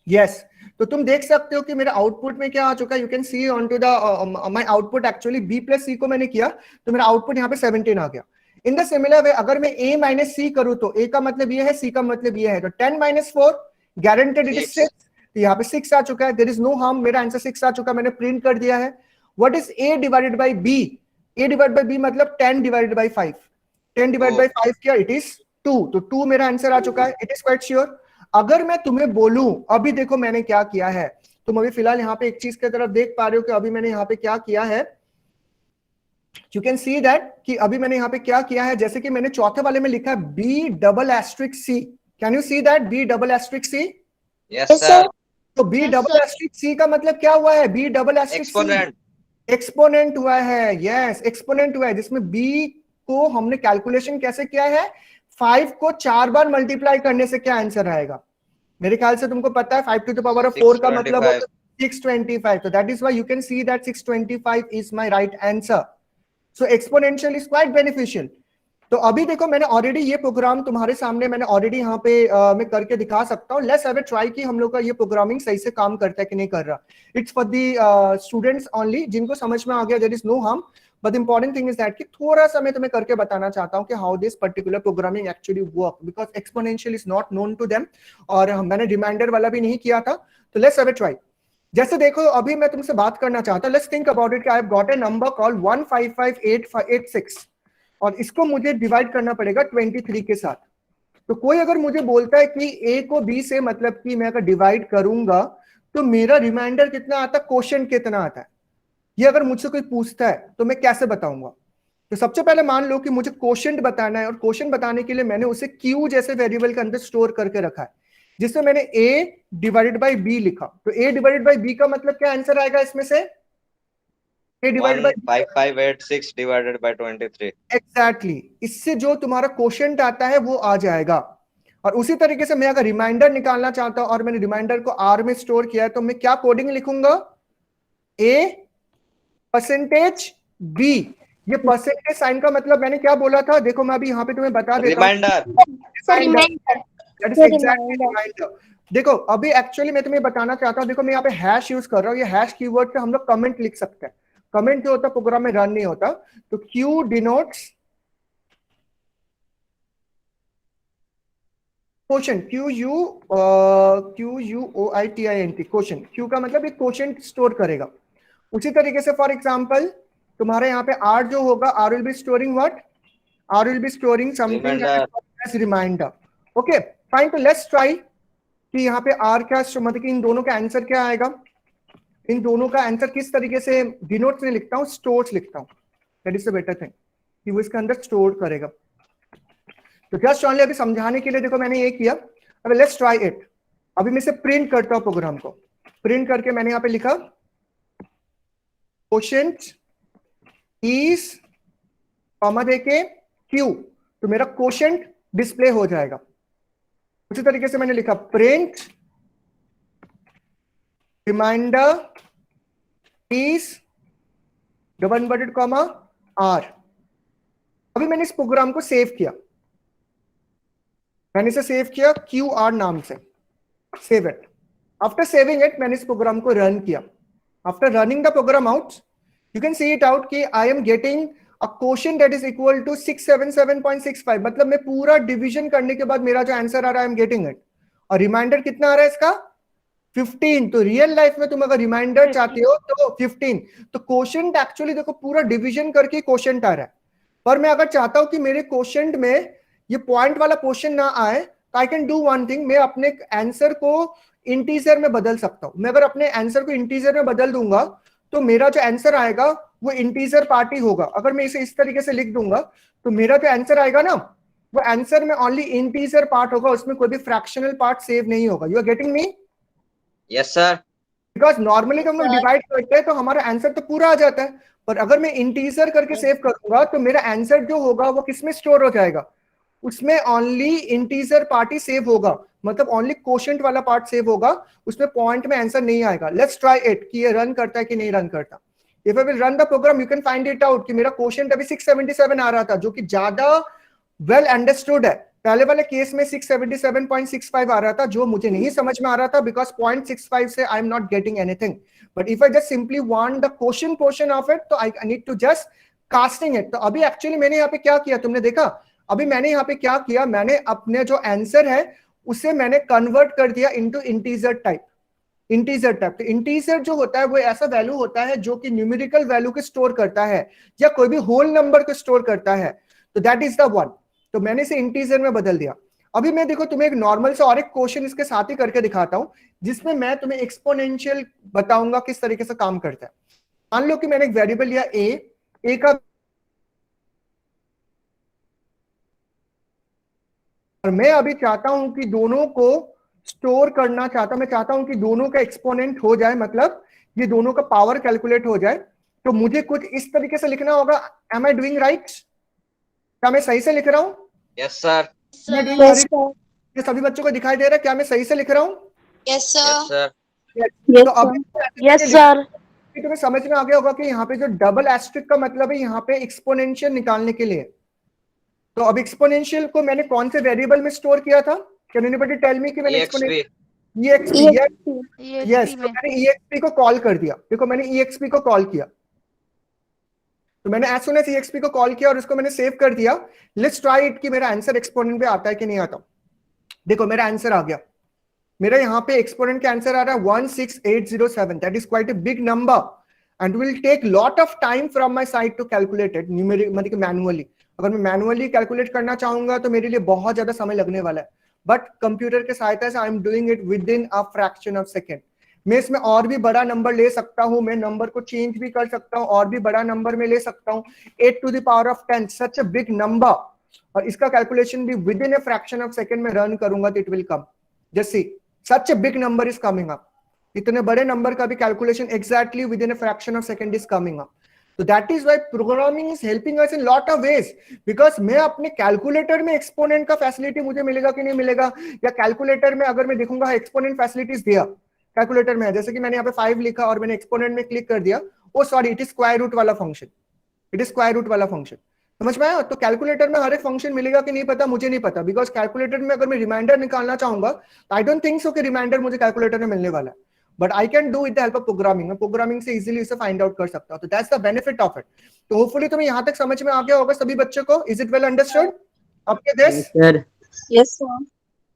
Yes. तो तुम देख सकते हो कि मेरे आउटपुट में क्या आ चुका है. You can see on to the my output. Actually B plus C को मैंने किया तो मेरा आउटपुट यहाँ पे 17 आ गया. इन द सिमिलर वे अगर मैं a माइनस सी करूं तो a का मतलब ये है, c का मतलब ये है. तो 10 - 4 गारंटेड इट इज 6. तो यहाँ पे 6 आ चुका है. There is no harm. मेरा आंसर 6 आ चुका, मैंने प्रिंट कर दिया है. What is a divided by b? a divided by b मतलब 10 डिवाइडेड बाय 5, 10 डिवाइडेड बाय 5 क्या? इट इज 2, तो 2 मेरा आंसर आ चुका है। It is quite sure. अगर मैं तुम्हें बोलूं, अभी देखो मैंने क्या किया है, तुम अभी फिलहाल यहाँ पे एक चीज की तरफ देख पा रहे हो कि अभी मैंने यहाँ पे क्या किया है, यू कैन सी दैट कि अभी मैंने यहाँ पे क्या किया है, जैसे कि मैंने चौथे वाले में लिखा है b double asterisk c, can you see that b double asterisk c? Yes, sir. तो b डबल एस्ट्रिक c का मतलब क्या हुआ है? b double asterisk Exponent. Exponent हुआ है, यस एक्सपोनेंट हुआ है, जिसमें b को हमने कैलकुलेशन कैसे किया है, 5 को 4 बार मल्टीप्लाई करने से क्या आंसर आएगा? मेरे ख्याल से तुमको पता है 5 टू द पावर ऑफ 4 का मतलब होता है 625, तो that is why you can see that 625 is my right answer. So exponential is quite beneficial. तो अभी देखो मैंने ऑलरेडी ये प्रोग्राम तुम्हारे सामने मैंने ऑलरेडी यहाँ पे मैं करके दिखा सकता हूँ। लेट्स हैव अ ट्राई कि हम लोग का ये प्रोग्रामिंग सही से काम करता है कि नहीं कर रहा। It's for the students only, जिनको समझ में आ गया there is no harm, but important thing is that कि थोड़ा सा मैं तुम्हें करके बताना चाहता हूँ कि how this particular programming actually work, because exponential is not known to them, और मैंने रिमाइंडर वाला भी नहीं किया था। तो लेट्स हैव अ ट्राई। जैसे देखो अभी मैं तुमसे बात करना चाहता हूँ, लेट्स थिंक अबाउट इट कि I have got a number called 1558586 और इसको मुझे डिवाइड करना पड़ेगा 23 के साथ। तो कोई अगर मुझे बोलता है कि a को b से मतलब कि मैं अगर डिवाइड करूंगा तो मेरा रिमाइंडर कितना आता है, क्वोशिएंट कितना आता है, ये अगर मुझसे कोई पूछता है तो मैं कैसे बताऊंगा? तो सबसे पहले मान लो कि मुझे क्वोशिएंट बताना है, और क्वोशिएंट बताने के लिए मैंने उसे q जैसे वेरिएबल के अंदर स्टोर करके रखा है, जिसमें मैंने a डिवाइडेड बाय b लिखा। तो a डिवाइडेड बाय b का मतलब क्या आंसर आएगा इसमें से? a divided bye 15586 divided by 23. Exactly, इससे जो तुम्हारा क्वोशिएंट आता है वो आ जाएगा। और उसी तरीके से मैं अगर रिमाइंडर निकालना चाहता हूं और मैंने रिमाइंडर को r में स्टोर किया है, तो मैं क्या कोडिंग लिखूंगा? a percentage b। ये परसेंटेज साइन का मतलब मैंने क्या बोला था, देखो मैं अभी यहाँ पे तुम्हें बता देता हूं। रिमाइंडर। देखो अभी एक्चुअली मैं तुम्हें बताना चाहता हूं, देखो मैं यहाँ पे हैश यूज कर रहा हूँ, ये हैश कीवर्ड से हम लोग कमेंट लिख सकते हैं। कमेंट जो होता है प्रोग्राम में रन नहीं होता। तो Q denotes quotient, QUOITINT, quotient. Q का मतलब एक क्वोशिएंट स्टोर करेगा। उसी तरीके से फॉर एग्जांपल तुम्हारे यहाँ पे R जो होगा, R will be storing what? R will be storing something as remainder. Okay fine. तो लेट्स ट्राई कि यहाँ पे R क्या, मतलब कि इन दोनों का आंसर क्या आएगा। इन दोनों का आंसर किस तरीके से डिनोट्स में लिखता हूँ, स्टोर्स लिखता हूँ, that is the better thing कि वो इसके अंदर स्टोर करेगा। तो जस्ट ओनली अभी समझाने के लिए देखो मैंने ये किया। अभी लेट्स ट्राई इट। अभी मैं इसे प्रिंट करता हूँ, प्रोग्राम को प्रिंट करके मैंने यहाँ पे लिखा क्वोशिएंट इज कॉमा देके Q, तो मेरा क्वोशिएंट डिस्प्ले हो जाएगा। उसी तरीके से मैंने लिखा print remainder is double inverted comma R। अभी मैंने इस प्रोग्राम को सेव किया, मैंने इसे सेव किया QR नाम से, save it. After saving it मैंने इस प्रोग्राम को रन किया। After running the program out you can see it out कि I am getting a quotient that is equal to 677.65, मतलब मैं पूरा डिवीजन करने के बाद मेरा जो आंसर आ रहा है आई एम गेटिंग इट। और रिमाइंडर कितना आ रहा है इसका? 15। तो रियल लाइफ में तुम अगर रिमाइंडर चाहते हो तो 15। तो क्वोशिएंट एक्चुअली देखो पूरा डिवीजन करके क्वोशिएंट आ रहा है, पर मैं अगर चाहता हूं कि मेरे क्वोशिएंट में ये पॉइंट वाला पोर्शन ना आए, तो I can do one thing, मैं अपने आंसर को इंटीजर में बदल सकता हूं। मैं अगर अपने आंसर को इंटीजर में बदल दूंगा तो मेरा जो आंसर आएगा वो इंटीजर पार्ट ही होगा। अगर मैं इसे इस तरीके से लिख दूंगा तो मेरा जो आंसर आएगा ना, वो आंसर में ओनली इंटीजर पार्ट होगा, उसमें कोई भी फ्रैक्शनल पार्ट सेव नहीं होगा। You are getting me? Yes, sir. Because normally हम लोग डिवाइड करते हैं तो हमारा आंसर तो पूरा आ जाता है, पर अगर मैं इंटीजर करके सेव करूंगा तो मेरा आंसर जो होगा वो किसमें स्टोर हो जाएगा? उसमें ओनली इंटीजर पार्ट ही सेव होगा, मतलब ओनली क्वोशिएंट वाला पार्ट सेव होगा, उसमें पॉइंट में आंसर नहीं आएगा। लेट्स ट्राई इट कि ये रन करता है कि नहीं रन करता। If I will run the program you can find it out कि मेरा क्वोशिएंट अभी 677 आ रहा था, जो कि ज्यादा वेल अंडरस्टूड है। पहले वाले केस में 677.65 आ रहा था, जो मुझे नहीं समझ में आ रहा था, बिकॉज 0.65 से I am not getting anything. But if I just simply want the quotient portion of it, तो I need to just casting it. तो अभी एक्चुअली मैंने यहाँ पे क्या किया, तुमने देखा? अभी मैंने यहाँ पे क्या किया, मैंने अपने जो आंसर है उसे मैंने कन्वर्ट कर दिया into integer type. Integer type. तो इंटीजर जो होता है वो ऐसा वैल्यू होता है जो कि न्यूमेरिकल वैल्यू को स्टोर करता है या कोई भी होल नंबर को स्टोर करता है, तो दैट इज द वन। तो मैंने इसे इंटीजर में बदल दिया। अभी मैं देखो तुम्हें एक नॉर्मल से और एक क्वेश्चन इसके साथ ही करके दिखाता हूं, जिसमें मैं तुम्हें एक्सपोनेंशियल बताऊंगा किस तरीके से काम करता है। मान लो कि मैंने एक वेरिएबल लिया ए का, और मैं अभी चाहता हूं कि दोनों को स्टोर करना चाहता हूं, मैं चाहता हूं कि दोनों का एक्सपोनेंट हो जाए, मतलब ये दोनों का पावर कैलकुलेट हो जाए। तो मुझे कुछ इस तरीके से लिखना होगा। Am I doing right? क्या मैं सही से लिख रहा हूं? Yes, sir. ये सभी बच्चों को दिखाई दे रहा है? क्या मैं सही से लिख रहा हूं? Yes, sir. तो अभी Yes, sir. तुम्हें समझ में आ गया होगा कि यहाँ पे जो डबल एस्ट्रिक का मतलब है यहाँ पे एक्सपोनेंशियल निकालने के लिए। तो अब एक्सपोनेंशियल को मैंने कौन से वेरिएबल में स्टोर किया था? कैन एनीबॉडी टेल मी कि मैंने EXP. यस, तो मैंने EXP को कॉल कर दिया। देखो मैंने EXP को कॉल किया, तो मैंने एज सून एज EXP को कॉल किया और उसको मैंने सेव कर दिया। लेट्स ट्राई इट कि मेरा आंसर एक्सपोनेंट पे आता है कि नहीं आता। देखो मेरा आंसर आ गया। मेरा यहाँ पे एक्सपोनेंट का आंसर आ रहा है 16807। That is quite a big number and will take lot of time from my side to calculate it मतलब मैनुअली। अगर मैं मैनुअली कैलकुलेट करना चाहूंगा तो मेरे लिए बहुत ज्यादा समय लगने वाला है, बट कंप्यूटर के सहायता से I am doing it with in a fraction of second. मैं इसमें और भी बड़ा नंबर ले सकता हूं, मैं नंबर को चेंज भी कर सकता हूं, और भी बड़ा नंबर में ले सकता हूं। 8 to the power of 10, such a big number, और इसका कैलकुलेशन भी with in a fraction of second में रन करूंगा तो it will come. Just see, such a big number is coming up. इतने बड़े नंबर का भी calculation exactly with in a fraction of second is coming up. So that is why programming is helping us in lot of ways, because मैं अपने कैलकुलेटर में एक्सपोनेंट का फैसिलिटी मुझे मिलेगा कि नहीं मिलेगा, या कैलकुलेटर में अगर मैं देखूंगा एक्सपोनेंट फैसिलिटीज दिया कैलकुलेटर में, जैसे कि मैंने यहाँ पे 5 लिखा और मैंने एक्सपोनेंट में क्लिक कर दिया, oh sorry it is square root वाला function, it is square root वाला फंक्शन। समझ में आया? तो कैलकुलेटर में हर एक फंक्शन मिलेगा कि नहीं पता, मुझे नहीं पता, बिकॉज कैलकुलेटर में अगर मैं रिमाइंडर निकालना चाहूंगा तो आई डोंट थिंक सो कि रिमाइंडर मुझे कैलकुलेटर में मिलने वाला है, but I can do with the help of programming. मैं प्रोग्रामिंग से इजीली इसे फाइंड आउट कर सकता हूं। तो that's the benefit of it. तो होपफुली तुम्हें यहां तक समझ में आ गया होगा सभी बच्चों को। इज इट वेल अंडरस्टूड आपके this? Yes, sir.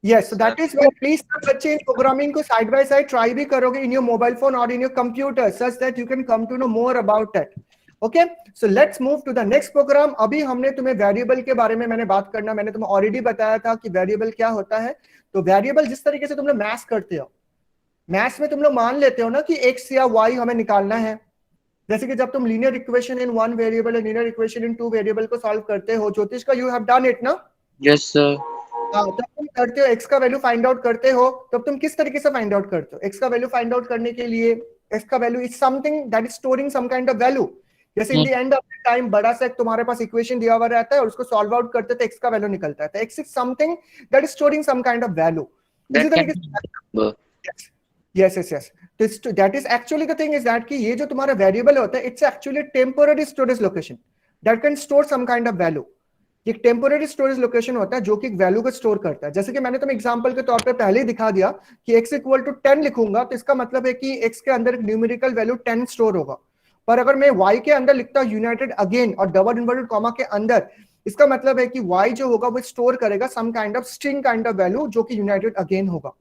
Yes, so that is why please सब बच्चे इन प्रोग्रामिंग को साइड बाय साइड ट्राई भी करोगे इन योर मोबाइल फोन और in your computer, such that you can come to know more about it. Okay, so let's move to the next program. अभी हमने तुम्हें वेरिएबल के बारे में मैंने बात करना, मैंने तुम्हें ऑलरेडी बताया था कि वेरिएबल क्या होता है। तो वेरिएबल जिस तरीके से तुम लोग मैथ्स करते हो, मैथ्स में तुम लोग मान लेते हो ना कि x या y हमें निकालना है। जैसे कि जब तुम लीनियर इक्वेशन इन 1 वेरिएबल और लीनियर इक्वेशन इन 2 वेरिएबल को सॉल्व करते हो, ज्योतिष का यू हैव डन इट ना? Yes sir. जब तुम करते हो x का वैल्यू फाइंड आउट करते हो, तब तुम किस तरीके से फाइंड आउट करते हो? x का वैल्यू फाइंड आउट करने के लिए x का value is something that is storing some kind of value. जैसे in the end of the time बड़ा सा तुम्हारे पास इक्वेशन दिया हुआ रहता है और उसको सॉल्व आउट करते तो x का वैल्यू निकलता है। तो x is something that is storing some kind of value. इसी तरीके से yes yes yes, that is actually the thing is that कि ये जो तुम्हारा वेरिएबल होता है, it's actually temporary storage location that can store some kind of value. एक टेम्पोररी स्टोरेज लोकेशन होता है जो कि एक वैल्यू को स्टोर करता है। जैसे कि मैंने तुम्हें एग्जांपल के तौर पे पहले ही दिखा दिया कि x इक्वल टू 10 लिखूंगा तो इसका मतलब है कि x के अंदर एक न्यूमेरिकल वैल्यू 10 स्टोर होगा। पर अगर मैं y के अंदर लिखता हूं यूनाइटेड अगेन और डबल इन्वर्टेड कॉमा के अंदर, इसका मतलब है कि y जो होगा वो स्टोर करेगा some kind of string kind of value जो कि यूनाइटेड अगेन होगा।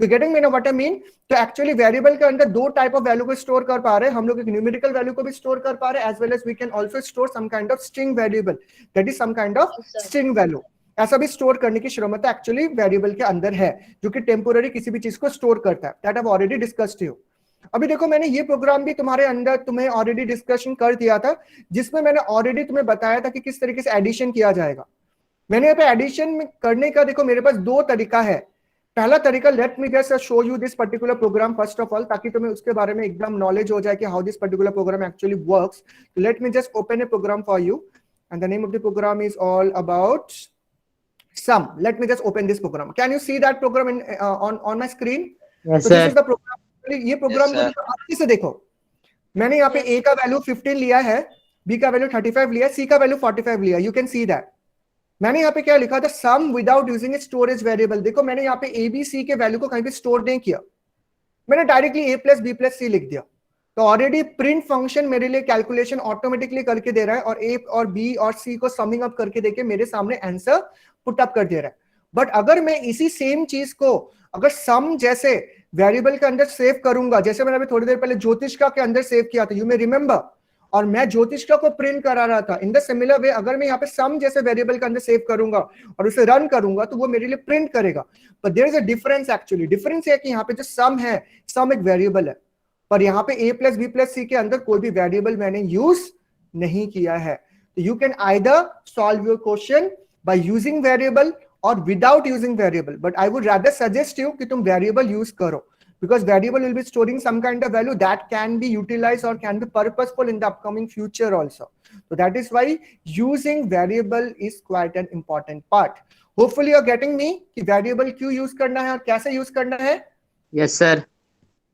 तो getting me know what I mean? तो एक्चुअली वेरिएबल के अंदर दो टाइप ऑफ वैल्यू को स्टोर कर पा रहे हैं हम लोग, एक न्यूमेरिकल वैल्यू को भी स्टोर कर पा रहे हैं, as well as we can also store some kind of string variable that is some kind of string value. ऐसा भी स्टोर करने की क्षमता एक्चुअली वेरिएबल के अंदर है जो कि टेम्पोररी किसी भी चीज को स्टोर करता है। That I have already discussed you. अभी देखो मैंने ये प्रोग्राम भी तुम्हारे अंदर तुम्हें ऑलरेडी डिस्कशन कर दिया था, जिसमें मैंने ऑलरेडी तुम्हें बताया था कि किस तरीके से एडिशन किया जाएगा। मैंने यहाँ पे एडिशन करने का देखो मेरे पास दो तरीका है। पहला तरीका, let me just show you this particular program first of all, ताकि तुम्हें उसके बारे में एकदम नॉलेज हो जाए कि how this particular program actually works. तो let me just open a program for you and the name of the program is all about sum. Let me just open this program. Can you see that program in on my screen? Yes so sir. this is the program. ये प्रोग्राम Yes, को अच्छे से देखो। मैंने यहाँ पे a का वैल्यू 15 लिया है, b का वैल्यू 35 लिया है, c का वैल्यू 45 लिया। You can see that. मैंने यहाँ पे क्या लिखा था, sum without using a storage variable. देखो मैंने यहाँ पे a b c के वैल्यू को कहीं पे स्टोर नहीं किया, मैंने directly a plus B plus C लिख दिया। तो ऑलरेडी प्रिंट फंक्शन मेरे लिए कैलकुलेशन ऑटोमेटिकली करके दे रहा है और a और b और c को समिंग अप करके देके मेरे सामने आंसर पुट अप कर दे रहा है। बट अगर मैं इसी सेम चीज को अगर सम जैसे वेरिएबल के अंदर सेव करूंगा, जैसे मैंने अभी थोड़ी देर पहले ज्योतिष्का के अंदर सेव किया था, यू मे रिमेंबर, और मैं ज्योतिष्का को प्रिंट करा रहा था। इन द सिमिलर वे अगर मैं यहाँ पे सम जैसे वेरिएबल के अंदर सेव करूंगा और उसे रन करूंगा तो वो मेरे लिए प्रिंट करेगा। But there is a difference, actually difference है कि यहाँ पे जो सम है, सम एक वेरिएबल है, पर यहाँ पे a प्लस बी प्लस सी के अंदर कोई भी वेरिएबल मैंने यूज नहीं किया है। तो you can either solve your question by using variable और without using variable, but I would rather suggest you कि तुम वेरिएबल यूज करो, because variable will be storing some kind of value that can be utilized or can be purposeful in the upcoming future also. So that is why using variable is quite an important part. Hopefully you're getting me कि variable क्यों use करना है और कैसे use करना है। Yes, sir.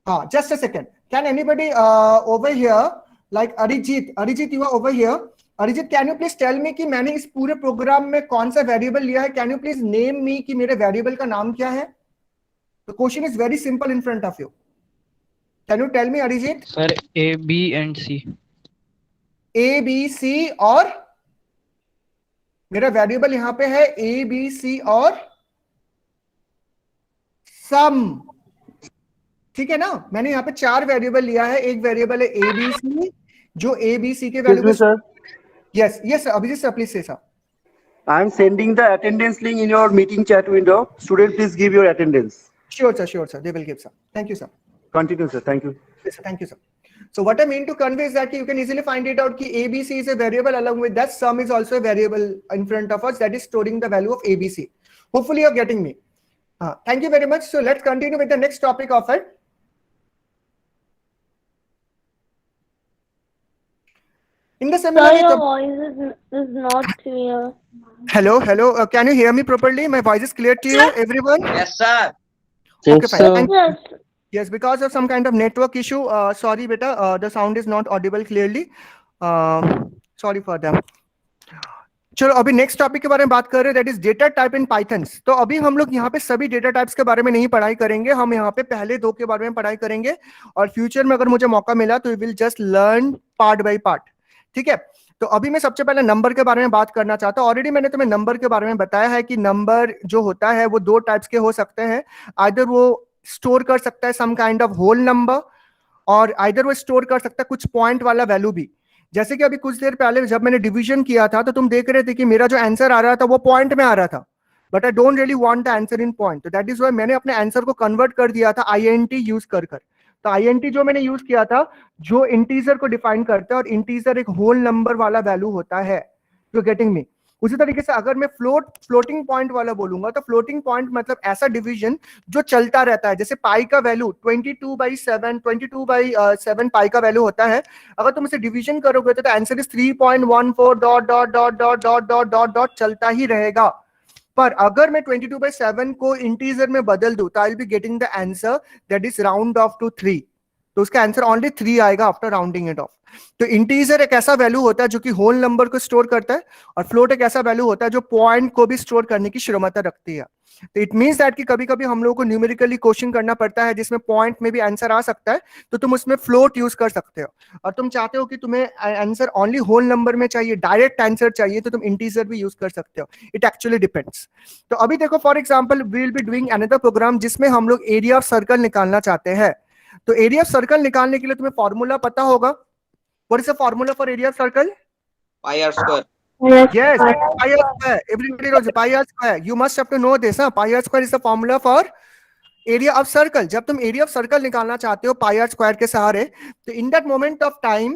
हाँ, just a second. Can anybody over here, like Arijit, you are over here. Arijit, can you please tell me कि मैंने इस पूरे प्रोग्राम में कौन सा वेरिएबल लिया है? Can you please name me कि मेरे वेरिएबल का नाम क्या है? The question is very simple in front of you. Can you tell me, Arijit? Sir, A, B and C. A, B, C और मेरा वेरिएबल यहाँ पे है A, B, C और सम, ठीक है ना? मैंने यहाँ पे 4 वेरिएबल लिया है। एक वेरिएबल है A, B, C जो A, B, C के value Excuse me, sir. Yes, yes, Abhijit sir, please say sir. I am sending the attendance link in your meeting chat window. Student, please give your attendance. Sure, sir. They will give, sir. Thank you, sir. Continue, sir. Thank you. Yes, sir. Thank you, sir. So what I mean to convey is that you can easily find it out कि ABC is a variable, along with that sum is also a variable in front of us that is storing the value of ABC. Hopefully you're getting me. Thank you very much. So let's continue with the next topic of it. In the seminar, Sir, your voice is not clear. hello. Can you hear me properly? My voice is clear to you, everyone? Yes, sir. Okay, fine. Thank you. Yes. Yes, because of some kind of network issue. Sorry, beta. The sound is not audible clearly. Sorry for them. चलो अभी नेक्स्ट टॉपिक के बारे में बात कर रहे हैं, that is data type in pythons. तो अभी हम लोग यहाँ पे सभी डेटा टाइप्स के बारे में नहीं पढ़ाई करेंगे, हम यहाँ पे पहले 2 के बारे में पढ़ाई करेंगे और फ्यूचर में अगर मुझे मौका मिला तो we will just learn part by part, ठीक है? तो अभी मैं सबसे पहले नंबर के बारे में बात करना चाहता हूँ। ऑलरेडी मैंने तुम्हें नंबर के बारे में बताया है कि नंबर जो होता है वो 2 टाइप्स के हो सकते हैं। आइदर वो स्टोर कर सकता है some kind of whole number, और आइदर वो स्टोर कर सकता है कुछ पॉइंट वाला वैल्यू भी। जैसे कि अभी कुछ देर पहले जब मैंने डिवीजन किया था तो तुम देख रहे थे कि मेरा जो आंसर आ रहा था वो पॉइंट में आ रहा था, but I don't really want the answer in point. तो दैट इज व्हाई मैंने अपने आंसर को कन्वर्ट कर दिया था INT यूज कर। तो INT जो मैंने यूज किया था जो इंटीजर को डिफाइन करता है, और इंटीजर एक होल नंबर वाला वैल्यू होता है। You getting me? उसी तरीके से अगर मैं फ्लोटिंग पॉइंट वाला बोलूंगा तो फ्लोटिंग पॉइंट मतलब ऐसा डिवीजन जो चलता रहता है। जैसे पाई का वैल्यू 22/7 पाई का वैल्यू होता है। अगर तुम इसे डिवीजन करोगे तो answer is 3.14 dot dot dot dot dot dot dot dot चलता ही रहेगा। पर अगर मैं 22/7 को इंटीजर में बदल दूं तो I will be getting the answer that is round off to 3। तो उसका आंसर ओनली 3 आएगा आफ्टर राउंडिंग इट ऑफ। तो इंटीजर एक ऐसा वैल्यू होता है जो कि होल नंबर को स्टोर करता है, और फ्लोट एक ऐसा वैल्यू होता है जो पॉइंट को भी स्टोर करने की क्षमता रखती है। तो इट मींस दैट कि कभी कभी हम लोगों को न्यूमेरिकली क्वेश्चन करना पड़ता है जिसमें पॉइंट में भी आंसर आ सकता है, तो तुम उसमें फ्लोट यूज कर सकते हो। और तुम चाहते हो कि तुम्हें आंसर ओनली होल नंबर में चाहिए, डायरेक्ट आंसर चाहिए, तो तुम इंटीजर भी यूज कर सकते हो। It actually depends. तो अभी देखो for example we will be doing another program जिसमें हम लोग एरिया ऑफ सर्कल निकालना चाहते हैं। तो एरिया ऑफ सर्कल निकालने के लिए तुम्हें फॉर्मूला पता होगा। What is the formula for area of circle? Pi r square. Yes, pi r square. Everybody knows pi r square. You must have to know this. Pi r square is the formula for area of circle. जब तुम area of circle निकालना चाहते हो pi r square के सहारे, तो in that moment of time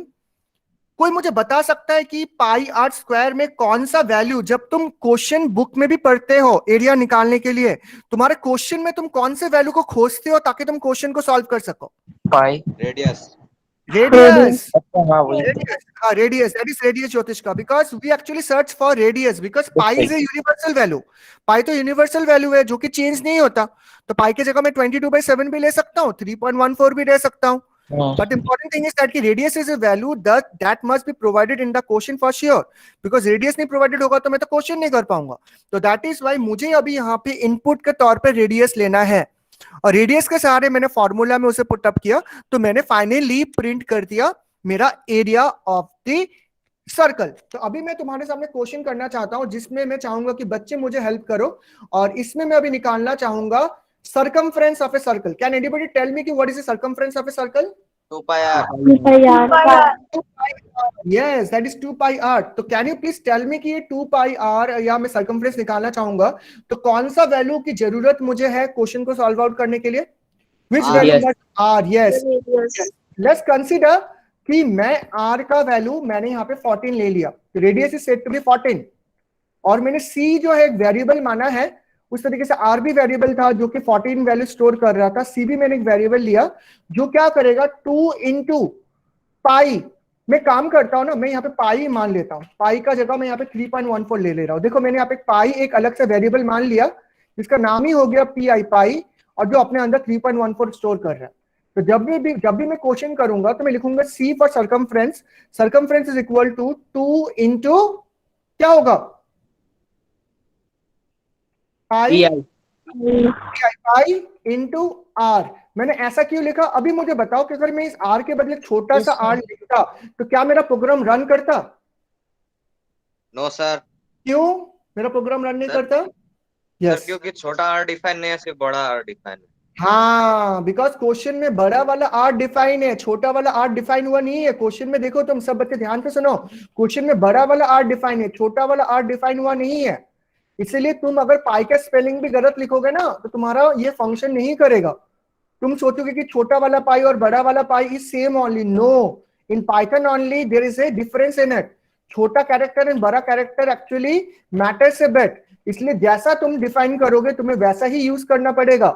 कोई मुझे बता सकता है कि पाई आर स्क्वायर में कौन सा वैल्यू, जब तुम क्वेश्चन बुक में भी पढ़ते हो एरिया निकालने के लिए, तुम्हारे क्वेश्चन में तुम कौन से वैल्यू को खोजते हो ताकि तुम क्वेश्चन को सॉल्व कर सको? पाई Radius. रेडियस। हाँ वही Radius, that is radius ज्योतिष का, because we actually search for radius because pi is a universal value. pi तो universal value है जो कि चेंज नहीं होता। तो pi की जगह मैं 22/7 भी ले सकता हूँ, 3.14 भी ले सकता हूँ। But important thing is that कि radius is a value that must be provided in the question for sure, because radius नहीं provided होगा तो मैं तो question नहीं कर पाऊंगा। तो that is why मुझे अभी यहाँ पे input के तौर पे radius लेना है, और रेडियस के सहारे मैंने फॉर्मूला में उसे पुट अप किया, तो मैंने फाइनली प्रिंट कर दिया मेरा एरिया ऑफ द सर्कल। तो अभी मैं तुम्हारे सामने क्वेश्चन करना चाहता हूं जिसमें मैं चाहूंगा कि बच्चे मुझे हेल्प करो, और इसमें मैं अभी निकालना चाहूंगा circumference of a circle. Can anybody tell me what is the circumference of a circle? 2 pi r. 2 pi r. Yes, that is 2 pi r. तो can you please tell me कि ये 2 pi r या मैं circumference निकालना चाहूंगा तो कौन सा वैल्यू की जरूरत मुझे है क्वेश्चन को सॉल्व आउट करने के लिए? Which R, value yes. must r? Yes. Radius. Let's consider कि मैं r का वैल्यू मैंने यहाँ पे 14 ले लिया, radius is set to be 14 और मैंने c जो है एक वेरिएबल माना है, उस तरीके से r भी वेरिएबल था जो कि 14 वैल्यू स्टोर कर रहा था, c भी मैंने एक वेरिएबल लिया जो क्या करेगा 2 इंटू पाई। मैं काम करता हूं ना, मैं यहाँ पे पाई मान लेता हूँ, पाई का जगह मैं यहाँ पे 3.14 ले रहा हूँ। देखो मैंने यहाँ पे पाई एक अलग से वेरिएबल मान लिया जिसका नाम ही हो गया पी आई पाई और जो अपने अंदर 3.14 स्टोर कर रहा है। तो जब भी मैं क्वेश्चन करूंगा तो मैं लिखूंगा c for circumference, circumference is equal to 2 into क्या होगा पाई पाई इंटू r। मैंने ऐसा क्यों लिखा अभी मुझे बताओ कि अगर मैं इस r के बदले छोटा सा r लिखता तो क्या मेरा प्रोग्राम रन करता? No sir. क्यों मेरा प्रोग्राम रन नहीं Sir, करता? सर क्योंकि छोटा r डिफाइन नहीं है, सिर्फ बड़ा r डिफाइन है। हाँ, बिकॉज क्वेश्चन में बड़ा वाला आर डिफाइन है, छोटा वाला आर डिफाइन हुआ नहीं है। क्वेश्चन में देखो तुम सब बच्चे ध्यान से सुनो, क्वेश्चन में बड़ा वाला आर डिफाइन है, छोटा वाला आर डिफाइन हुआ नहीं है। इसलिए तुम अगर पाई का स्पेलिंग भी गलत लिखोगे ना तो तुम्हारा ये फंक्शन नहीं करेगा। तुम सोचोगे कि छोटा वाला पाई और बड़ा वाला pi is same only. No, in Python only there is a difference in it. छोटा कैरेक्टर एंड बड़ा character actually matters a bit, इसलिए जैसा तुम डिफाइन करोगे तुम्हें वैसा ही यूज करना पड़ेगा।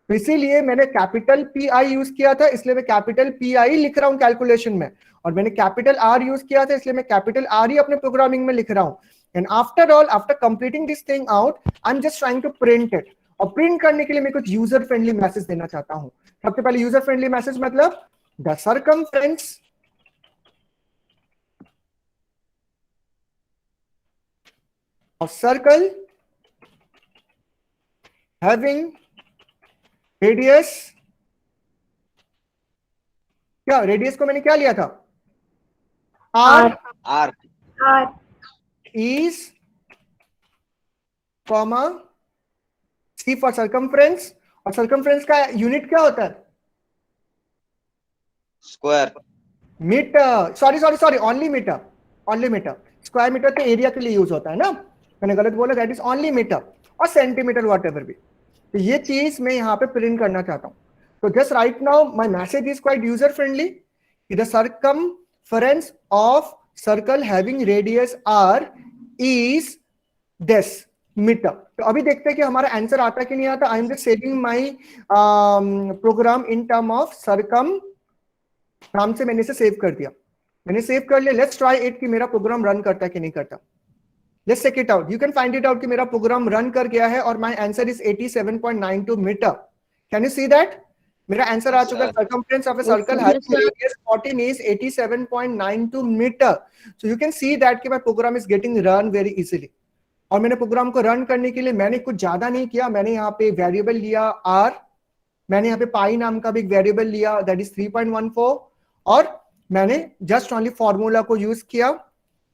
तो इसीलिए मैंने कैपिटल पी आई यूज किया था, इसलिए मैं कैपिटल पी आई लिख रहा हूं कैलकुलेशन में, और मैंने कैपिटल आर यूज किया था इसलिए मैं कैपिटल आर ही अपने प्रोग्रामिंग में लिख रहा हूं। And after all, after completing this thing out, I am just trying to print it. और प्रिंट करने के लिए मैं कुछ यूजर फ्रेंडली मैसेज देना चाहता हूं। सबसे पहले यूजर फ्रेंडली मैसेज मतलब the circumference of circle having radius, क्या रेडियस को मैंने क्या लिया था r r is comma c for circumference, और सर्कमफ्रेंस का यूनिट क्या होता है? Square metre. Sorry only metre, only metre. Square metre तो एरिया के लिए यूज होता है ना, मैंने गलत बोला, दैट इज ओनली मीटर और सेंटीमीटर वॉट एवर भी। तो ये चीज मैं यहाँ पे प्रिंट करना चाहता हूँ। तो just right now my message is quite user friendly, the circumference of circle having radius r is this metre. तो अभी देखते हैं कि हमारा आंसर आता है कि नहीं आता। I am just saving my program in term of circum, नाम से मैंने इसे सेव कर दिया, मैंने सेव कर लिया। लेट्स ट्राई इट कि मेरा प्रोग्राम रन करता है कि नहीं करता। Let's check it out. You can find it out कि मेरा प्रोग्राम रन कर गया है और my answer is 87.92 metre. Can you see that? मेरा आंसर आ चुका है। Circumference of a circle having radius 14 is 87.92 metre. So you can see that कि my program is getting run very easily। और मैंने प्रोग्राम को रन करने के लिए मैंने कुछ ज्यादा नहीं किया, मैंने यहाँ पे वेरिएबल लिया r, मैंने यहाँ पे पाई नाम का भी एक वेरिएबल लिया दैट इज 3.14, और मैंने जस्ट ओनली फॉर्मूला को यूज किया।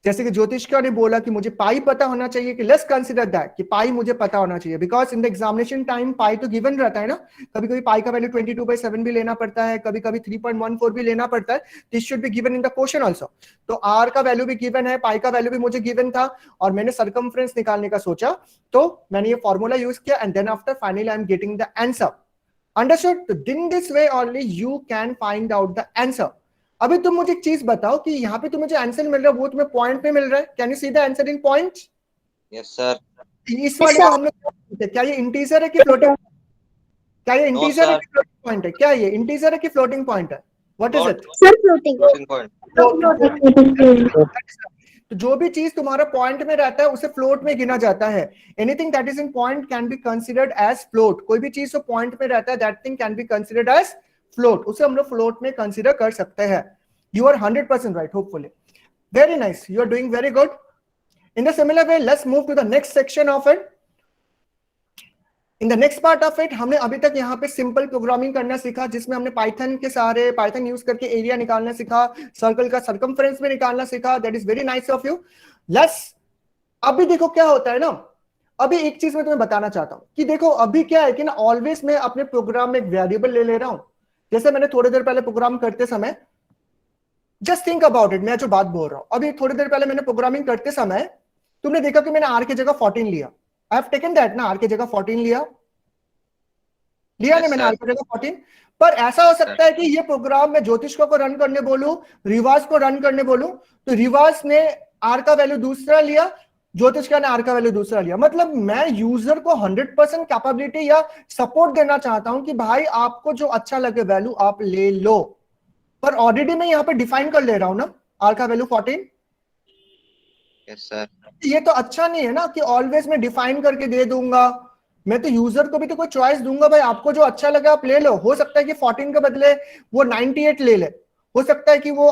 जैसे कि ज्योतिष्का ने बोला कि मुझे पाई पता होना चाहिए, कि लेट्स कंसीडर दैट कि पाई मुझे पता होना चाहिए, because in the examination time pi तो गिवन रहता है ना। कभी कभी पाई का वैल्यू 22/7 भी लेना पड़ता है, कभी कभी 3.14 भी लेना पड़ता है। This should be given in the question also. तो आर का वैल्यू भी गिवन है, पाई का वैल्यू भी मुझे गिवन था, और मैंने सर्कमफ्रेंस निकालने का सोचा तो मैंने ये फॉर्मूला यूज किया, and then after finally I am getting the answer. Understood? तो in this way only you can find out the answer. अभी तुम मुझे एक चीज बताओ कि यहाँ पे तुम्हें जो आंसर मिल रहा है वो तुम्हें पॉइंट में मिल रहा है। Can you see the answer in point? Yes sir. इस वाले को हम लोग क्या ये इंटीजर है कि फ्लोटिंग? क्या ये इंटीजर है कि फ्लोटिंग पॉइंट है? क्या ये इंटीजर है कि फ्लोटिंग पॉइंट है? What is it? Sir, floating. Floating point. तो जो भी चीज तुम्हारा पॉइंट में रहता है उसे फ्लोट में गिना जाता है। Anything that is in point can be considered as float. कोई भी चीज जो पॉइंट में रहता है that thing can be considered as float, उसे हम लोग फ्लोट में कंसीडर कर सकते हैं। You are 100% right, hopefully. Very nice, you are doing very good. In the similar way let's move to the next section of it. In the next part of it हमने अभी तक यहाँ पे सिंपल प्रोग्रामिंग करना सीखा, जिसमें हमने पाइथन के सारे पाइथन यूज करके एरिया निकालना सीखा, सर्कल का सर्कमफ्रेंस भी निकालना सीखा। That is very nice of you. Let's अभी देखो क्या होता है ना, अभी एक चीज मैं तुम्हें बताना चाहता हूं कि देखो अभी क्या है कि ना ऑलवेज मैं अपने प्रोग्राम में एक वेरिएबल ले रहा हूं। जैसे मैंने थोड़ी देर पहले प्रोग्राम करते समय, जस्ट थिंक अबाउट इट, मैं जो बात बोल रहा हूं अभी थोड़ी देर पहले मैंने प्रोग्रामिंग करते समय तुमने देखा कि मैंने आर की जगह 14 लिया। आई हैव टेकन दैट ना, आर की जगह 14 लिया Yes, नहीं मैंने sir. आर की जगह 14। पर ऐसा हो सकता है कि ये प्रोग्राम मैं ज्योतिष को रन करने बोलूं, रिवाज को रन करने बोलूं, तो रिवाज ने आर का वैल्यू दूसरा लिया, ज्योतिष का ने आर का वैल्यू दूसरा लिया। मतलब मैं यूजर को 100% कैपेबिलिटी या सपोर्ट देना चाहता हूं कि भाई आपको जो अच्छा लगे वैल्यू आप ले लो, पर ऑलरेडी मैं यहाँ पे डिफाइन कर ले रहा हूं ना आर का वैल्यू 14। Yes, sir. ये तो अच्छा नहीं है ना कि ऑलवेज मैं डिफाइन करके दे दूंगा। मैं तो यूजर को भी तो कोई चॉइस दूंगा, भाई आपको जो अच्छा लगे आप ले लो। हो सकता है कि 14 के बदले वो 98 ले ले, हो सकता है कि वो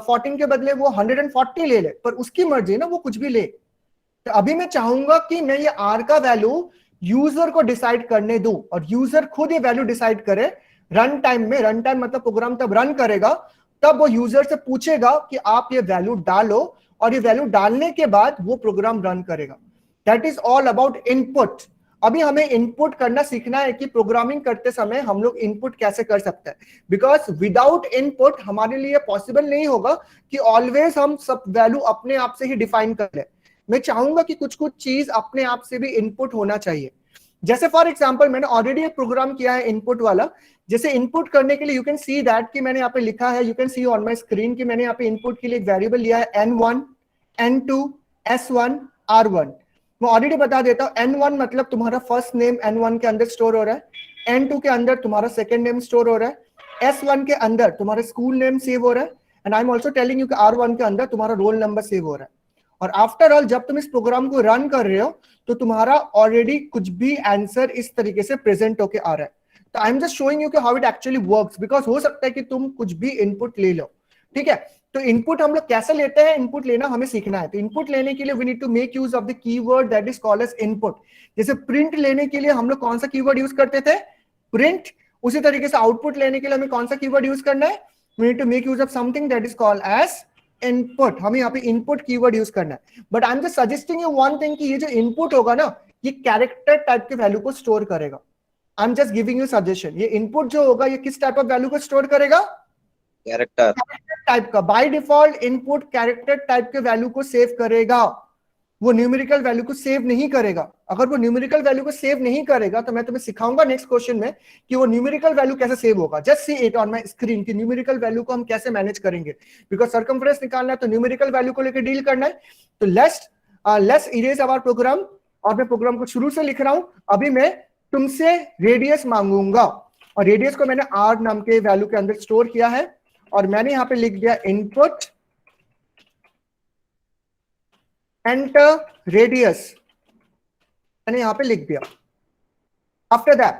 14 के बदले वो 140 ले ले, पर उसकी मर्जी ना, वो कुछ भी ले। तो अभी मैं चाहूंगा कि मैं ये आर का वैल्यू यूजर को डिसाइड करने दूं और यूजर खुद ये वैल्यू डिसाइड करे रन टाइम में। रन टाइम मतलब प्रोग्राम तब रन करेगा तब वो यूजर से पूछेगा कि आप ये वैल्यू डालो, और ये वैल्यू डालने के बाद वो प्रोग्राम रन करेगा। That is all about input. अभी हमें इनपुट करना सीखना है कि प्रोग्रामिंग करते समय हम लोग इनपुट कैसे कर सकते हैं, बिकॉज विदाउट इनपुट हमारे लिए पॉसिबल नहीं होगा कि ऑलवेज हम सब वैल्यू अपने आप से ही डिफाइन कर ले। मैं चाहूंगा कि कुछ कुछ चीज अपने आप से भी इनपुट होना चाहिए। जैसे फॉर एग्जांपल मैंने ऑलरेडी एक प्रोग्राम किया है इनपुट वाला। जैसे इनपुट करने के लिए यू कैन सी दैट कि मैंने यहाँ पे लिखा है, you can see on my screen कि मैंने यहाँ पे इनपुट के लिए एक वेरिएबल लिया है N1, N2, S1, R1। मैं ऑलरेडी बता देता हूँ, N1 मतलब तुम्हारा फर्स्ट नेम N1 के अंदर स्टोर हो रहा है, N2 के अंदर तुम्हारा सेकंड नेम स्टोर हो रहा है, S1 के अंदर तुम्हारा स्कूल नेम सेव हो रहा है, and I am also telling you कि R1 के अंदर तुम्हारा रोल नंबर सेव हो रहा है। और आफ्टर ऑल जब तुम इस प्रोग्राम को रन कर रहे हो तो तुम्हारा ऑलरेडी कुछ भी आंसर इस तरीके से प्रेजेंट होके आ रहा है। तो I am just showing you कि how it actually works, because हो सकता है कि तुम कुछ भी इनपुट ले लो। ठीक है, तो इनपुट हम लोग कैसे लेते हैं, इनपुट लेना हमें सीखना है। तो इनपुट लेने के लिए we need to make use of the keyword that is called as input. जैसे प्रिंट लेने के लिए हम लोग कौन सा कीवर्ड यूज करते थे, प्रिंट। उसी तरीके से आउटपुट लेने के लिए हमें कौन सा कीवर्ड यूज करना है, we need to make use of something that is called as input. हमें यहाँ पे इनपुट कीवर्ड यूज करना है। But I am just suggesting you one thing कि ये जो इनपुट होगा ना, ये कैरेक्टर टाइप के वैल्यू को स्टोर करेगा। I am just giving you suggestion. ये इनपुट जो होगा ये किस टाइप ऑफ वैल्यू को स्टोर करेगा, Character. कैरेक्टर टाइप का। By default input character type के वैल्यू को सेव करेगा, वो न्यूमेरिकल वैल्यू को सेव नहीं करेगा। अगर वो न्यूमेरिकल वैल्यू को सेव नहीं करेगा तो मैं तुम्हें सिखाऊंगा नेक्स्ट क्वेश्चन में कि वो न्यूमेरिकल वैल्यू कैसे सेव होगा। Just see it on my screen कि न्यूमेरिकल वैल्यू को हम कैसे मैनेज करेंगे, बिकॉज सर्कमफ्रेंस निकालना है तो न्यूमेरिकल वैल्यू को लेकर डील करना है। तो लेट्स इरेज आवर प्रोग्राम। और मैं प्रोग्राम को शुरू से लिख रहा हूं। अभी मैं तुमसे रेडियस मांगूंगा और रेडियस को मैंने आर नाम के वैल्यू के अंदर स्टोर किया है और मैंने यहां पे लिख दिया इनपुट एंटर रेडियस, मैंने यहां पे लिख दिया। आफ्टर दैट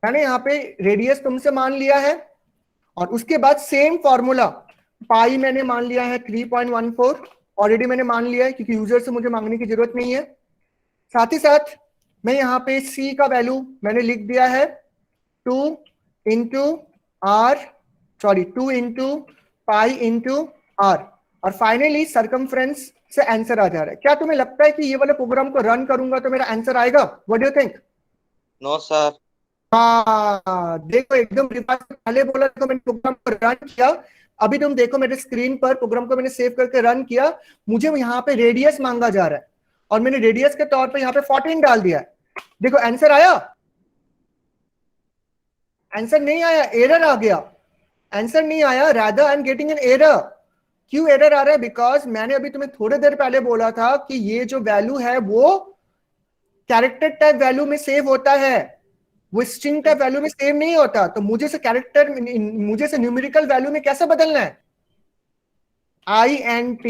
मैंने यहां पे रेडियस तुमसे मान लिया है और उसके बाद सेम फॉर्मूला पाई मैंने मान लिया है 3.14 ऑलरेडी मैंने मान लिया है क्योंकि यूजर से मुझे मांगने की जरूरत नहीं है। साथ ही साथ मैं यहां पे सी का वैल्यू मैंने लिख दिया है 2 इंटू पाई इंटू आर, और फाइनली सरकमफ्रेंस से आंसर आ जा रहा है। क्या तुम्हें लगता है कि ये वाले प्रोग्राम को रन करूंगा तो मेरा आंसर आएगा? What do you think? No, sir. हाँ देखो, एकदम रिवाज से पहले बोला, देखो मैंने प्रोग्राम को रन किया। अभी तुम देखो मेरे स्क्रीन पर प्रोग्राम को मैंने सेव करके रन किया। मुझे यहाँ पे रेडियस मांगा जा रहा है और मैंने रेडियस के तौर पे यहाँ पे 14 डाल दिया है। देखो आंसर आया? आंसर नहीं आया, एरर आ गया। आंसर नहीं आया, rather I am getting an error. क्यों एरर आ रहा है? बिकॉज मैंने अभी तुम्हें थोड़ी देर पहले बोला था कि ये जो वैल्यू है वो कैरेक्टर टाइप वैल्यू में सेव होता है, वो स्ट्रिंग टाइप वैल्यू में सेव नहीं होता। तो मुझे से न्यूमेरिकल वैल्यू में कैसे बदलना है? INT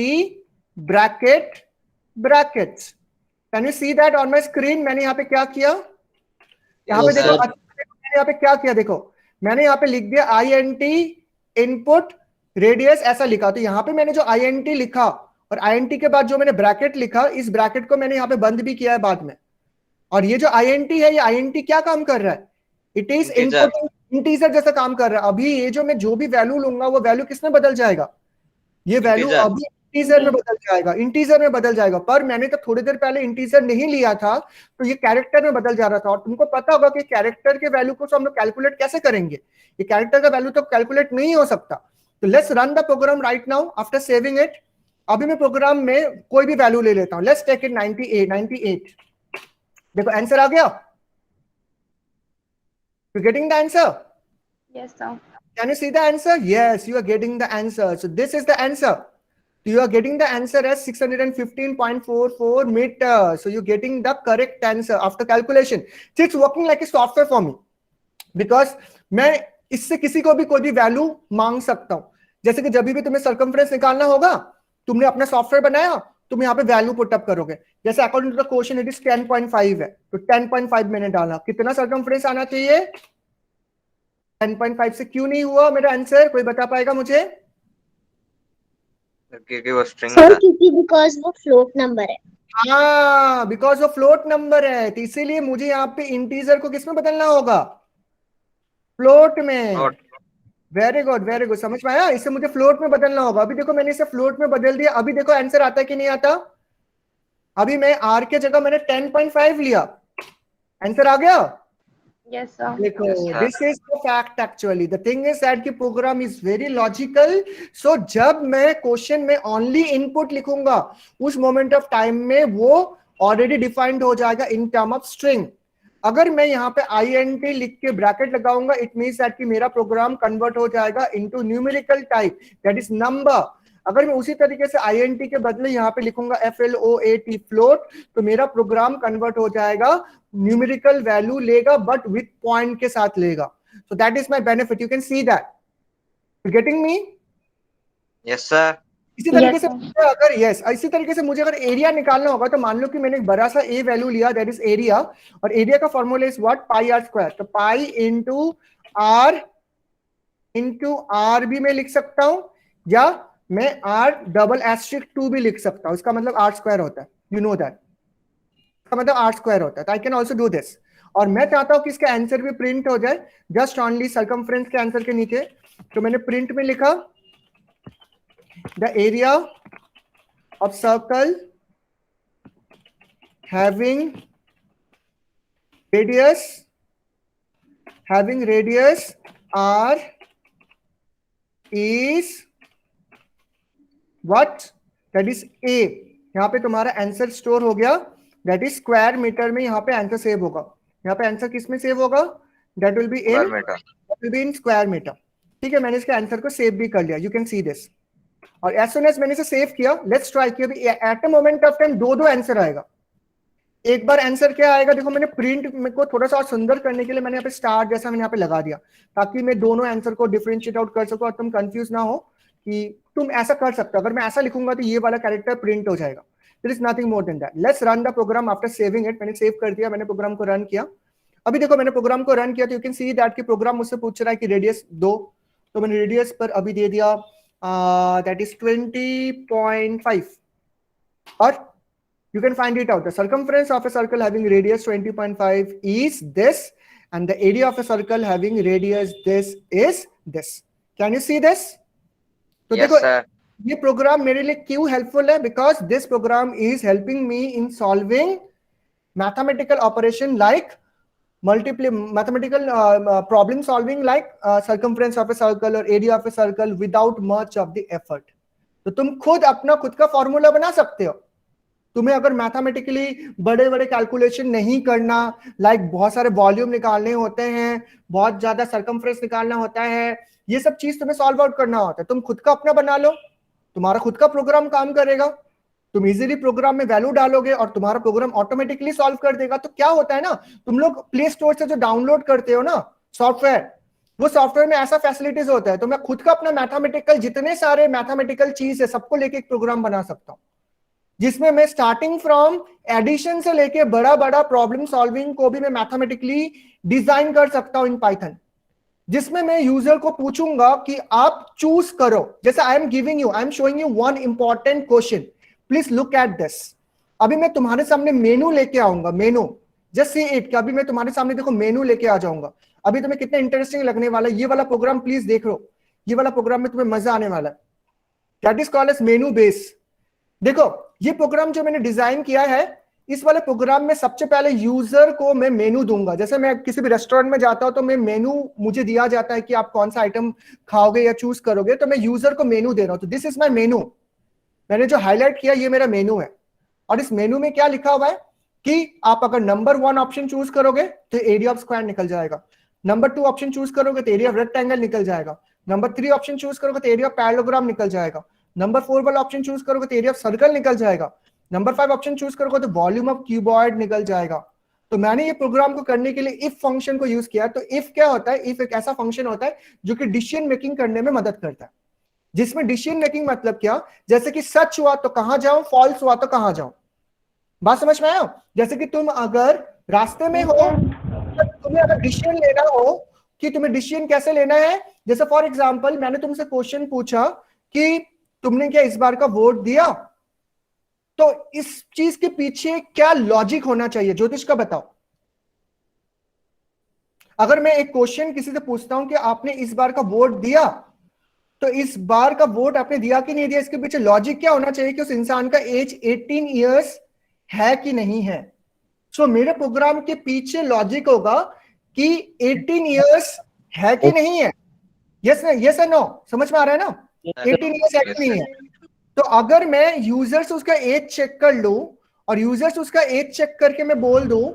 brackets. Can you see that on my screen? मैंने यहाँ पे क्या किया, यहाँ पे देखो, मैंने यहाँ पे क्या किया, देखो मैंने यहाँ पे लिख दिया INT इनपुट रेडियस, ऐसा लिखा। तो यहाँ पे मैंने जो INT लिखा और INT के बाद जो मैंने ब्रैकेट लिखा, इस ब्रैकेट को मैंने यहाँ पे बंद भी किया है बाद में। और ये जो INT है, ये INT क्या काम कर रहा है? इट इज इनपुट इंटीजर जैसा काम कर रहा है। अभी ये जो मैं जो भी वैल्यू लूंगा वो वैल्यू किसमें बदल जाएगा? ये वैल्यू अभी इंटीजर में बदल जाएगा, इंटीजर में बदल जाएगा। पर मैंने तो थोड़ी देर पहले इंटीजर नहीं लिया था, तो ये कैरेक्टर में बदल जा रहा था। और तुमको पता होगा कि कैरेक्टर के वैल्यू को तो हम लोग कैलकुलेट कैसे करेंगे, ये कैरेक्टर का वैल्यू तो कैलकुलेट नहीं हो सकता। तो let's run the program right now after saving it. अभी मैं प्रोग्राम में कोई भी वैल्यू ले लेता हूं, लेट्स टेक इट 98। देखो आंसर आ गया, you getting the answer? Yes, sir. Can you see the answer? Yes, you are getting the answer. So this is the answer. You are getting the answer as 615.44 meters. So you're getting the correct answer after calculation. So it's working like a software for me. Because मैं इससे किसी को भी कोई भी वैल्यू मांग सकता हूं। जैसे कि जब भी तुम्हें सर्कमफ्रेंस निकालना होगा, तुमने अपना सॉफ्टवेयर बनाया, तुम यहाँ पे वैल्यू पुटअप करोगे। जैसे according to the question it is 10.5 है, तो 10.5 मैंने डाला। कितना सर्कमफ्रेंस आना चाहिए? 10.5 से क्यों नहीं हुआ मेरा आंसर? कोई बता पाएगा मुझे? क्योंकि वो स्ट्रिंग Sir, था। क्योंकि because वो float number है। हाँ, बिकॉज ऑफ फ्लोट नंबर है, तो इसीलिए मुझे यहाँ पे इंटीजर को किसमें बदलना होगा? फ्लोट में। Float. Very good, very good, समझ में आया? इसे मुझे फ्लोट में बदलना होगा। अभी देखो मैंने इसे फ्लोट में बदल दिया। अभी देखो आंसर आता है कि नहीं आता? अभी मैं आर के जगह मैंने 10.5 लिया, आंसर आ गया। Yes, sir. देखो, Yes, sir. This is the fact actually. The thing is that कि प्रोग्राम इज वेरी लॉजिकल। सो जब मैं क्वेश्चन में ओनली इनपुट लिखूंगा, उस मोमेंट ऑफ टाइम में वो ऑलरेडी डिफाइंड हो जाएगा इन टर्म ऑफ स्ट्रिंग। अगर मैं यहाँ पे INT लिख के ब्रैकेट लगाऊंगा, इट मींस दैट कि मेरा प्रोग्राम कन्वर्ट हो जाएगा into numerical type, that is number. अगर मैं उसी तरीके से INT के बदले यहाँ पे लिखूंगा FLOAT फ्लोट, तो मेरा प्रोग्राम कन्वर्ट हो जाएगा, न्यूमेरिकल वैल्यू लेगा बट विथ पॉइंट के साथ लेगा। सो that is my benefit, you can see that. You getting me? Yes, sir. इसी तरीके Yes, से sir. मुझे अगर इसी तरीके से मुझे अगर एरिया निकालना होगा, तो मान लो कि मैंने एक बड़ा सा ए वैल्यू लिया, दैट इज एरिया, और एरिया का formula is what? Pi r square. तो पाई इंटू आर भी मैं लिख सकता हूं, या मैं आर डबल एस्ट्रिक 2 भी लिख सकता हूं। इसका मतलब आर स्क्वायर होता है, यू नो दैट, इसका मतलब आर स्क्वायर होता है। तो I can also do this. और मैं चाहता हूं कि इसका आंसर भी प्रिंट हो जाए जस्ट ओनली सर्कमफ्रेंस के आंसर के नीचे। तो मैंने प्रिंट में लिखा the area of circle having radius r is what? That is a। यहाँ पे तुम्हारा आंसर स्टोर हो गया, दैट इज स्क्वायर मीटर में। यहाँ पे आंसर सेव होगा। यहाँ पे आंसर किस में सेव होगा? That will be Square meter. In square metre. ठीक है, मैंने इसके आंसर को सेव भी कर लिया, यू कैन सी दिस। और एज सुन एज मैंने इसे सेव किया, लेट्स ट्राई किया, at a moment of time दो आंसर आएगा। एक बार आंसर क्या आएगा? देखो मैंने प्रिंट को थोड़ा सा और सुंदर करने के लिए मैंने यहाँ पे स्टार जैसा मैंने यहाँ पे लगा दिया, ताकि मैं दोनों आंसर को डिफरेंशिएट आउट कर सकूं और तुम कंफ्यूज ना हो कि तुम ऐसा कर सकते हो। अगर मैं ऐसा लिखूंगा तो ये वाला कैरेक्टर प्रिंट हो जाएगा। There is nothing more than that. Let's run the program after saving it. मैंने सेव कर दिया, मैंने प्रोग्राम को रन किया। अभी देखो मैंने प्रोग्राम को रन किया, तो यू कैन सी दैट कि प्रोग्राम मुझसे पूछ रहा है कि रेडियस दो, तो मैंने रेडियस पर अभी दे दिया that is 20.5, or you can find it out. The circumference of a circle having radius 20.5 is this, and the area of a circle having radius this is this. Can you see this? तो Yes, देखो sir. ये प्रोग्राम मेरे लिए क्यों हेल्पफुल है? Because this program is helping me in solving mathematical operation like mathematical problem solving like circumference of a circle or area of a circle without much of the effort. तो तुम खुद का फॉर्मूला बना सकते हो। तुम्हें अगर मैथमेटिकली बड़े बड़े कैलकुलेशन नहीं करना, लाइक बहुत सारे वॉल्यूम निकालने होते हैं, बहुत ज्यादा सर्कमफ्रेंस निकालना होता है, ये सब चीज तुम्हें सॉल्व आउट करना होता है, तुम खुद का अपना बना लो, तुम्हारा खुद का प्रोग्राम काम करेगा। तुम इजीली प्रोग्राम में वैल्यू डालोगे और तुम्हारा प्रोग्राम ऑटोमेटिकली सॉल्व कर देगा। तो क्या होता है ना, तुम लोग प्ले स्टोर से जो डाउनलोड करते हो ना सॉफ्टवेयर, वो सॉफ्टवेयर में ऐसा फैसिलिटीज होता है, तो मैं खुद का अपना मैथमेटिकल जितने सारे मैथमेटिकल चीज है सबको लेके एक प्रोग्राम बना सकता हूं, जिसमें मैं स्टार्टिंग फ्रॉम एडिशन से लेके बड़ा बड़ा प्रॉब्लम सॉल्विंग को भी मैं मैथमेटिकली डिजाइन कर सकता हूं इन पाइथन, जिसमें मैं यूजर को पूछूंगा कि आप चूज करो। जैसे I am showing you one important question, please look at this. अभी मैं तुम्हारे सामने मेनू लेके आऊंगा, मेनू, जस्ट सी इट, कि अभी मैं तुम्हारे सामने देखो मेनू लेके आ जाऊंगा। अभी तुम्हें कितना इंटरेस्टिंग लगने वाला है ये वाला प्रोग्राम, प्लीज देख लो, ये वाला प्रोग्राम में तुम्हें मजा आने वाला है। That is called as menu base. देखो ये प्रोग्राम जो मैंने डिजाइन किया है, इस वाले प्रोग्राम में सबसे पहले यूजर को मैं मेनू दूंगा। जैसे मैं किसी भी रेस्टोरेंट में जाता हूं तो मैं मेनू, मुझे दिया जाता है कि आप कौन सा आइटम खाओगे या चूज करोगे, तो मैं यूजर को मेनू दे रहा हूं। तो दिस इज माय मेनू, मैंने जो हाईलाइट किया ये मेरा मेनू है। और इस मेनू में क्या लिखा हुआ है कि आप अगर नंबर 1 ऑप्शन चूज करोगे तो एरिया ऑफ स्क्वायर निकल जाएगा, नंबर 2 ऑप्शन चूज करोगे तो एरिया ऑफ रेक्टेंगल निकल जाएगा, नंबर 3 ऑप्शन चूज करोगे तो एरिया ऑफ पैरेललोग्राम निकल जाएगा, नंबर 4 वाला ऑप्शन चूज करोगे तो एरिया ऑफ सर्कल निकल जाएगा, नंबर 5 ऑप्शन चूज करोगे तो वॉल्यूम ऑफ क्यूबॉइड निकल जाएगा। तो मैंने ये प्रोग्राम को करने के लिए इफ फंक्शन को यूज किया। तो इफ क्या होता है, इफ एक ऐसा फंक्शन होता है जो कि डिसीजन मेकिंग करने में मदद करता है, जिसमें डिसीजन मेकिंग मतलब क्या, जैसे कि सच हुआ तो कहां जाऊं, फॉल्स हुआ तो कहां जाऊं। बात समझ में आया? जैसे कि तुम अगर रास्ते में हो, तुम्हें अगर डिसीजन लेना हो कि तुम्हें डिसीजन कैसे लेना है, जैसे फॉर एग्जांपल मैंने तुमसे क्वेश्चन पूछा कि तुमने क्या इस बार का वोट दिया, तो इस चीज के पीछे क्या लॉजिक होना चाहिए, ज्योतिष का बताओ। अगर मैं एक क्वेश्चन किसी से पूछता हूं कि आपने इस बार का वोट दिया, तो इस बार का वोट आपने दिया कि नहीं दिया, इसके पीछे लॉजिक क्या होना चाहिए कि उस इंसान का एज 18 इयर्स है कि नहीं है। सो मेरे प्रोग्राम के पीछे लॉजिक होगा कि 18 इयर्स है कि नहीं है। यस या नो, समझ में आ रहा है ना? 18 इयर्स है कि नहीं है। तो अगर मैं यूजर से उसका एज चेक कर लूं और यूजर से उसका एज चेक करके मैं बोल दूं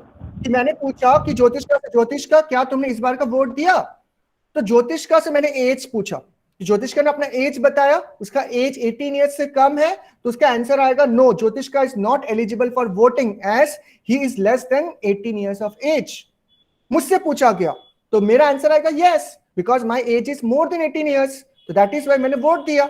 कि मैंने पूछा कि ज्योतिष का क्या तुमने इस बार का वोट दिया, तो ज्योतिष का से मैंने एज पूछा, ज्योतिष का ने अपना एज बताया, उसका एज 18 इयर्स से कम है, तो उसका आंसर आएगा नो, ज्योतिष का is not eligible for voting as he is less than 18 years of age. मुझसे पूछा गया तो मेरा आंसर आएगा yes, because my age is more than 18 years, तो दैट इज वाई मैंने वोट दिया।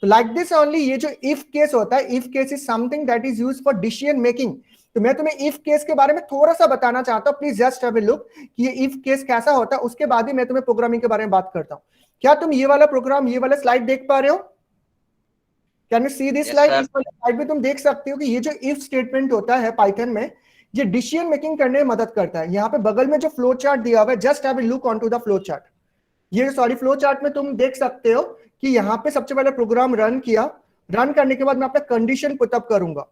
तो लाइक दिस ओनली ये जो इफ केस होता है, if case is something that is used for decision making. तो मैं तुम्हें इफ केस के बारे में थोड़ा सा बताना चाहता हूं, please just have a look कि ये इफ केस कैसा होता है, उसके बाद ही मैं तुम्हें प्रोग्रामिंग के बारे में बात करता हूं। क्या तुम ये वाला प्रोग्राम, ये वाला स्लाइड देख पा रहे हो? Can you see this slide? इस वाले स्लाइड में तुम देख सकते हो कि ये जो इफ स्टेटमेंट होता है पाइथन में, ये डिसीजन मेकिंग करने में मदद करता है। यहाँ पे बगल में जो फ्लो चार्ट दिया हुआ है, just have a look on to the flow chart. ये सॉरी फ्लो चार्ट में तुम देख सकते हो कि यहाँ पे सबसे पहले प्रोग्राम रन किया, रन करने के बाद मैं अपना कंडीशन पुटअप करूंगा।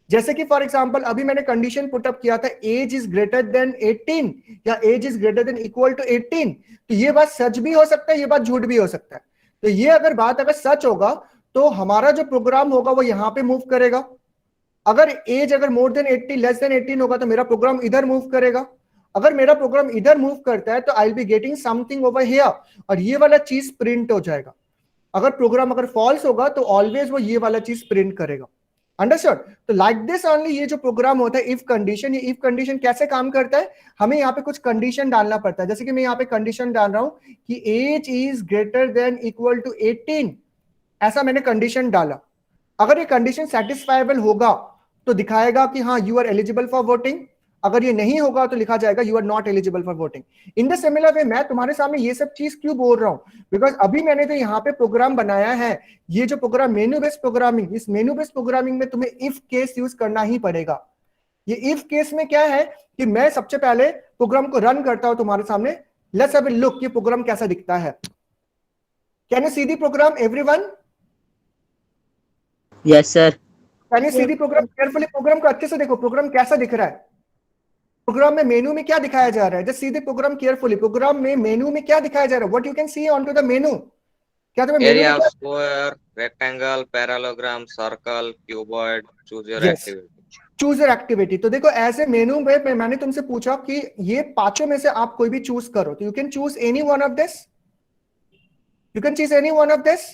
जैसे कि फॉर एग्जांपल अभी मैंने कंडीशन पुटअप किया था एज इज ग्रेटर देन 18 या age is greater than equal to 18, तो ये बात सच भी हो सकता है, ये बात झूठ भी हो सकता है। तो ये अगर बात अगर सच होगा तो हमारा जो प्रोग्राम होगा वो यहाँ पे मूव करेगा। अगर एज अगर मोर देन 80 लेस देन 18 होगा तो मेरा प्रोग्राम इधर मूव करेगा। अगर मेरा प्रोग्राम इधर मूव करता है तो I will be getting something over here, और ये वाला चीज प्रिंट हो जाएगा। अगर प्रोग्राम अगर फॉल्स होगा तो ऑलवेज वो ये वाला चीज प्रिंट करेगा। अंडरस्टूड? तो लाइक दिस ओनली ये जो प्रोग्राम होता है इफ कंडीशन, ये इफ कंडीशन कैसे काम करता है, हमें यहाँ पे कुछ कंडीशन डालना पड़ता है। जैसे कि मैं यहाँ पे कंडीशन डाल रहा हूं कि age is greater than equal to 18, ऐसा मैंने कंडीशन डाला। अगर ये कंडीशन सेटिस्फाइबल होगा तो दिखाएगा कि हाँ you are eligible for voting, अगर ये नहीं होगा तो लिखा जाएगा you are not eligible for voting. In the similar way मैं तुम्हारे सामने ये सब चीज क्यों बोल रहा हूं, बिकॉज अभी मैंने तो यहाँ पे प्रोग्राम बनाया है, ये जो प्रोग्राम मेनू बेस्ड प्रोग्रामिंग, इस मेनू बेस्ड प्रोग्रामिंग में तुम्हें इफ केस यूज करना ही पड़ेगा। ये इफ केस में क्या है कि मैं सबसे पहले प्रोग्राम को रन करता हूं तुम्हारे सामने। लेट्स हैव अ लुक ये प्रोग्राम कैसा दिखता है। Can you see the program everyone? Yes sir. Can you see the program carefully? Program को अच्छे से देखो, प्रोग्राम कैसा दिख रहा है। प्रोग्राम में मेनू में क्या दिखाया जा रहा है, just see the program carefully. Program में मेनू में क्या दिखाया जा रहा है, what you can see on to the menu. क्या तुम्हें मेनू Area में of square, rectangle, parallelogram, circle, cuboid, choose your Yes. activity. Chooser activity. तो देखो ऐसे मेनू में मैंने तुमसे पूछा कि ये पांचों में से आप कोई भी चूज करो, तो you can choose any one of this, you can choose any one of this.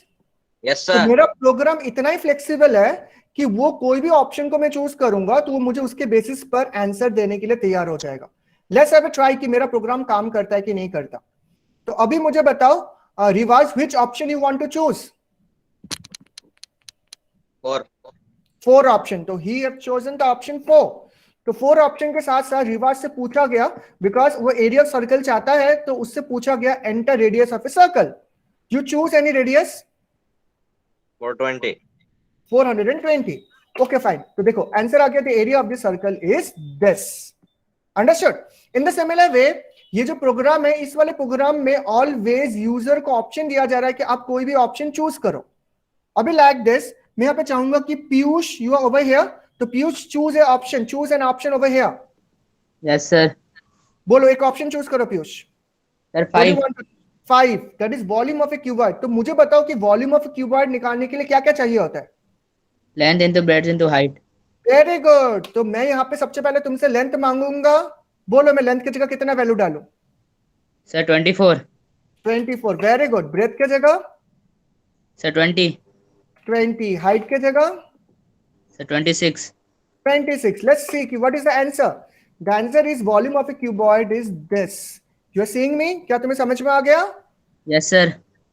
Yes, तो sir. मेरा प्रोग्राम इतना ही फ्लेक्सिबल है कि वो कोई भी ऑप्शन को मैं चूज करूंगा तो वो मुझे उसके बेसिस पर आंसर देने के लिए तैयार हो जाएगा। लेट्स हैव अ ट्राई कि मेरा प्रोग्राम काम करता है कि नहीं करता। तो अभी मुझे बताओ Riwaj which option you want to choose. 4 option, तो he have chosen the option 4। तो 4 ऑप्शन के साथ साथ रिवाज से पूछा गया, बिकॉज वो एरिया ऑफ सर्कल चाहता है, तो उससे पूछा गया enter radius of a circle. You choose any radius. 420. 420। Okay fine. तो देखो आंसर आ गया, the area of the circle is this. Understood? In the similar वे ये जो प्रोग्राम है, इस वाले प्रोग्राम में ऑलवेज यूजर को ऑप्शन दिया जा रहा है कि आप कोई भी ऑप्शन चूज करो। अभी लाइक दिस मैं यहाँ पे चाहूंगा कि Piyush you are over here, तो Piyush choose an option over here. Yes, sir. बोलो एक ऑप्शन चूज करो Piyush. Sir, 5. 5 that is volume of a cuboid. तो मुझे बताओ कि वॉल्यूम ऑफ ए क्यूबॉइड निकालने के लिए क्या क्या चाहिए होता है? Length into breadth into height. Very good. तो मैं यहाँ पे सबसे पहले तुमसे लेंथ मांगूंगा। बोलो मैं लेंथ की जगह कितना वैल्यू डालूं? Sir, 24. 24। Very good. ब्रेथ की जगह? Sir, 20. 20। हाइट की जगह? Sir, 26. 26। Let's see what is the answer. The answer is volume of a cuboid is this. You are seeing me? क्या तुम्हें समझ में आ गया? Yes, sir.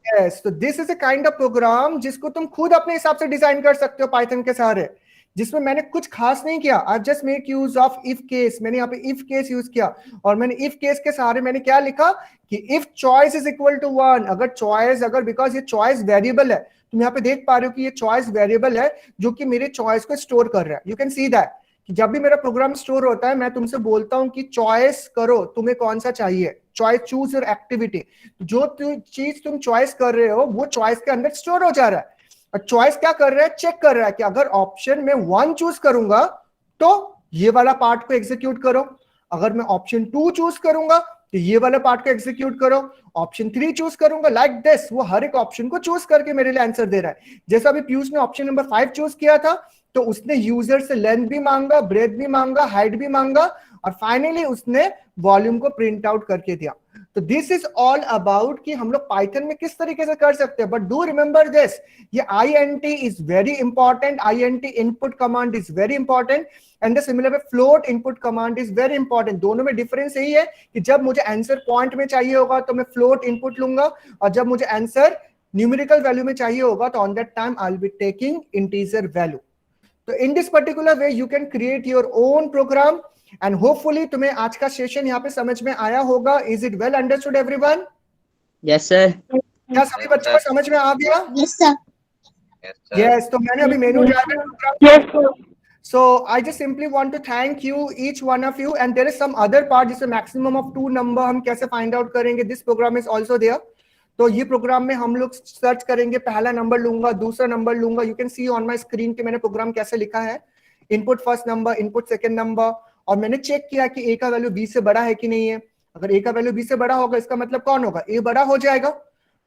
Yes. So this is a kind of program जिसको तुम खुद अपने हिसाब से डिजाइन कर सकते हो पाइथन के सहारे, जिसमें मैंने कुछ खास नहीं किया। I just make use of if case. मैंने यहाँ पे इफ केस यूज किया और मैंने इफ केस के सहारे मैंने क्या लिखा कि if choice is equal to 1, अगर बिकॉज ये चॉइस वेरिएबल है, तुम यहाँ पे देख पा रहे हो कि ये चॉइस वेरिएबल है जो कि मेरे चॉइस को स्टोर कर रहा है। यू कैन सी दैट कि जब भी मेरा प्रोग्राम स्टोर होता है मैं तुमसे बोलता हूं कि चॉइस करो तुम्हें कौन सा चाहिए, चॉइस चूज योर एक्टिविटी। जो चीज तुम चॉइस कर रहे हो वो चॉइस के अंदर स्टोर हो जा रहा है। और चॉइस क्या कर रहा है? चेक कर रहा है कि अगर ऑप्शन में 1 चूज करूंगा तो ये वाला पार्ट को एग्जीक्यूट करो, अगर मैं ऑप्शन 2 चूज करूंगा तो ये वाला पार्ट को एग्जीक्यूट करो, ऑप्शन 3 चूज करूंगा, लाइक दिस। वो हर एक ऑप्शन को चूज करके मेरे लिए आंसर दे रहा है। जैसा अभी पीयूष ने ऑप्शन नंबर 5 चूज किया था तो उसने यूजर से लेंथ भी मांगा, ब्रेथ भी मांगा, हाइट भी मांगा और फाइनली उसने वॉल्यूम को प्रिंट आउट करके दिया। तो दिस इज ऑल अबाउट कि हम लोग पाइथन में किस तरीके से कर सकते हैं। बट डू रिमेंबर दिस, ये INT is very important, INT input command is very important and the similar way float input command is very important. दोनों में डिफरेंस यही है कि जब मुझे आंसर पॉइंट में चाहिए होगा तो मैं फ्लोट इनपुट लूंगा और जब मुझे आंसर न्यूमेरिकल वैल्यू में चाहिए होगा तो on that time I will be taking integer value. तो in this particular way you can create your own program and hopefully तुम्हें आज का सेशन यहाँ पे समझ में आया होगा। Is it well understood everyone? Yes, sir. क्या सभी बच्चों को समझ में आ गया? Yes, sir. Yes, sir. Yes. तो मैंने अभी मेनू Yes, sir. So I just simply want to thank you, each one of you, and there is some other part जिसमें maximum of 2 number हम कैसे find out करेंगे। This program is also there. तो ये प्रोग्राम में हम लोग सर्च करेंगे, पहला नंबर लूंगा, दूसरा नंबर लूंगा। You can see on my screen कि मैंने प्रोग्राम कैसे लिखा है। Input first number, input second number, और मैंने चेक किया कि ए का वैल्यू बी से बड़ा है कि नहीं है। अगर ए का वैल्यू बी से बड़ा होगा इसका मतलब कौन होगा? ए बड़ा हो जाएगा।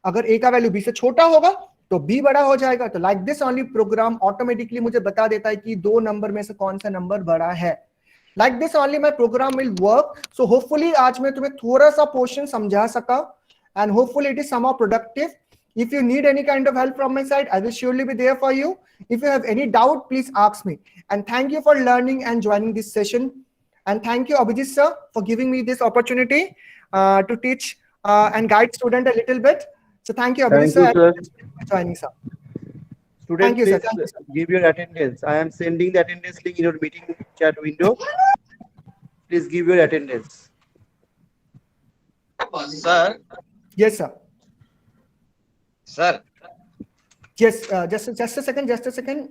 अगर ए का वैल्यू बी से छोटा होगा तो बी बड़ा हो जाएगा। तो like this only program automatically मुझे बता देता है कि 2 नंबर में से कौन सा नंबर बड़ा है। Like this only my program will work. So hopefully आज मैं तुम्हें थोड़ा सा पोर्शन समझा सका and hopefully it is somehow productive. If you need any kind of help from my side, I will surely be there for you. If you have any doubt, please ask me. And thank you for learning and joining this session. And thank you, Abhijit sir, for giving me this opportunity to teach and guide student a little bit. So thank you, Abhijit Thank you, sir, for joining, sir. Students, Thank you, sir. please Thank you, sir. give your attendance. I am sending the attendance link in your meeting chat window. Please give your attendance. Sir, Yes, sir. sir, Yes, just a second, just a second.